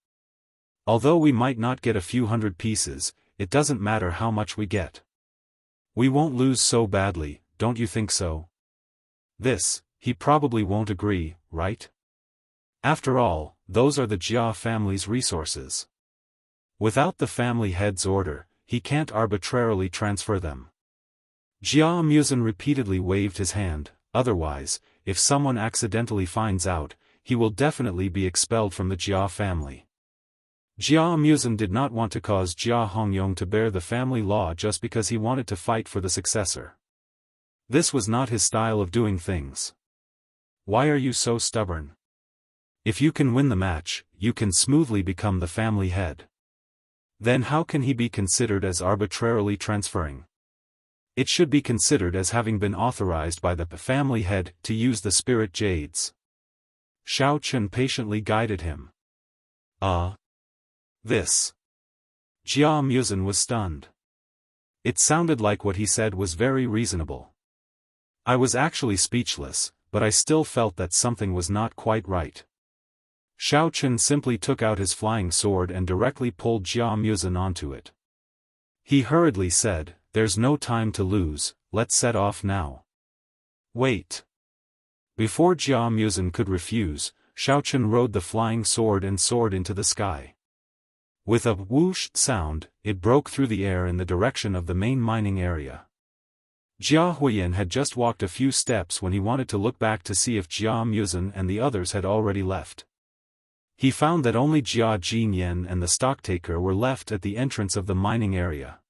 Although we might not get a few hundred pieces, it doesn't matter how much we get. We won't lose so badly, don't you think so? This, he probably won't agree, right? After all, those are the Jia family's resources. Without the family head's order, he can't arbitrarily transfer them. Jia Musen repeatedly waved his hand, otherwise, if someone accidentally finds out, he will definitely be expelled from the Jia family. Jia Musen did not want to cause Jia Hongyong to bear the family law just because he wanted to fight for the successor. This was not his style of doing things. Why are you so stubborn? If you can win the match, you can smoothly become the family head. Then how can he be considered as arbitrarily transferring? It should be considered as having been authorized by the family head to use the spirit jades. Xiaofan patiently guided him. This. Jia Musen was stunned. It sounded like what he said was very reasonable. I was actually speechless, but I still felt that something was not quite right. Xiaofan simply took out his flying sword and directly pulled Jia Musen onto it. He hurriedly said, there's no time to lose, let's set off now. Wait. Before Jia Musen could refuse, Xiaofan rode the flying sword and soared into the sky. With a whoosh sound, it broke through the air in the direction of the main mining area. Jia Huiyan had just walked a few steps when he wanted to look back to see if Jia Muzhen and the others had already left. He found that only Jia Jinyan and the stocktaker were left at the entrance of the mining area.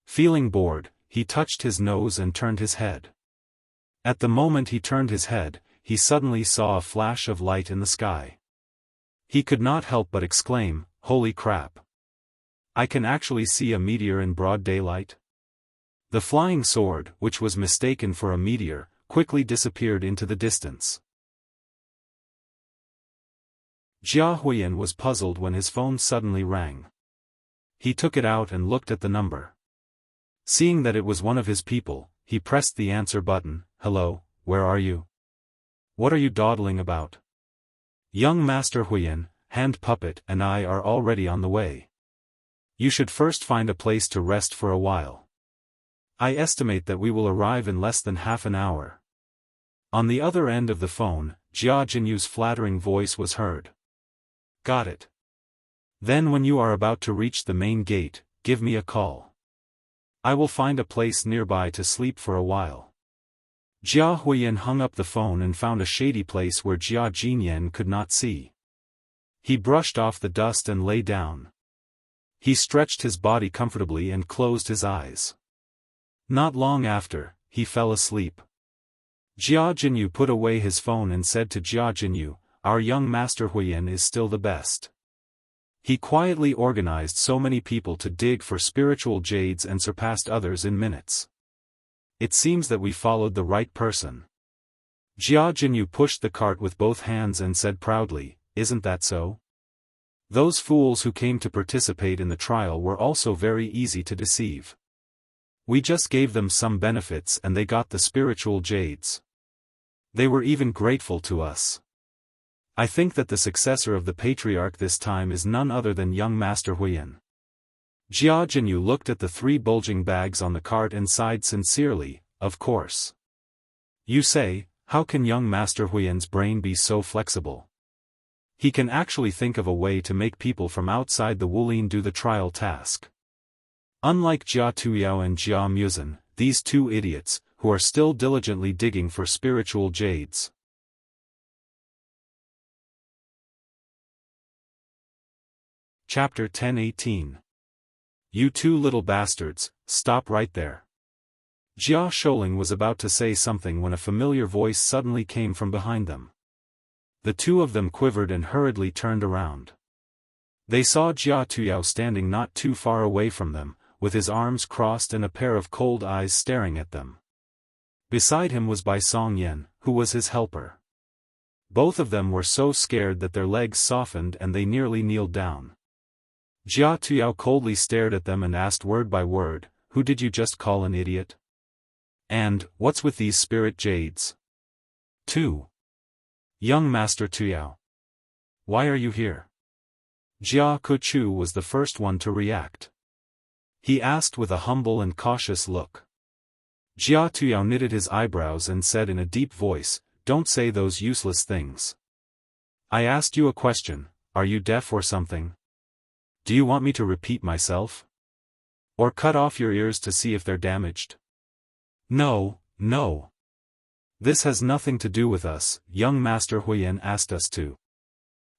Feeling bored, he touched his nose and turned his head. At the moment he turned his head, he suddenly saw a flash of light in the sky. He could not help but exclaim, "Holy crap! I can actually see a meteor in broad daylight." The flying sword, which was mistaken for a meteor, quickly disappeared into the distance. Jia Huiyan was puzzled when his phone suddenly rang. He took it out and looked at the number. Seeing that it was one of his people, he pressed the answer button. "Hello, where are you? What are you dawdling about? Young Master Huiyan, hand puppet, and I are already on the way. You should first find a place to rest for a while. I estimate that we will arrive in less than half an hour." On the other end of the phone, Jia Jinyu's flattering voice was heard. "Got it. Then when you are about to reach the main gate, give me a call. I will find a place nearby to sleep for a while." Jia Huiyan hung up the phone and found a shady place where Jia Jinyan could not see. He brushed off the dust and lay down. He stretched his body comfortably and closed his eyes. Not long after, he fell asleep. Jia Jinyu put away his phone and said to Jia Jinyu, "Our young Master Huiyan is still the best. He quietly organized so many people to dig for spiritual jades and surpassed others in minutes. It seems that we followed the right person." Jia Jinyu pushed the cart with both hands and said proudly, "Isn't that so? Those fools who came to participate in the trial were also very easy to deceive. We just gave them some benefits and they got the spiritual jades. They were even grateful to us. I think that the successor of the patriarch this time is none other than young Master Huiyan." Jia Jinyu looked at the 3 bulging bags on the cart and sighed sincerely, "Of course. You say, how can young Master Huiyan's brain be so flexible? He can actually think of a way to make people from outside the Wulin do the trial task. Unlike Jia Tuyao and Jia Muzhen, these 2 idiots, who are still diligently digging for spiritual jades." Chapter 10:18. "You 2 little bastards, stop right there." Jia Sholing was about to say something when a familiar voice suddenly came from behind them. The 2 of them quivered and hurriedly turned around. They saw Jia Tuyao standing not too far away from them, with his arms crossed and a pair of cold eyes staring at them. Beside him was Bai Song Yen, who was his helper. Both of them were so scared that their legs softened and they nearly kneeled down. Jia Tuyao coldly stared at them and asked word by word, "Who did you just call an idiot? And, what's with these spirit jades?" 2. "Young Master Tuyao. Why are you here?" Jia Kuchu was the first one to react. He asked with a humble and cautious look. Jia Tuyao knitted his eyebrows and said in a deep voice, "Don't say those useless things. I asked you a question, are you deaf or something? Do you want me to repeat myself? Or cut off your ears to see if they're damaged?" "No, no. This has nothing to do with us, young Master Huiyan asked us to."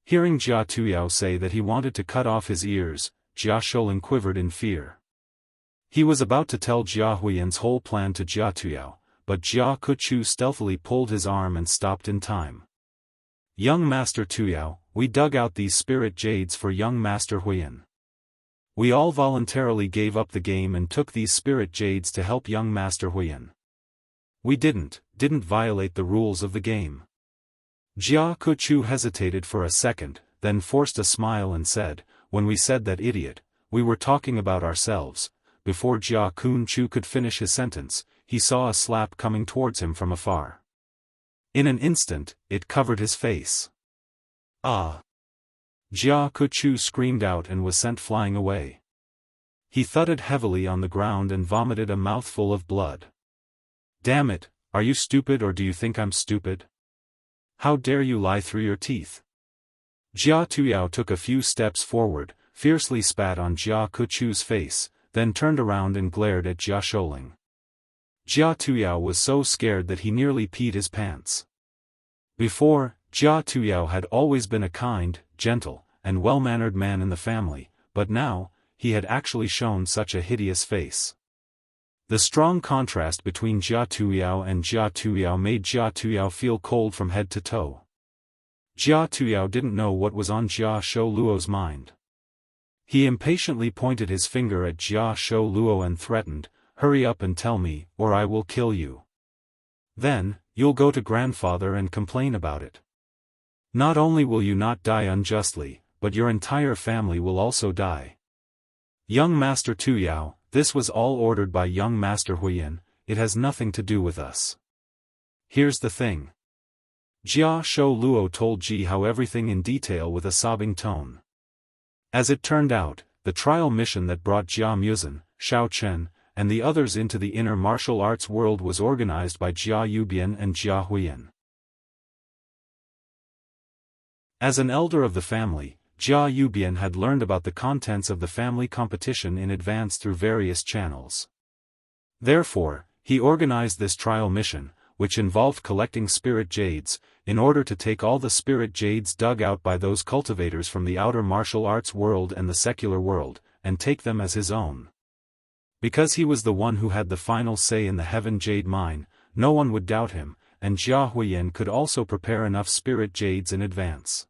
Hearing Jia Tuyao say that he wanted to cut off his ears, Jia Sholing quivered in fear. He was about to tell Jia Huiyan's whole plan to Jia Tuyao, but Jia Kuchu stealthily pulled his arm and stopped in time. "Young Master Tuyao, we dug out these spirit jades for young Master Huiyan. We all voluntarily gave up the game and took these spirit jades to help young Master Huiyan. We didn't violate the rules of the game." Jia Kuchu hesitated for a second, then forced a smile and said, "When we said that idiot, we were talking about ourselves." Before Jia Kunchu could finish his sentence, he saw a slap coming towards him from afar. In an instant, it covered his face. "Ah!" Jia Kuchu screamed out and was sent flying away. He thudded heavily on the ground and vomited a mouthful of blood. "Damn it, are you stupid or do you think I'm stupid? How dare you lie through your teeth?" Jia Tuyao took a few steps forward, fiercely spat on Jia Kuchu's face, then turned around and glared at Jia Sholing. Jia Tuyao was so scared that he nearly peed his pants. Before, Jia Tuyao had always been a kind, gentle, and well-mannered man in the family, but now, he had actually shown such a hideous face. The strong contrast between Jia Tuyao and Jia Tuyao made Jia Tuyao feel cold from head to toe. Jia Tuyao didn't know what was on Jia Shou Luo's mind. He impatiently pointed his finger at Jia Shou Luo and threatened, "Hurry up and tell me, or I will kill you. Then, you'll go to grandfather and complain about it. Not only will you not die unjustly, but your entire family will also die." Young Master Tuyao, this was all ordered by young Master Huiyan, it has nothing to do with us. Here's the thing. Jia Shou Luo told Ji Hao everything in detail with a sobbing tone. As it turned out, the trial mission that brought Jia Muzhen, Shao Chen, and the others into the inner martial arts world was organized by Jia Yubian and Jia Huiyan. As an elder of the family, Jia Yubian had learned about the contents of the family competition in advance through various channels. Therefore, he organized this trial mission, which involved collecting spirit jades, in order to take all the spirit jades dug out by those cultivators from the outer martial arts world and the secular world, and take them as his own. Because he was the one who had the final say in the Heaven Jade Mine, no one would doubt him, and Jia Huiyan could also prepare enough spirit jades in advance.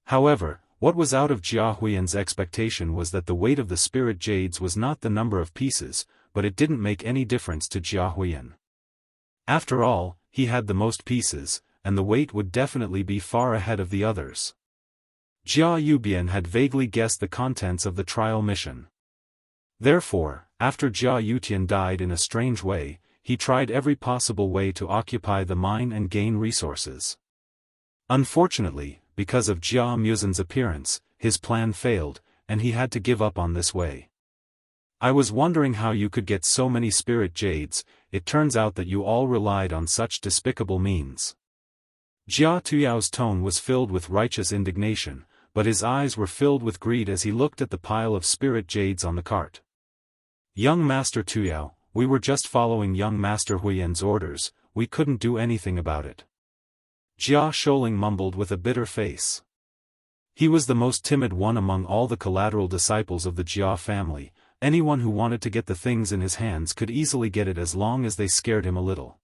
However, what was out of Jia Huiyan's expectation was that the weight of the spirit jades was not the number of pieces, but it didn't make any difference to Jia Huiyan. After all, he had the most pieces, and the weight would definitely be far ahead of the others. Jia Yubian had vaguely guessed the contents of the trial mission. Therefore, after Jia Yutian died in a strange way, he tried every possible way to occupy the mine and gain resources. Unfortunately, because of Jia Muzhen's appearance, his plan failed, and he had to give up on this way. "I was wondering how you could get so many spirit jades, it turns out that you all relied on such despicable means." Jia Tuyao's tone was filled with righteous indignation, but his eyes were filled with greed as he looked at the pile of spirit jades on the cart. "Young Master Tuyao, we were just following young Master Huiyan's orders, we couldn't do anything about it." Jia Shouling mumbled with a bitter face. He was the most timid one among all the collateral disciples of the Jia family. Anyone who wanted to get the things in his hands could easily get it as long as they scared him a little.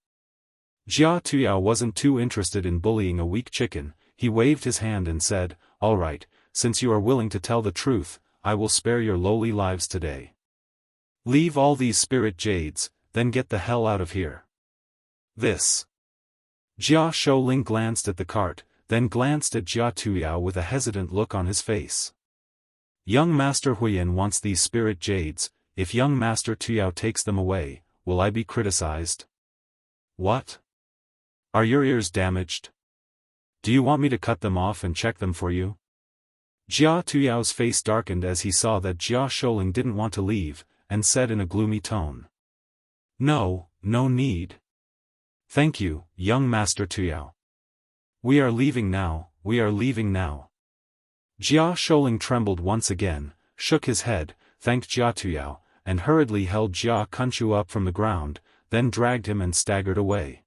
Jia Tuyao wasn't too interested in bullying a weak chicken. He waved his hand and said, "All right, since you are willing to tell the truth, I will spare your lowly lives today. Leave all these spirit jades, then get the hell out of here." This. Jia Shouling glanced at the cart, then glanced at Jia Tuyao with a hesitant look on his face. "Young Master Huiyan wants these spirit jades, if young Master Tuyao takes them away, will I be criticized?" "What? Are your ears damaged? Do you want me to cut them off and check them for you?" Jia Tuyao's face darkened as he saw that Jia Shouling didn't want to leave, and said in a gloomy tone. "No, no need. Thank you, young Master Tuyao. We are leaving now, we are leaving now." Jia Shouling trembled once again, shook his head, thanked Jia Tuyao, and hurriedly held Jia Kunchu up from the ground, then dragged him and staggered away.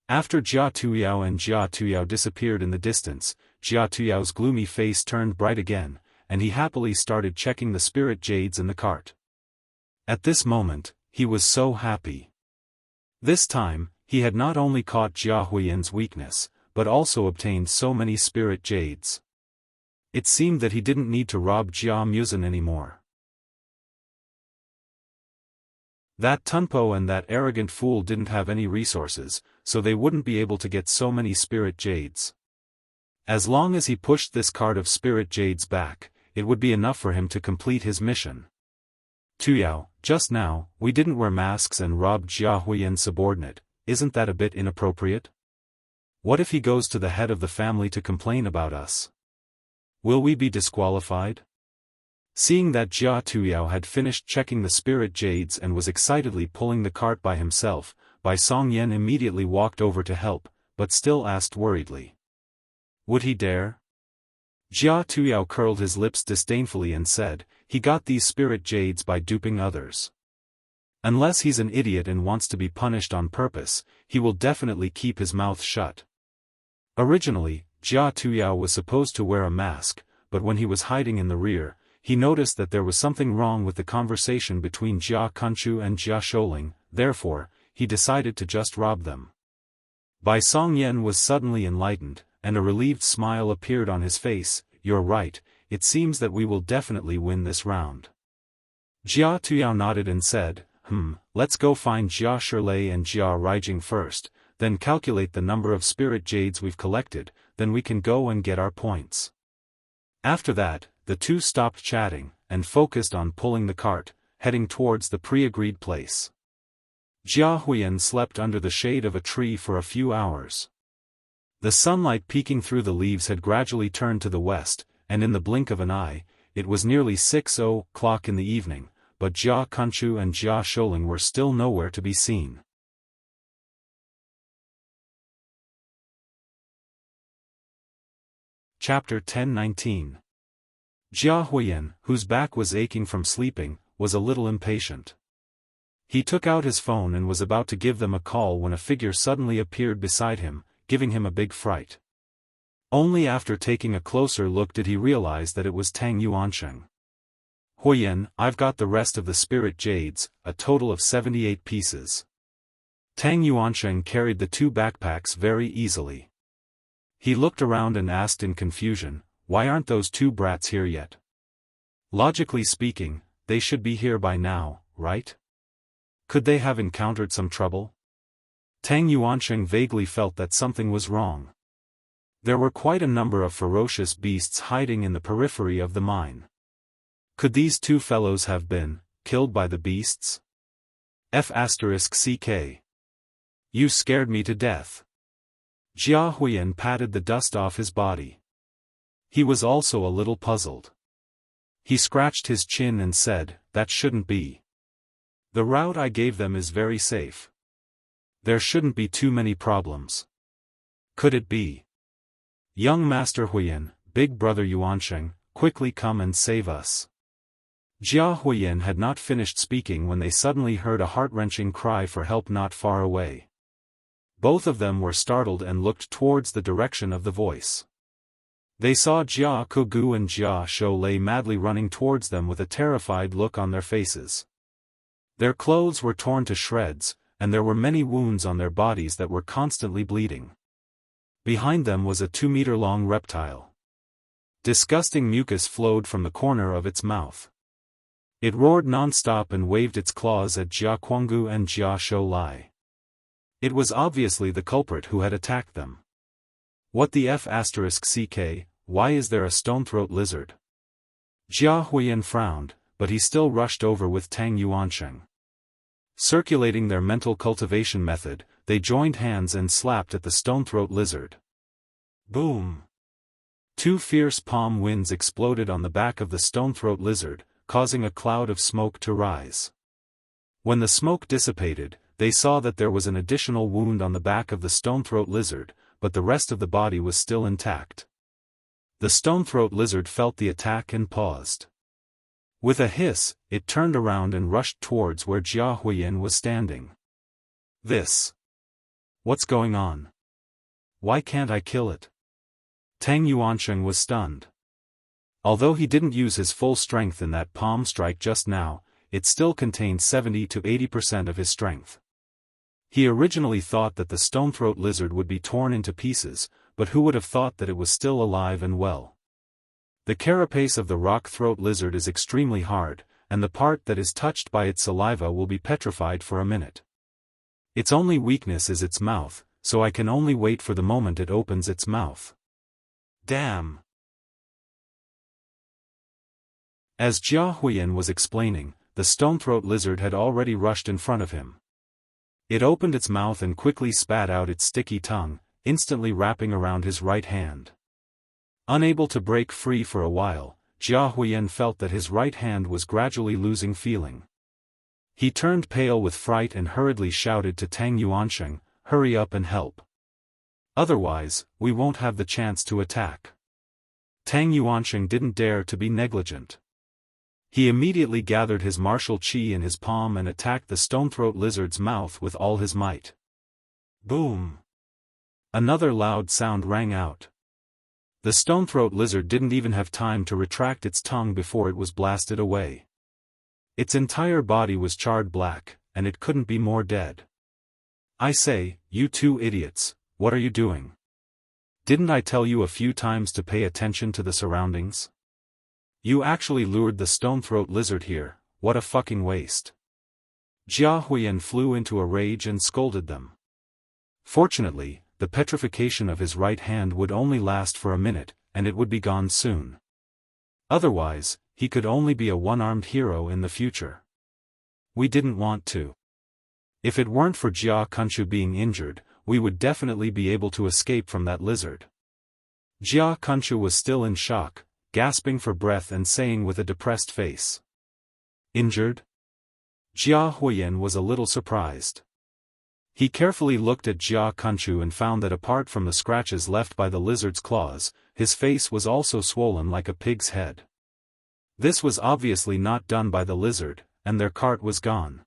After Jia Tuyao and Jia Tuyao disappeared in the distance, Jia Tuyao's gloomy face turned bright again, and he happily started checking the spirit jades in the cart. At this moment, he was so happy. This time, he had not only caught Jia Huiyan's weakness, but also obtained so many spirit jades. It seemed that he didn't need to rob Jia Muzhen anymore. That Tunpo and that arrogant fool didn't have any resources, so they wouldn't be able to get so many spirit jades. As long as he pushed this cart of spirit jades back, it would be enough for him to complete his mission. "Tuyao, just now, we didn't wear masks and robbed Jia Huiyan's subordinate, isn't that a bit inappropriate? What if he goes to the head of the family to complain about us? Will we be disqualified?" Seeing that Jia Tuyao had finished checking the spirit jades and was excitedly pulling the cart by himself, Bai Songyan immediately walked over to help, but still asked worriedly. Would he dare? Jia Tuyao curled his lips disdainfully and said, "He got these spirit jades by duping others. Unless he's an idiot and wants to be punished on purpose, he will definitely keep his mouth shut. Originally, Jia Tuyao was supposed to wear a mask, but when he was hiding in the rear, he noticed that there was something wrong with the conversation between Jia Kunchu and Jia Shouling, therefore, he decided to just rob them. Bai Songyan was suddenly enlightened, and a relieved smile appeared on his face. "You're right, it seems that we will definitely win this round." Jia Tuyao nodded and said, let's go find Jia Shirlei and Jia Raijing first, then calculate the number of spirit jades we've collected, then we can go and get our points." After that, the two stopped chatting, and focused on pulling the cart, heading towards the pre-agreed place. Jia Huiyan slept under the shade of a tree for a few hours. The sunlight peeking through the leaves had gradually turned to the west, and in the blink of an eye, it was nearly 6:00 in the evening, but Jia Kunchu and Jia Shouling were still nowhere to be seen. Chapter 10-19. Jia Huiyan, whose back was aching from sleeping, was a little impatient. He took out his phone and was about to give them a call when a figure suddenly appeared beside him, giving him a big fright. Only after taking a closer look did he realize that it was Tang Yuansheng. "Huiyan, I've got the rest of the spirit jades, a total of 78 pieces." Tang Yuansheng carried the two backpacks very easily. He looked around and asked in confusion, "Why aren't those two brats here yet? Logically speaking, they should be here by now, right? Could they have encountered some trouble?" Tang Yuansheng vaguely felt that something was wrong. There were quite a number of ferocious beasts hiding in the periphery of the mine. Could these two fellows have been killed by the beasts? F***ck. You scared me to death. Jia Huiyan patted the dust off his body. He was also a little puzzled. He scratched his chin and said, "That shouldn't be. The route I gave them is very safe. There shouldn't be too many problems. Could it be? Young Master Huiyan, Big Brother Yuansheng, quickly come and save us." Jia Huiyan had not finished speaking when they suddenly heard a heart-wrenching cry for help not far away. Both of them were startled and looked towards the direction of the voice. They saw Jia Kugu and Jia Shouling madly running towards them with a terrified look on their faces. Their clothes were torn to shreds, and there were many wounds on their bodies that were constantly bleeding. Behind them was a 2-meter-long reptile. Disgusting mucus flowed from the corner of its mouth. It roared non-stop and waved its claws at Jia Kuanggu and Jia Shouling. It was obviously the culprit who had attacked them. "What the F***ck, why is there a stone-throat lizard?" Jia Huiyan frowned, but he still rushed over with Tang Yuansheng. Circulating their mental cultivation method, they joined hands and slapped at the stone-throat lizard. Boom! 2 fierce palm winds exploded on the back of the stone-throat lizard, causing a cloud of smoke to rise. When the smoke dissipated, they saw that there was an additional wound on the back of the stone-throat lizard, but the rest of the body was still intact. The stone-throat lizard felt the attack and paused. With a hiss, it turned around and rushed towards where Jia Huiyan was standing. What's going on? Why can't I kill it? Tang Yuansheng was stunned. Although he didn't use his full strength in that palm strike just now, it still contained 70 to 80% of his strength. He originally thought that the stone-throat lizard would be torn into pieces, but who would have thought that it was still alive and well? The carapace of the rock-throat lizard is extremely hard, and the part that is touched by its saliva will be petrified for a minute. Its only weakness is its mouth, so I can only wait for the moment it opens its mouth. Damn! As Jia Huiyan was explaining, the stone-throat lizard had already rushed in front of him. It opened its mouth and quickly spat out its sticky tongue, instantly wrapping around his right hand. Unable to break free for a while, Jia Huiyan felt that his right hand was gradually losing feeling. He turned pale with fright and hurriedly shouted to Tang Yuansheng, "Hurry up and help. Otherwise, we won't have the chance to attack." Tang Yuansheng didn't dare to be negligent. He immediately gathered his martial chi in his palm and attacked the stone-throat lizard's mouth with all his might. Boom! Another loud sound rang out. The stone-throat lizard didn't even have time to retract its tongue before it was blasted away. Its entire body was charred black, and it couldn't be more dead. I say, you two idiots, what are you doing? Didn't I tell you a few times to pay attention to the surroundings? You actually lured the stone-throat lizard here, what a fucking waste. Jia Huiyan flew into a rage and scolded them. Fortunately, the petrification of his right hand would only last for a minute, and it would be gone soon. Otherwise, he could only be a one-armed hero in the future. We didn't want to. If it weren't for Jia Kunchu being injured, we would definitely be able to escape from that lizard. Jia Kunchu was still in shock, gasping for breath and saying with a depressed face. Injured? Jia Huiyan was a little surprised. He carefully looked at Jia Kunchu and found that apart from the scratches left by the lizard's claws, his face was also swollen like a pig's head. This was obviously not done by the lizard, and their cart was gone.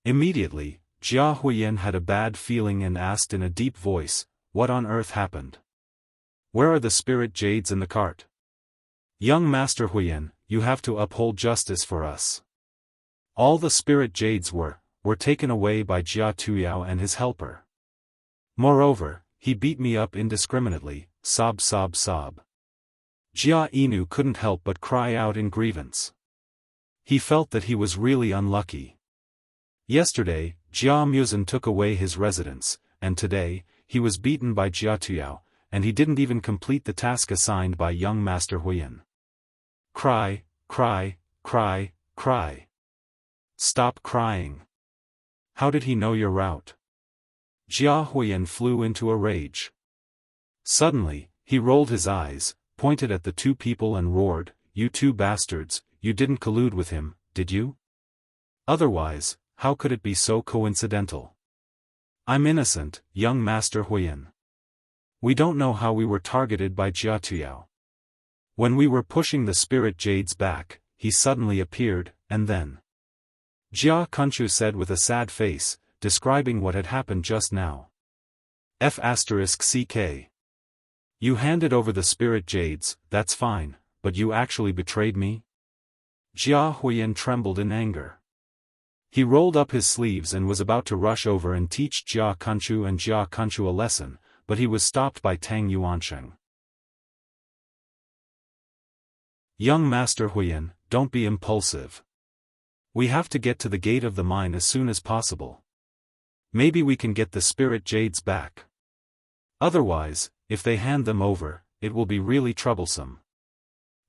Immediately, Jia Huiyan had a bad feeling and asked in a deep voice, what on earth happened? Where are the spirit jades in the cart? Young Master Huiyan, you have to uphold justice for us. All the spirit jades were taken away by Jia Tuyao and his helper. Moreover, he beat me up indiscriminately, sob sob sob. Jia Inu couldn't help but cry out in grievance. He felt that he was really unlucky. Yesterday, Jia Muzan took away his residence, and today, he was beaten by Jia Tuyao, and he didn't even complete the task assigned by young Master Huiyan. Cry, cry, cry, cry. Stop crying. How did he know your route? Jia Huiyan flew into a rage. Suddenly, he rolled his eyes, pointed at the two people and roared, you two bastards, you didn't collude with him, did you? Otherwise, how could it be so coincidental? I'm innocent, young Master Huiyan. We don't know how we were targeted by Jia Tuyao. When we were pushing the spirit jades back, he suddenly appeared, and then. Jia Kunchu said with a sad face, describing what had happened just now. F***CK. You handed over the spirit jades, that's fine, but you actually betrayed me? Jia Huiyan trembled in anger. He rolled up his sleeves and was about to rush over and teach Jia Kunchu and Jia Kunchu a lesson, but he was stopped by Tang Yuansheng. Young Master Huiyan, don't be impulsive. We have to get to the gate of the mine as soon as possible. Maybe we can get the spirit jades back. Otherwise, if they hand them over, it will be really troublesome.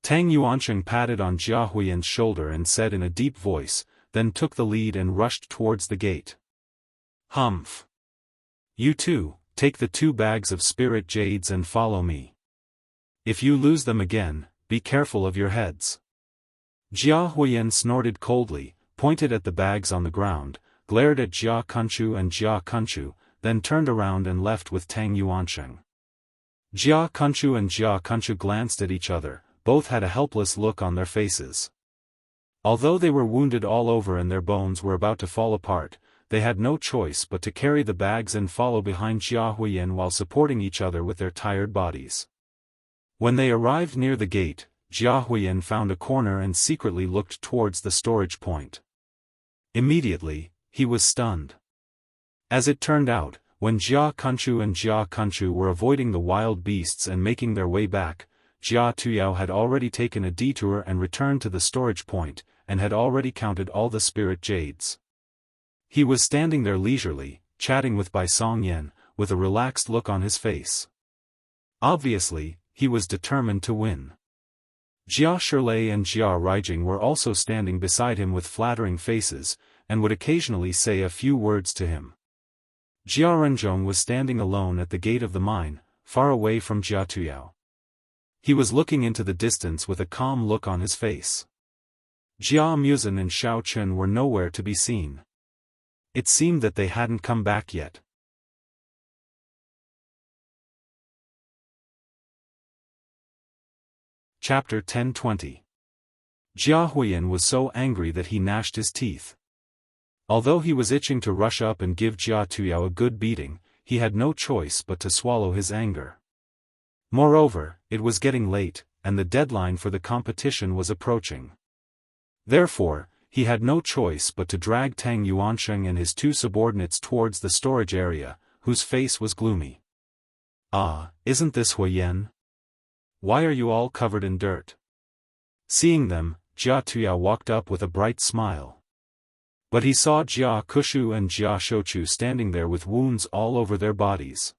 Tang Yuansheng patted on Jia Huiyan's shoulder and said in a deep voice, then took the lead and rushed towards the gate. Humph. You two, take the 2 bags of spirit jades and follow me. If you lose them again, be careful of your heads. Jia Huiyan snorted coldly, pointed at the bags on the ground, glared at Jia Kunchu and Jia Kunchu, then turned around and left with Tang Yuansheng. Jia Kunchu and Jia Kunchu glanced at each other, both had a helpless look on their faces. Although they were wounded all over and their bones were about to fall apart, they had no choice but to carry the bags and follow behind Jia Huiyan while supporting each other with their tired bodies. When they arrived near the gate, Jia Huiyan found a corner and secretly looked towards the storage point. Immediately, he was stunned. As it turned out, when Jia Kunchu and Jia Kunchu were avoiding the wild beasts and making their way back, Jia Tuyao had already taken a detour and returned to the storage point, and had already counted all the spirit jades. He was standing there leisurely, chatting with Bai Songyan, with a relaxed look on his face. Obviously, he was determined to win. Jia Shirlei and Jia Raijing were also standing beside him with flattering faces, and would occasionally say a few words to him. Jia Renzhong was standing alone at the gate of the mine, far away from Jia Tuyao. He was looking into the distance with a calm look on his face. Jia Muzan and Xiao Chun were nowhere to be seen. It seemed that they hadn't come back yet. Chapter 10-20. Jia Huiyan was so angry that he gnashed his teeth. Although he was itching to rush up and give Jia Tuyao a good beating, he had no choice but to swallow his anger. Moreover, it was getting late, and the deadline for the competition was approaching. Therefore, he had no choice but to drag Tang Yuansheng and his two subordinates towards the storage area, whose face was gloomy. "Ah, isn't this Huiyan? Why are you all covered in dirt?" Seeing them, Jia Tuyao walked up with a bright smile. But he saw Jia Kushu and Jia Shouchu standing there with wounds all over their bodies.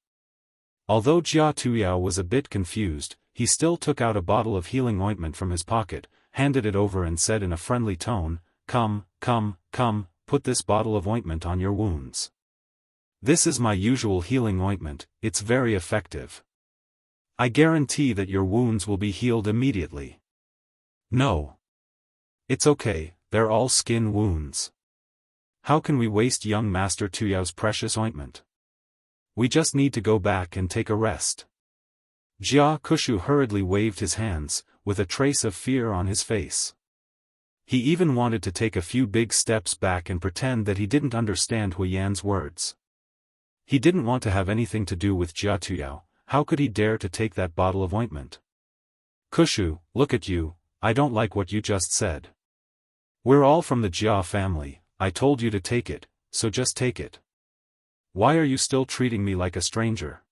Although Jia Tuyao was a bit confused, he still took out a bottle of healing ointment from his pocket, handed it over and said in a friendly tone, Come, put this bottle of ointment on your wounds. This is my usual healing ointment, it's very effective. I guarantee that your wounds will be healed immediately." "No. It's okay, they're all skin wounds. How can we waste young Master Tuyao's precious ointment? We just need to go back and take a rest." Jia Kushu hurriedly waved his hands, with a trace of fear on his face. He even wanted to take a few big steps back and pretend that he didn't understand Huiyan's words. He didn't want to have anything to do with Jia Tuyao. How could he dare to take that bottle of ointment? "Kushu, look at you, I don't like what you just said. We're all from the Jia family, I told you to take it, so just take it. Why are you still treating me like a stranger?"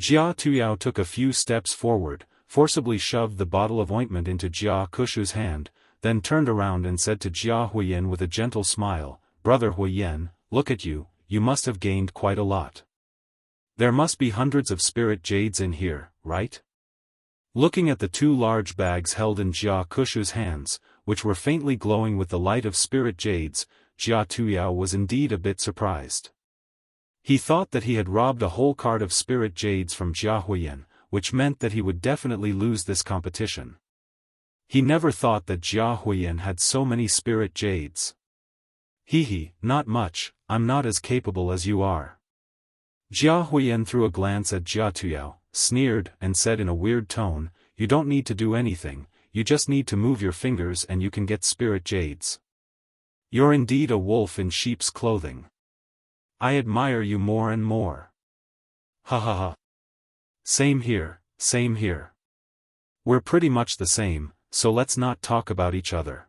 Jia Tuyao took a few steps forward, forcibly shoved the bottle of ointment into Jia Kushu's hand, then turned around and said to Jia Huiyan with a gentle smile, "Brother Huiyan, look at you, you must have gained quite a lot. There must be hundreds of spirit jades in here, right?" Looking at the two large bags held in Jia Kushu's hands, which were faintly glowing with the light of spirit jades, Jia Tuyao was indeed a bit surprised. He thought that he had robbed a whole cart of spirit jades from Jia Huiyan, which meant that he would definitely lose this competition. He never thought that Jia Huiyan had so many spirit jades. "Hee, not much, I'm not as capable as you are." Jia Huiyan threw a glance at Jia Tuyao, sneered, and said in a weird tone, "You don't need to do anything, you just need to move your fingers and you can get spirit jades. You're indeed a wolf in sheep's clothing. I admire you more and more." "Ha ha ha. Same here, same here. We're pretty much the same, so let's not talk about each other."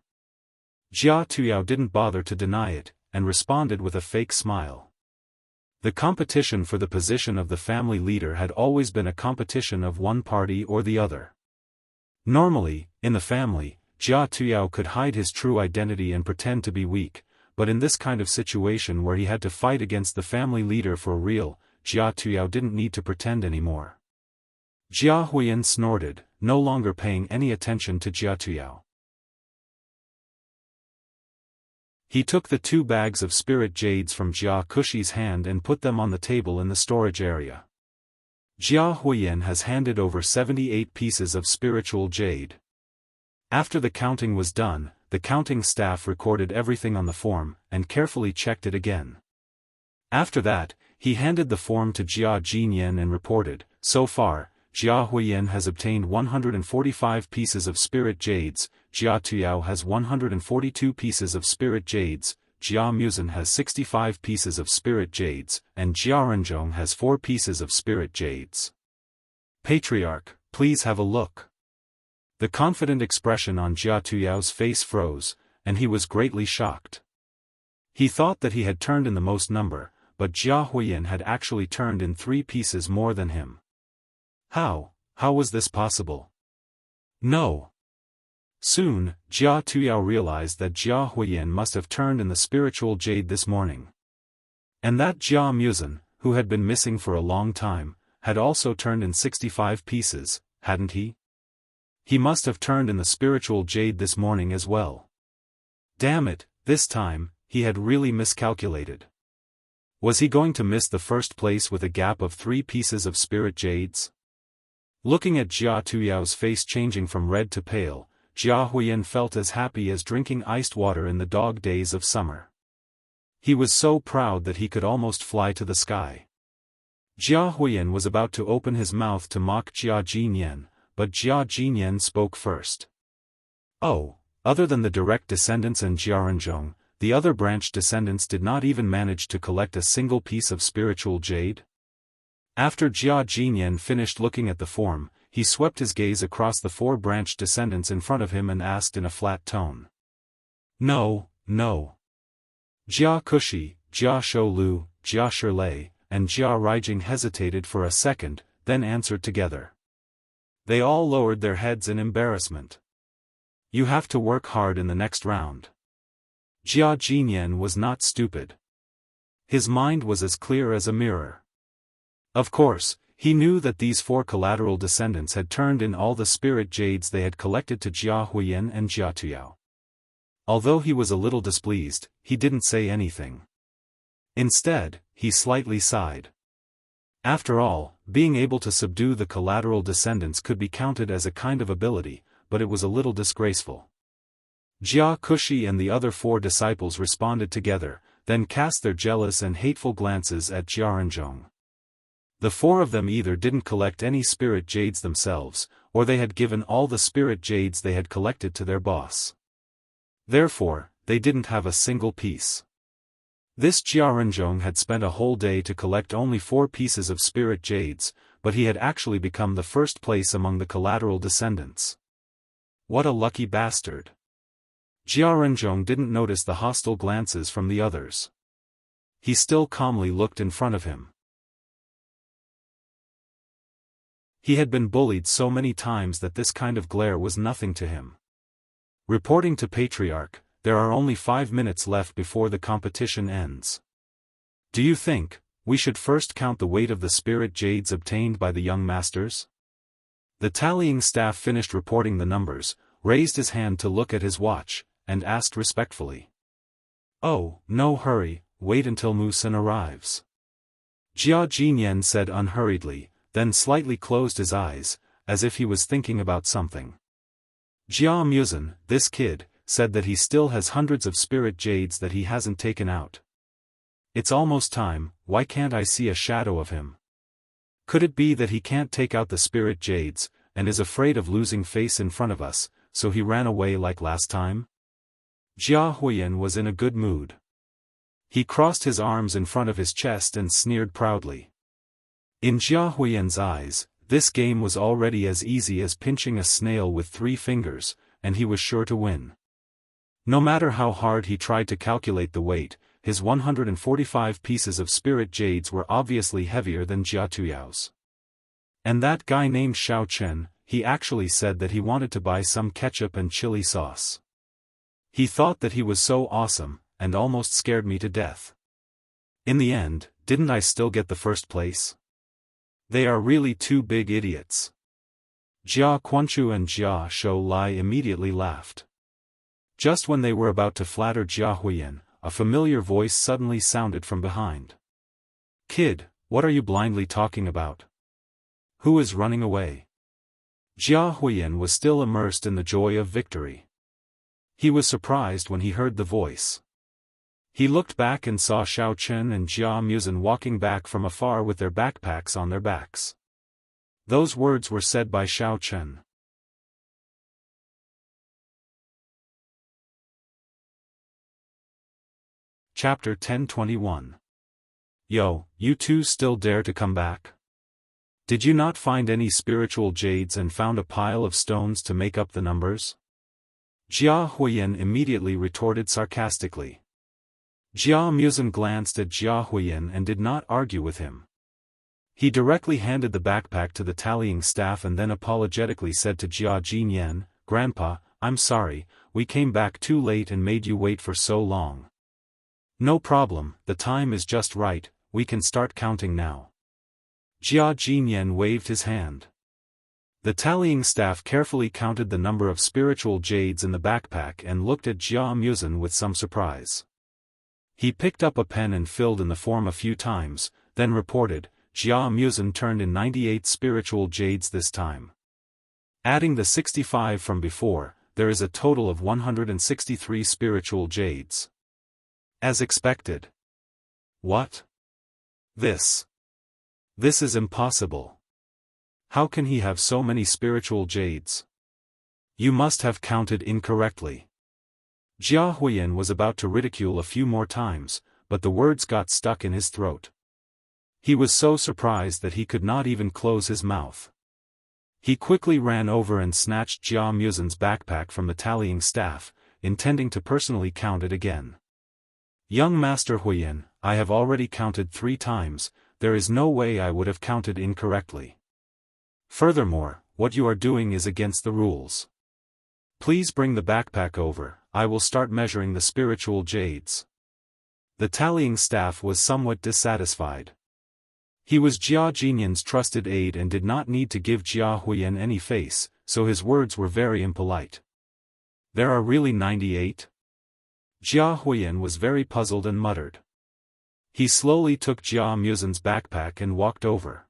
Jia Tuyao didn't bother to deny it, and responded with a fake smile. The competition for the position of the family leader had always been a competition of one party or the other. Normally, in the family, Jia Tuyao could hide his true identity and pretend to be weak, but in this kind of situation where he had to fight against the family leader for real, Jia Tuyao didn't need to pretend anymore. Jia Huiyan snorted, no longer paying any attention to Jia Tuyao. He took the two bags of spirit jades from Jia Kushi's hand and put them on the table in the storage area. Jia Huiyan has handed over 78 pieces of spiritual jade. After the counting was done, the counting staff recorded everything on the form, and carefully checked it again. After that, he handed the form to Jia Jinyan and reported, "So far, Jia Huiyan has obtained 145 pieces of spirit jades, Jia Tuyao has 142 pieces of spirit jades, Jia Muzan has 65 pieces of spirit jades, and Jia Renzhong has 4 pieces of spirit jades. Patriarch, please have a look." The confident expression on Jia Tuyao's face froze, and he was greatly shocked. He thought that he had turned in the most number, but Jia Huiyan had actually turned in 3 pieces more than him. How was this possible? No. Soon, Jia Tuyao realized that Jia Huiyan must have turned in the spiritual jade this morning. And that Jia Muzan, who had been missing for a long time, had also turned in 65 pieces, hadn't he? He must have turned in the spiritual jade this morning as well. Damn it, this time, he had really miscalculated. Was he going to miss the first place with a gap of 3 pieces of spirit jades? Looking at Jia Tuyao's face changing from red to pale, Jia Huiyan felt as happy as drinking iced water in the dog days of summer. He was so proud that he could almost fly to the sky. Jia Huiyan was about to open his mouth to mock Jia Jinyan, but Jia Jinyan spoke first. "Oh, Other than the direct descendants and Jiaranzhong, the other branch descendants did not even manage to collect a single piece of spiritual jade. After Jia Jinyan finished looking at the form, he swept his gaze across the 4 branch descendants in front of him and asked in a flat tone. No, no. Jia Kushi, Jia Sholu, Jia Shirlei, and Jia Raijing hesitated for a second, then answered together. They all lowered their heads in embarrassment. You have to work hard in the next round. Jia Jinyan was not stupid. His mind was as clear as a mirror. Of course, he knew that these 4 collateral descendants had turned in all the spirit jades they had collected to Jia Huiyan and Jia Tuyao. Although he was a little displeased, he didn't say anything. Instead, he slightly sighed. After all, being able to subdue the collateral descendants could be counted as a kind of ability, but it was a little disgraceful. Jia Kushi and the other 4 disciples responded together, then cast their jealous and hateful glances at Jiaranzhong. The 4 of them either didn't collect any spirit jades themselves, or they had given all the spirit jades they had collected to their boss. Therefore, they didn't have a single piece. This Jiaranzhong had spent a whole day to collect only 4 pieces of spirit jades, but he had actually become the first place among the collateral descendants. What a lucky bastard. Jiaranzhong didn't notice the hostile glances from the others. He still calmly looked in front of him. He had been bullied so many times that this kind of glare was nothing to him. Reporting to Patriarch, there are only 5 minutes left before the competition ends. Do you think we should first count the weight of the spirit jades obtained by the young masters? The tallying staff finished reporting the numbers, raised his hand to look at his watch, and asked respectfully. Oh, no hurry, wait until Musen arrives. Jia Jinyan said unhurriedly, then slightly closed his eyes, as if he was thinking about something. Jia Musen, this kid, said that he still has hundreds of spirit jades that he hasn't taken out. It's almost time, why can't I see a shadow of him? Could it be that he can't take out the spirit jades, and is afraid of losing face in front of us, so he ran away like last time? Jia Huiyan was in a good mood. He crossed his arms in front of his chest and sneered proudly. In Jia Huiyan's eyes, this game was already as easy as pinching a snail with 3 fingers, and he was sure to win. No matter how hard he tried to calculate the weight, his 145 pieces of spirit jades were obviously heavier than Jia Tuyao's. And that guy named Xiao Chen, he actually said that he wanted to buy some ketchup and chili sauce. He thought that he was so awesome, and almost scared me to death. In the end, didn't I still get the first place? They are really 2 big idiots. Jia Quanchu and Jia Shou Lai immediately laughed. Just when they were about to flatter Jia Huiyan, a familiar voice suddenly sounded from behind. Kid, what are you blindly talking about? Who is running away? Jia Huiyan was still immersed in the joy of victory. He was surprised when he heard the voice. He looked back and saw Xiao Chen and Jia Musen walking back from afar with their backpacks on their backs. Those words were said by Xiao Chen. Chapter 1021. Yo, you 2 still dare to come back? Did you not find any spiritual jades and found a pile of stones to make up the numbers? Jia Huiyan immediately retorted sarcastically. Jia Musen glanced at Jia Huiyan and did not argue with him. He directly handed the backpack to the tallying staff and then apologetically said to Jia Jinyan, Grandpa, I'm sorry, we came back too late and made you wait for so long. No problem, the time is just right, we can start counting now. Jia Jinyan waved his hand. The tallying staff carefully counted the number of spiritual jades in the backpack and looked at Jia Musen with some surprise. He picked up a pen and filled in the form a few times, then reported, Jia Musen turned in 98 spiritual jades this time. Adding the 65 from before, there is a total of 163 spiritual jades. As expected. What? This is impossible. How can he have so many spiritual jades? You must have counted incorrectly. Jia Huiyan was about to ridicule a few more times, but the words got stuck in his throat. He was so surprised that he could not even close his mouth. He quickly ran over and snatched Jia Muzin's backpack from the tallying staff, intending to personally count it again. Young Master Huiyan, I have already counted 3 times, there is no way I would have counted incorrectly. Furthermore, what you are doing is against the rules. Please bring the backpack over, I will start measuring the spiritual jades. The tallying staff was somewhat dissatisfied. He was Jia Jinyan's trusted aide and did not need to give Jia Huiyan any face, so his words were very impolite. There are really 98? Jia Huiyan was very puzzled and muttered. He slowly took Jia Muzin's backpack and walked over.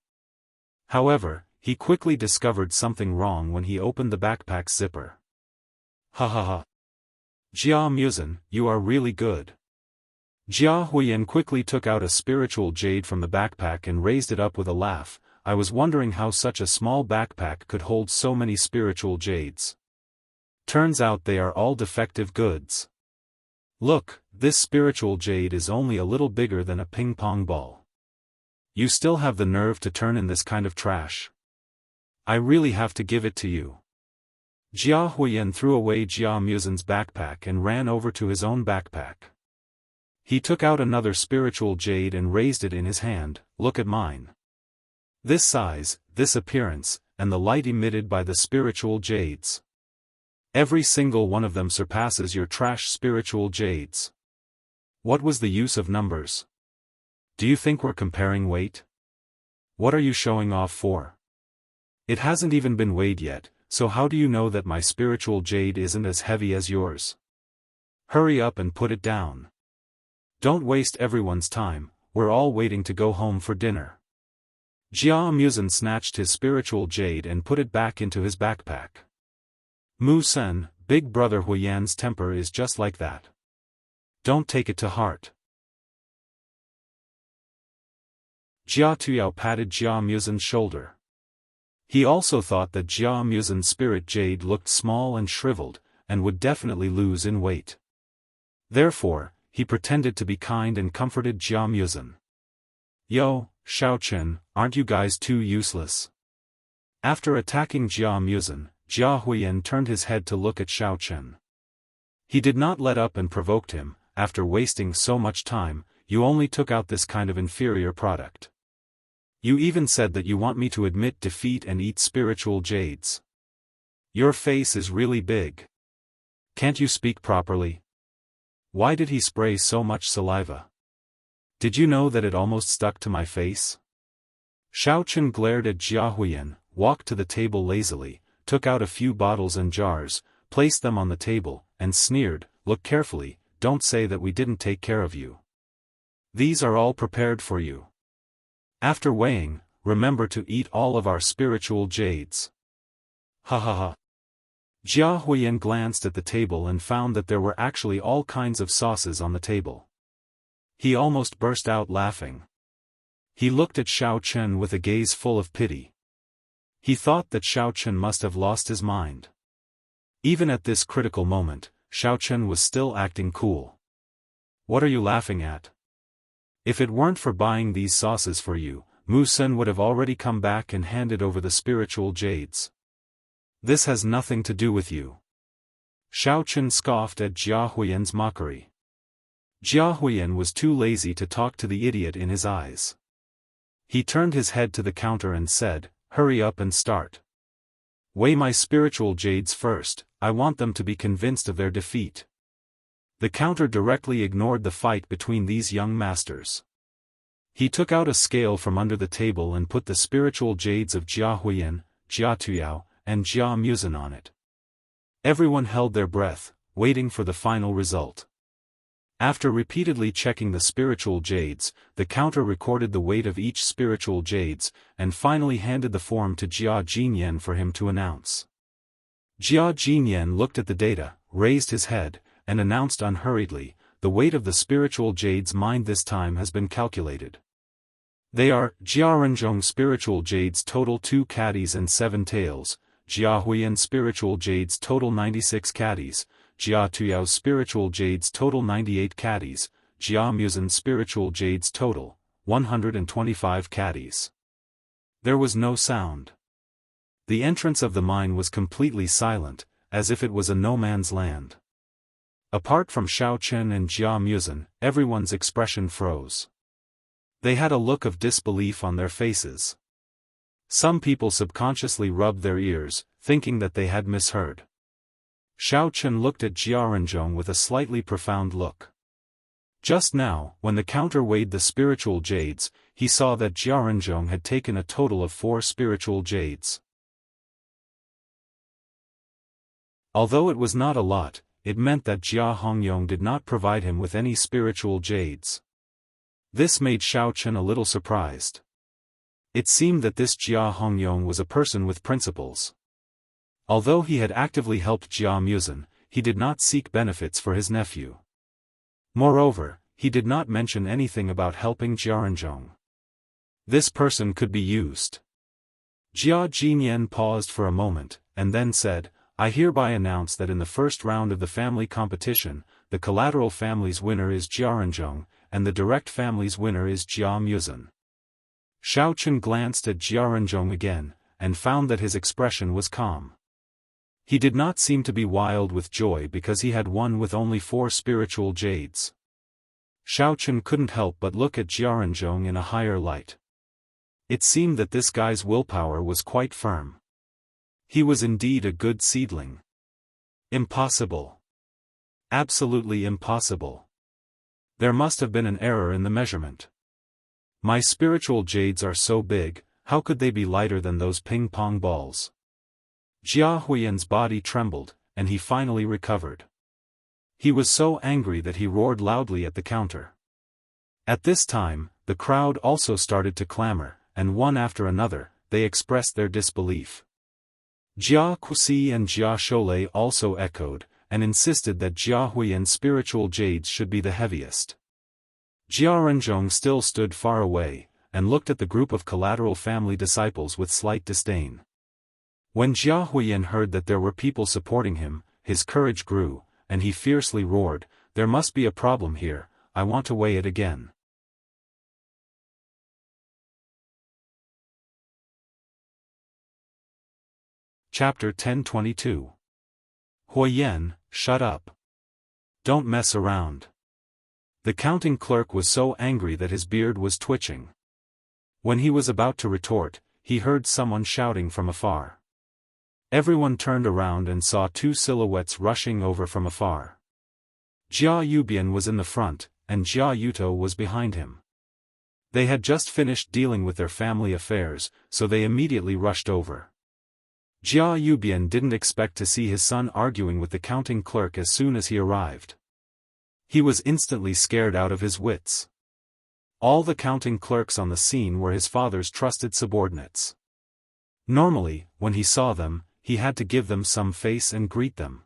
However, he quickly discovered something wrong when he opened the backpack's zipper. Ha ha ha. Jia Muzin, you are really good. Jia Huiyan quickly took out a spiritual jade from the backpack and raised it up with a laugh. I was wondering how such a small backpack could hold so many spiritual jades. Turns out they are all defective goods. Look, this spiritual jade is only a little bigger than a ping-pong ball. You still have the nerve to turn in this kind of trash? I really have to give it to you. Jia Huiyan threw away Jia Muzin's backpack and ran over to his own backpack. He took out another spiritual jade and raised it in his hand. Look at mine. This size, this appearance, and the light emitted by the spiritual jades. Every single one of them surpasses your trash spiritual jades. What was the use of numbers? Do you think we're comparing weight? What are you showing off for? It hasn't even been weighed yet, so how do you know that my spiritual jade isn't as heavy as yours? Hurry up and put it down. Don't waste everyone's time, we're all waiting to go home for dinner. Jia Muzin snatched his spiritual jade and put it back into his backpack. Mu Sen, Big Brother Huiyan's temper is just like that. Don't take it to heart. Jia Tuyao patted Jia Muzin's shoulder. He also thought that Jia Muzin's spirit jade looked small and shriveled, and would definitely lose in weight. Therefore, he pretended to be kind and comforted Jia Muzin. Yo, Xiaochen, aren't you guys too useless? After attacking Jia Muzin, Jia Huiyan turned his head to look at Xiaochen. He did not let up and provoked him. After wasting so much time, you only took out this kind of inferior product. You even said that you want me to admit defeat and eat spiritual jades. Your face is really big. Can't you speak properly? Why did he spray so much saliva? Did you know that it almost stuck to my face? Xiaochen glared at Jia Huiyan, walked to the table lazily, took out a few bottles and jars, placed them on the table, and sneered, look carefully, don't say that we didn't take care of you. These are all prepared for you. After weighing, remember to eat all of our spiritual jades. Ha ha ha. Jia Huiyan glanced at the table and found that there were actually all kinds of sauces on the table. He almost burst out laughing. He looked at Xiaochen with a gaze full of pity. He thought that Xiaochen must have lost his mind. Even at this critical moment, Xiaochen was still acting cool. What are you laughing at? If it weren't for buying these sauces for you, Mu Sen would have already come back and handed over the spiritual jades. This has nothing to do with you. Xiaochen scoffed at Jia Huiyan's mockery. Jia Huiyan was too lazy to talk to the idiot in his eyes. He turned his head to the counter and said, hurry up and start. Weigh my spiritual jades first, I want them to be convinced of their defeat. The counter directly ignored the fight between these young masters. He took out a scale from under the table and put the spiritual jades of Jia Huiyan, Jia Tuyao, and Jia Muzin on it. Everyone held their breath, waiting for the final result. After repeatedly checking the spiritual jades, the counter recorded the weight of each spiritual jades, and finally handed the form to Jia Jinyan for him to announce. Jia Jinyan looked at the data, raised his head, and announced unhurriedly, the weight of the spiritual jades mined this time has been calculated. They are, Jiaranzhong spiritual jades total 2 caddies and 7 tails, Jia Huiyan spiritual jades total 96 caddies, Jia Tuyao's spiritual jades total 98 caddies, Jia Muzin's spiritual jades total 125 caddies. There was no sound. The entrance of the mine was completely silent, as if it was a no-man's land. Apart from Xiao Chen and Jia Muzin, everyone's expression froze. They had a look of disbelief on their faces. Some people subconsciously rubbed their ears, thinking that they had misheard. Xiao Chen looked at Jia Renzhong with a slightly profound look. Just now, when the counter weighed the spiritual jades, he saw that Jia Renzhong had taken a total of 4 spiritual jades. Although it was not a lot, it meant that Jia Hongyong did not provide him with any spiritual jades. This made Xiao Chen a little surprised. It seemed that this Jia Hongyong was a person with principles. Although he had actively helped Jia Muzin, he did not seek benefits for his nephew. Moreover, he did not mention anything about helping Jia Renzhong. This person could be used. Jia Jinyan paused for a moment, and then said, I hereby announce that in the first round of the family competition, the collateral family's winner is Jia Renzhong, and the direct family's winner is Jia Muzin. Xiao Chen glanced at Jia Renzhong again, and found that his expression was calm. He did not seem to be wild with joy because he had won with only 4 spiritual jades. Xiao Chen couldn't help but look at Jia Renzhong in a higher light. It seemed that this guy's willpower was quite firm. He was indeed a good seedling. Impossible. Absolutely impossible. There must have been an error in the measurement. My spiritual jades are so big, how could they be lighter than those ping-pong balls? Jia Huiyan's body trembled, and he finally recovered. He was so angry that he roared loudly at the counter. At this time, the crowd also started to clamor, and one after another, they expressed their disbelief. Jia Kusi and Jia Sholei also echoed, and insisted that Jia Huiyan's spiritual jades should be the heaviest. Jia Renzhong still stood far away, and looked at the group of collateral family disciples with slight disdain. When Jia Huiyan heard that there were people supporting him, his courage grew, and he fiercely roared, there must be a problem here, I want to weigh it again. Chapter 1022. Huiyan, shut up. Don't mess around. The counting clerk was so angry that his beard was twitching. When he was about to retort, he heard someone shouting from afar. Everyone turned around and saw 2 silhouettes rushing over from afar. Jia Yubian was in the front, and Jia Yuto was behind him. They had just finished dealing with their family affairs, so they immediately rushed over. Jia Yubian didn't expect to see his son arguing with the counting clerk as soon as he arrived. He was instantly scared out of his wits. All the counting clerks on the scene were his father's trusted subordinates. Normally, when he saw them, he had to give them some face and greet them.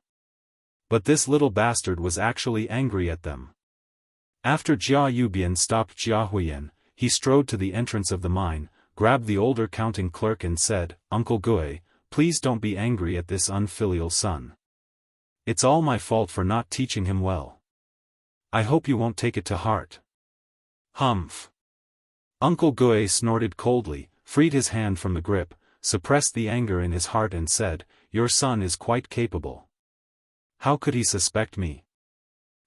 But this little bastard was actually angry at them. After Jia Yubian stopped Jia Huiyan, he strode to the entrance of the mine, grabbed the older counting clerk and said, Uncle Gui, please don't be angry at this unfilial son. It's all my fault for not teaching him well. I hope you won't take it to heart. Humph. Uncle Gui snorted coldly, freed his hand from the grip, suppressed the anger in his heart and said, Your son is quite capable. How could he suspect me?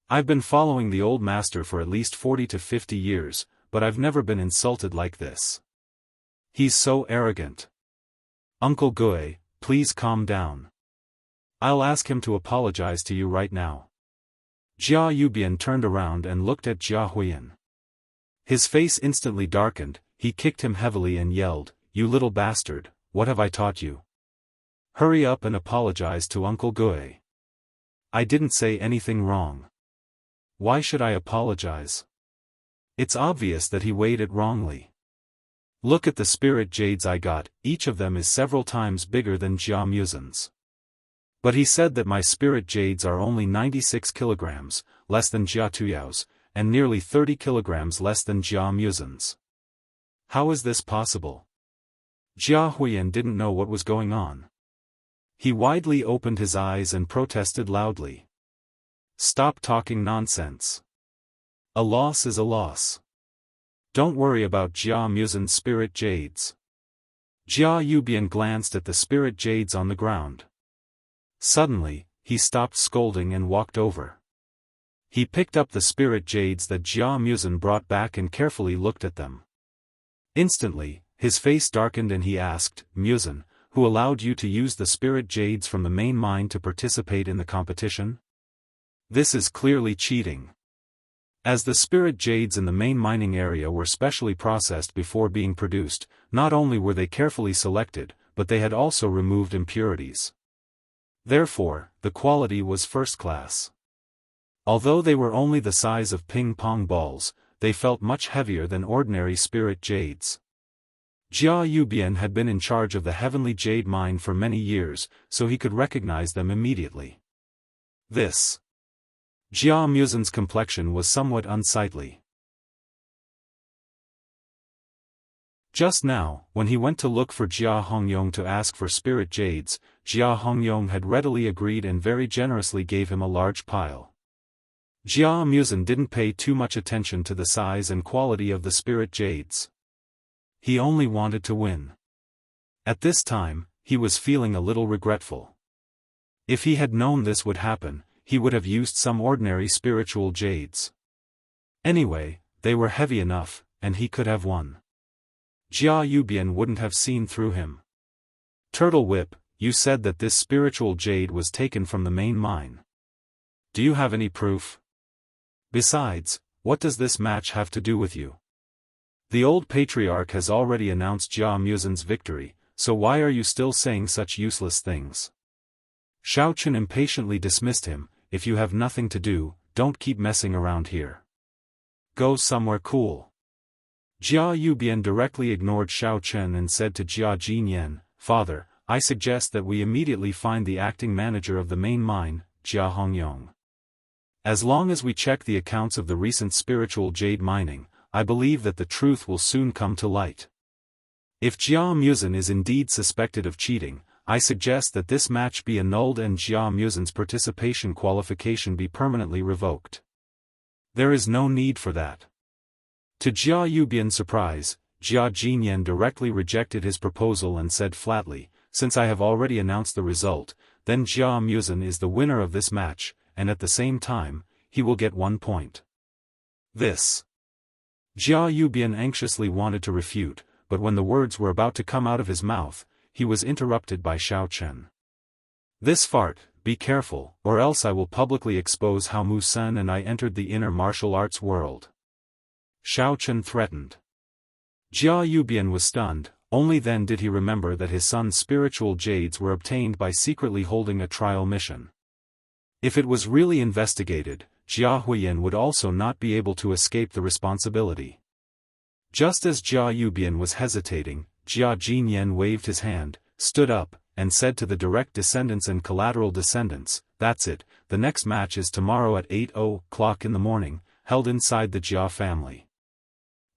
I've been following the old master for at least 40 to 50 years, but I've never been insulted like this. He's so arrogant. Uncle Gui, please calm down. I'll ask him to apologize to you right now. Jia Yubian turned around and looked at Jia Huiyan. His face instantly darkened, he kicked him heavily and yelled, You little bastard, what have I taught you? Hurry up and apologize to Uncle Gui. I didn't say anything wrong. Why should I apologize? It's obvious that he weighed it wrongly. Look at the spirit jades I got, each of them is several times bigger than Jia Muzin's. But he said that my spirit jades are only 96 kilograms, less than Jia Tuyao's, and nearly 30 kilograms less than Jia Muzin's. How is this possible? Jia Huiyan didn't know what was going on. He widely opened his eyes and protested loudly. Stop talking nonsense. A loss is a loss. Don't worry about Jia Muzin's spirit jades. Jia Yubian glanced at the spirit jades on the ground. Suddenly, he stopped scolding and walked over. He picked up the spirit jades that Jia Muzin brought back and carefully looked at them. Instantly, his face darkened and he asked, "Muzin, who allowed you to use the spirit jades from the main mine to participate in the competition? This is clearly cheating." As the spirit jades in the main mining area were specially processed before being produced, not only were they carefully selected, but they had also removed impurities. Therefore, the quality was first class. Although they were only the size of ping-pong balls, they felt much heavier than ordinary spirit jades. Jia Yubian had been in charge of the heavenly jade mine for many years, so he could recognize them immediately. Jia Muzin's complexion was somewhat unsightly. Just now, when he went to look for Jia Hongyong to ask for spirit jades, Jia Hongyong had readily agreed and very generously gave him a large pile. Jia Muzin didn't pay too much attention to the size and quality of the spirit jades. He only wanted to win. At this time, he was feeling a little regretful. If he had known this would happen, he would have used some ordinary spiritual jades. Anyway, they were heavy enough, and he could have won. Jia Yubian wouldn't have seen through him. "Turtle Whip, you said that this spiritual jade was taken from the main mine. Do you have any proof? Besides, what does this match have to do with you? The old patriarch has already announced Jia Muzin's victory, so why are you still saying such useless things?" Xiaofan impatiently dismissed him. "If you have nothing to do, don't keep messing around here. Go somewhere cool." Jia Yubian directly ignored Xiaofan and said to Jia Jinyan, "Father, I suggest that we immediately find the acting manager of the main mine, Jia Hongyong. As long as we check the accounts of the recent spiritual jade mining, I believe that the truth will soon come to light. If Jia Muzin is indeed suspected of cheating, I suggest that this match be annulled and Jia Muzin's participation qualification be permanently revoked. There is no need for that." To Jia Yubian's surprise, Jia Jinyan directly rejected his proposal and said flatly, "Since I have already announced the result, then Jia Muzin is the winner of this match, and at the same time, he will get 1 point. Jia Yubian anxiously wanted to refute, but when the words were about to come out of his mouth, he was interrupted by Xiaofan. "This fart, be careful, or else I will publicly expose how Musan and I entered the inner martial arts world," Xiaofan threatened. Jia Yubian was stunned. Only then did he remember that his son's spiritual jades were obtained by secretly holding a trial mission. If it was really investigated, Jia Huiyan would also not be able to escape the responsibility. Just as Jia Yubian was hesitating, Jia Jinyan waved his hand, stood up, and said to the direct descendants and collateral descendants, "That's it, the next match is tomorrow at 8:00 in the morning, held inside the Jia family.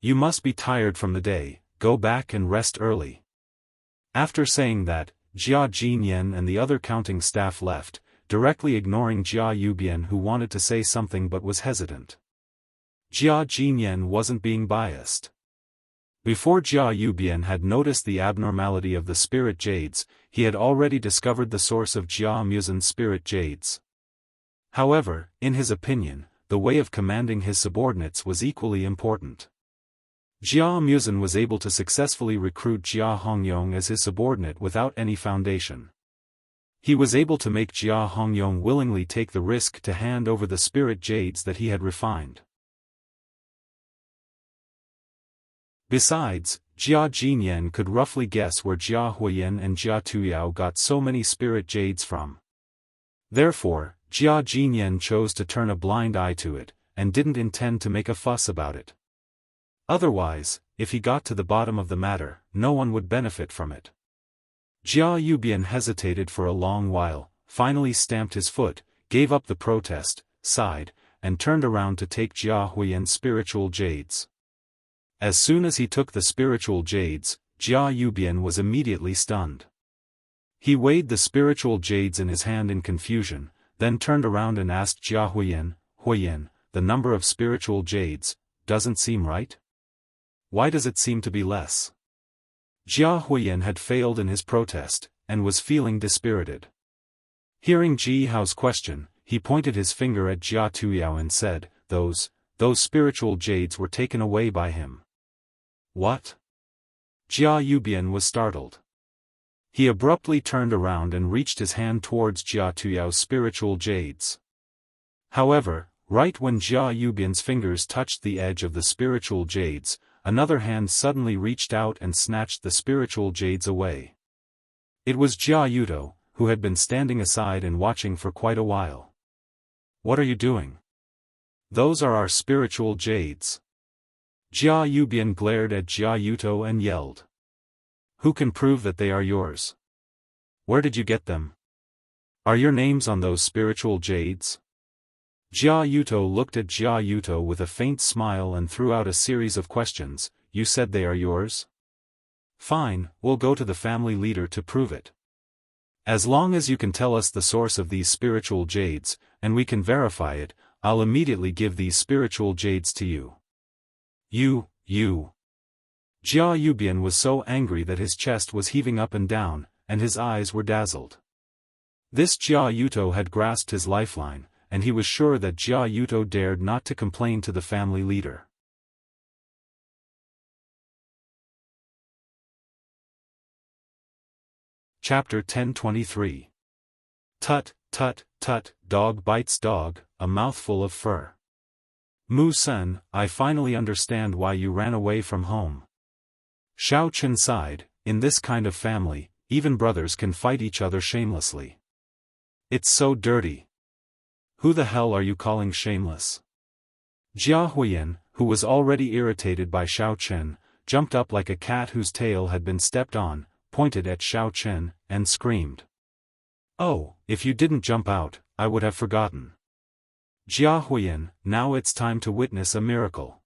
You must be tired from the day, go back and rest early." After saying that, Jia Jinyan and the other counting staff left, directly ignoring Jia Yubian who wanted to say something but was hesitant. Jia Jinyan wasn't being biased. Before Jia Yubian had noticed the abnormality of the spirit jades, he had already discovered the source of Jia Muzin's spirit jades. However, in his opinion, the way of commanding his subordinates was equally important. Jia Muzin was able to successfully recruit Jia Hongyong as his subordinate without any foundation. He was able to make Jia Hongyong willingly take the risk to hand over the spirit jades that he had refined. Besides, Jia Jinyan could roughly guess where Jia Huiyan and Jia Tuyao got so many spirit jades from. Therefore, Jia Jinyan chose to turn a blind eye to it, and didn't intend to make a fuss about it. Otherwise, if he got to the bottom of the matter, no one would benefit from it. Jia Yubian hesitated for a long while, finally stamped his foot, gave up the protest, sighed, and turned around to take Jia Huiyan's spiritual jades. As soon as he took the spiritual jades, Jia Yubian was immediately stunned. He weighed the spiritual jades in his hand in confusion, then turned around and asked Jia Huiyan, the number of spiritual jades, doesn't seem right? Why does it seem to be less? Jia Huiyan had failed in his protest, and was feeling dispirited. Hearing Ji Hao's question, he pointed his finger at Jia Tuyao and said, those spiritual jades were taken away by him. What? Jia Yubian was startled. He abruptly turned around and reached his hand towards Jia Tuyao's spiritual jades. However, right when Jia Yubian's fingers touched the edge of the spiritual jades, another hand suddenly reached out and snatched the spiritual jades away. It was Jia Yudo, who had been standing aside and watching for quite a while. What are you doing? Those are our spiritual jades. Jia Yubian glared at Jia Yuto and yelled. Who can prove that they are yours? Where did you get them? Are your names on those spiritual jades? Jia Yuto looked at Jia Yuto with a faint smile and threw out a series of questions. You said they are yours? Fine, we'll go to the family leader to prove it. As long as you can tell us the source of these spiritual jades, and we can verify it, I'll immediately give these spiritual jades to you. You. Jia Yubian was so angry that his chest was heaving up and down, and his eyes were dazzled. This Jia Yuto had grasped his lifeline, and he was sure that Jia Yuto dared not to complain to the family leader. Chapter 1023. Tut, tut, tut, dog bites dog, a mouthful of fur. Mu-sen, I finally understand why you ran away from home. Xiao Chen sighed, in this kind of family, even brothers can fight each other shamelessly. It's so dirty. Who the hell are you calling shameless? Jia Huiyan, who was already irritated by Xiao Chen, jumped up like a cat whose tail had been stepped on, pointed at Xiao Chen, and screamed. Oh, if you didn't jump out, I would have forgotten. Jia Huiyan, now it's time to witness a miracle.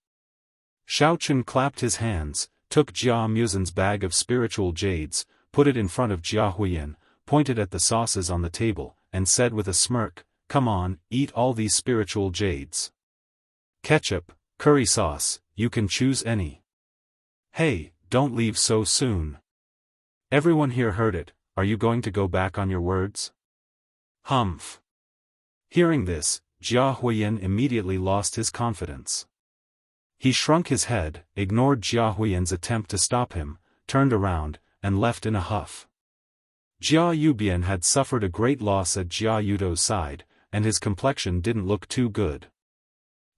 Xiao Chen clapped his hands, took Jia Muzin's bag of spiritual jades, put it in front of Jia Huiyan, pointed at the sauces on the table, and said with a smirk, come on, eat all these spiritual jades. Ketchup, curry sauce, you can choose any. Hey, don't leave so soon. Everyone here heard it, are you going to go back on your words? Humph. Hearing this, Jia Huiyan immediately lost his confidence. He shrunk his head, ignored Jia Huiyan's attempt to stop him, turned around, and left in a huff. Jia Yubian had suffered a great loss at Jia Yudo's side, and his complexion didn't look too good.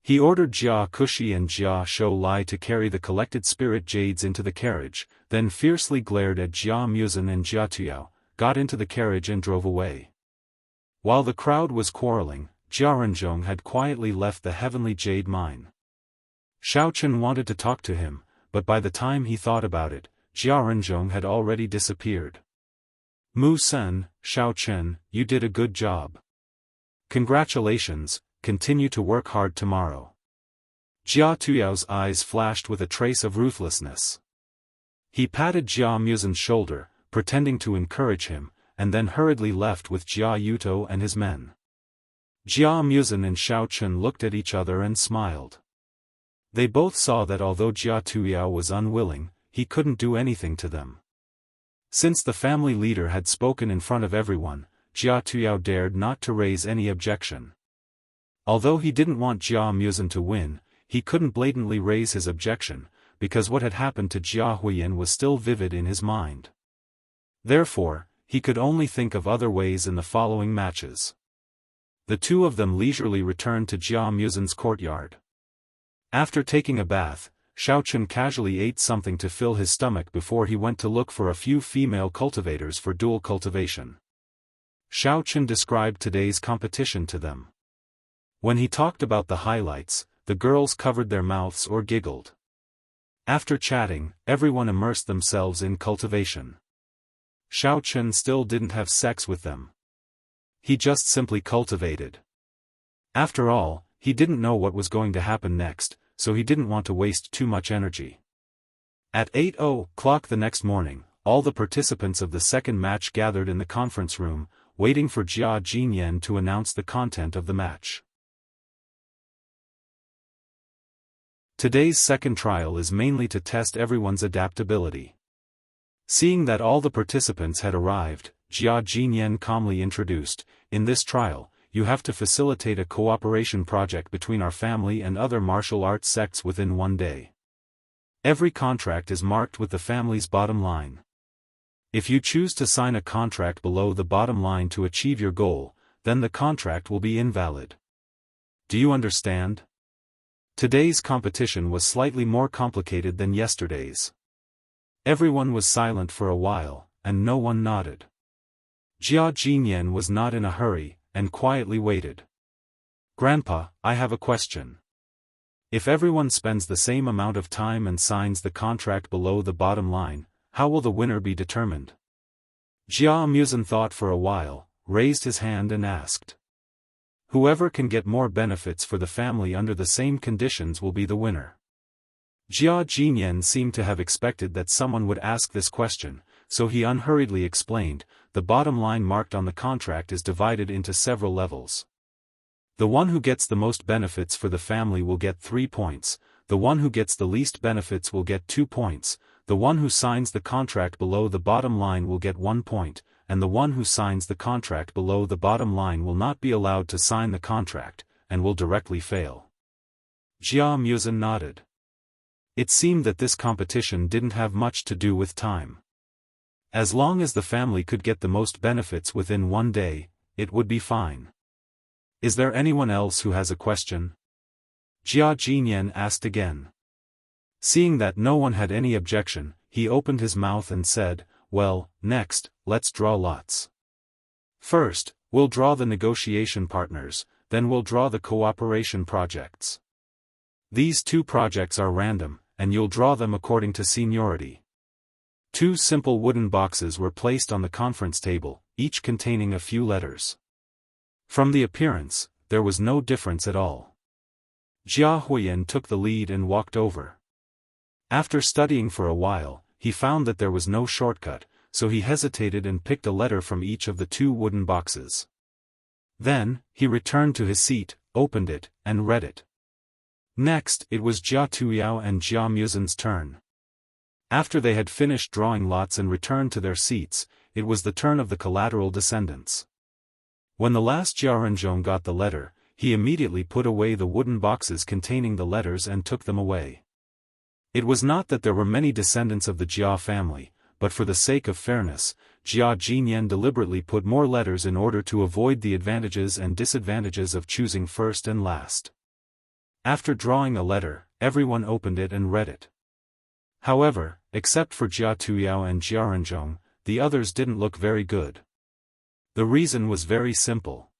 He ordered Jia Kushi and Jia Shou Lai to carry the collected spirit jades into the carriage, then fiercely glared at Jia Muzin and Jia Tuyao, got into the carriage and drove away. While the crowd was quarreling, Jia Renzhong had quietly left the heavenly jade mine. Xiao Chen wanted to talk to him, but by the time he thought about it, Jia Renzhong had already disappeared. Mu-sen, Xiao Chen, you did a good job. Congratulations, continue to work hard tomorrow. Jia Tuyao's eyes flashed with a trace of ruthlessness. He patted Jia Muzin's shoulder, pretending to encourage him, and then hurriedly left with Jia Yuto and his men. Jia Muzin and Xiao Chen looked at each other and smiled. They both saw that although Jia Tuyao was unwilling, he couldn't do anything to them. Since the family leader had spoken in front of everyone, Jia Tuyao dared not to raise any objection. Although he didn't want Jia Muzin to win, he couldn't blatantly raise his objection, because what had happened to Jia Huiyan was still vivid in his mind. Therefore, he could only think of other ways in the following matches. The two of them leisurely returned to Jia Muzin's courtyard. After taking a bath, Xiao Chen casually ate something to fill his stomach before he went to look for a few female cultivators for dual cultivation. Xiao Chen described today's competition to them. When he talked about the highlights, the girls covered their mouths or giggled. After chatting, everyone immersed themselves in cultivation. Xiao Chen still didn't have sex with them. He just simply cultivated. After all, he didn't know what was going to happen next, so he didn't want to waste too much energy. At 8:00 the next morning, all the participants of the second match gathered in the conference room, waiting for Jia Jinyan to announce the content of the match. Today's second trial is mainly to test everyone's adaptability. Seeing that all the participants had arrived, Jia Jinyan calmly introduced, "In this trial, you have to facilitate a cooperation project between our family and other martial arts sects within 1 day. Every contract is marked with the family's bottom line. If you choose to sign a contract below the bottom line to achieve your goal, then the contract will be invalid. Do you understand?" Today's competition was slightly more complicated than yesterday's. Everyone was silent for a while, and no one nodded. Jia Jinyan was not in a hurry, and quietly waited. "Grandpa, I have a question. If everyone spends the same amount of time and signs the contract below the bottom line, how will the winner be determined?" Jia Musen thought for a while, raised his hand and asked. "Whoever can get more benefits for the family under the same conditions will be the winner." Jia Jinyan seemed to have expected that someone would ask this question, so he unhurriedly explained, "The bottom line marked on the contract is divided into several levels. The one who gets the most benefits for the family will get 3 points, the one who gets the least benefits will get 2 points, the one who signs the contract below the bottom line will get 1 point, and the one who signs the contract below the bottom line will not be allowed to sign the contract, and will directly fail." Jia Musen nodded. It seemed that this competition didn't have much to do with time. As long as the family could get the most benefits within 1 day, it would be fine. "Is there anyone else who has a question?" Jia Jinyan asked again. Seeing that no one had any objection, he opened his mouth and said, "Well, next, let's draw lots. First, we'll draw the negotiation partners, then we'll draw the cooperation projects. These 2 projects are random, and you'll draw them according to seniority." 2 simple wooden boxes were placed on the conference table, each containing a few letters. From the appearance, there was no difference at all. Jia Huiyan took the lead and walked over. After studying for a while, he found that there was no shortcut, so he hesitated and picked a letter from each of the 2 wooden boxes. Then, he returned to his seat, opened it, and read it. Next, it was Jia Tuyao and Jia Musen's turn. After they had finished drawing lots and returned to their seats, it was the turn of the collateral descendants. When the last Jiaranzhong got the letter, he immediately put away the wooden boxes containing the letters and took them away. It was not that there were many descendants of the Jia family, but for the sake of fairness, Jia Jinyan deliberately put more letters in order to avoid the advantages and disadvantages of choosing first and last. After drawing a letter, everyone opened it and read it. However, except for Jia Tuyao and Jiaranzhong, the others didn't look very good. The reason was very simple.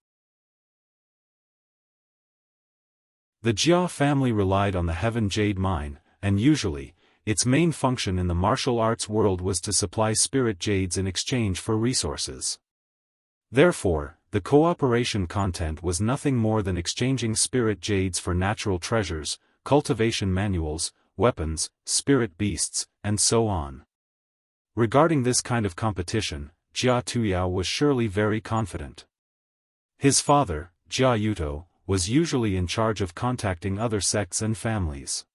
The Jia family relied on the Heaven Jade Mine, and usually, its main function in the martial arts world was to supply spirit jades in exchange for resources. Therefore, the cooperation content was nothing more than exchanging spirit jades for natural treasures, cultivation manuals, weapons, spirit beasts, and so on. Regarding this kind of competition, Jia Tuyao was surely very confident. His father, Jia Yuto, was usually in charge of contacting other sects and families.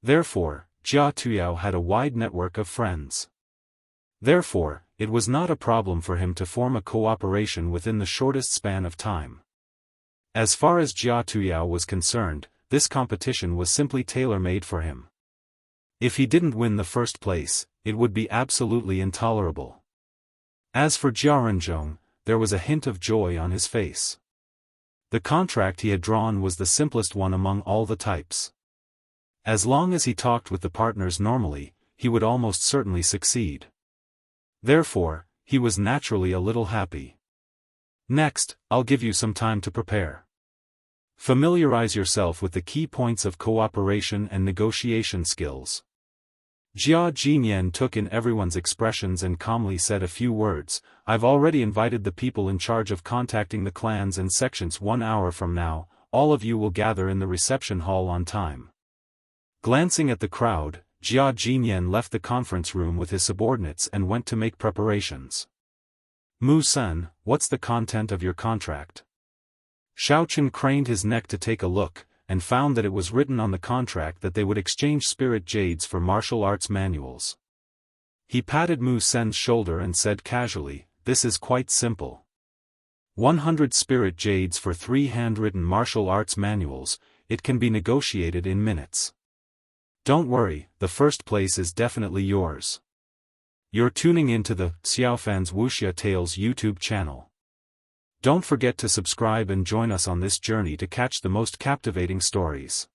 Therefore, Jia Tuyao had a wide network of friends. Therefore, it was not a problem for him to form a cooperation within the shortest span of time. As far as Jia Tuyao was concerned, this competition was simply tailor-made for him. If he didn't win the first place, it would be absolutely intolerable. As for Jiaranzhong, there was a hint of joy on his face. The contract he had drawn was the simplest one among all the types. As long as he talked with the partners normally, he would almost certainly succeed. Therefore, he was naturally a little happy. "Next, I'll give you some time to prepare. Familiarize yourself with the key points of cooperation and negotiation skills." Jia Jinyan took in everyone's expressions and calmly said a few words. "I've already invited the people in charge of contacting the clans and sections 1 hour from now. All of you will gather in the reception hall on time." Glancing at the crowd, Jia Jinyan left the conference room with his subordinates and went to make preparations. Mu-san, what's the content of your contract? Xiaochen craned his neck to take a look, and found that it was written on the contract that they would exchange spirit jades for martial arts manuals. He patted Mu-sen's shoulder and said casually, "This is quite simple. 100 spirit jades for 3 handwritten martial arts manuals, it can be negotiated in minutes. Don't worry, the first place is definitely yours." You're tuning into the Xiaofan's Wuxia Tales YouTube channel. Don't forget to subscribe and join us on this journey to catch the most captivating stories.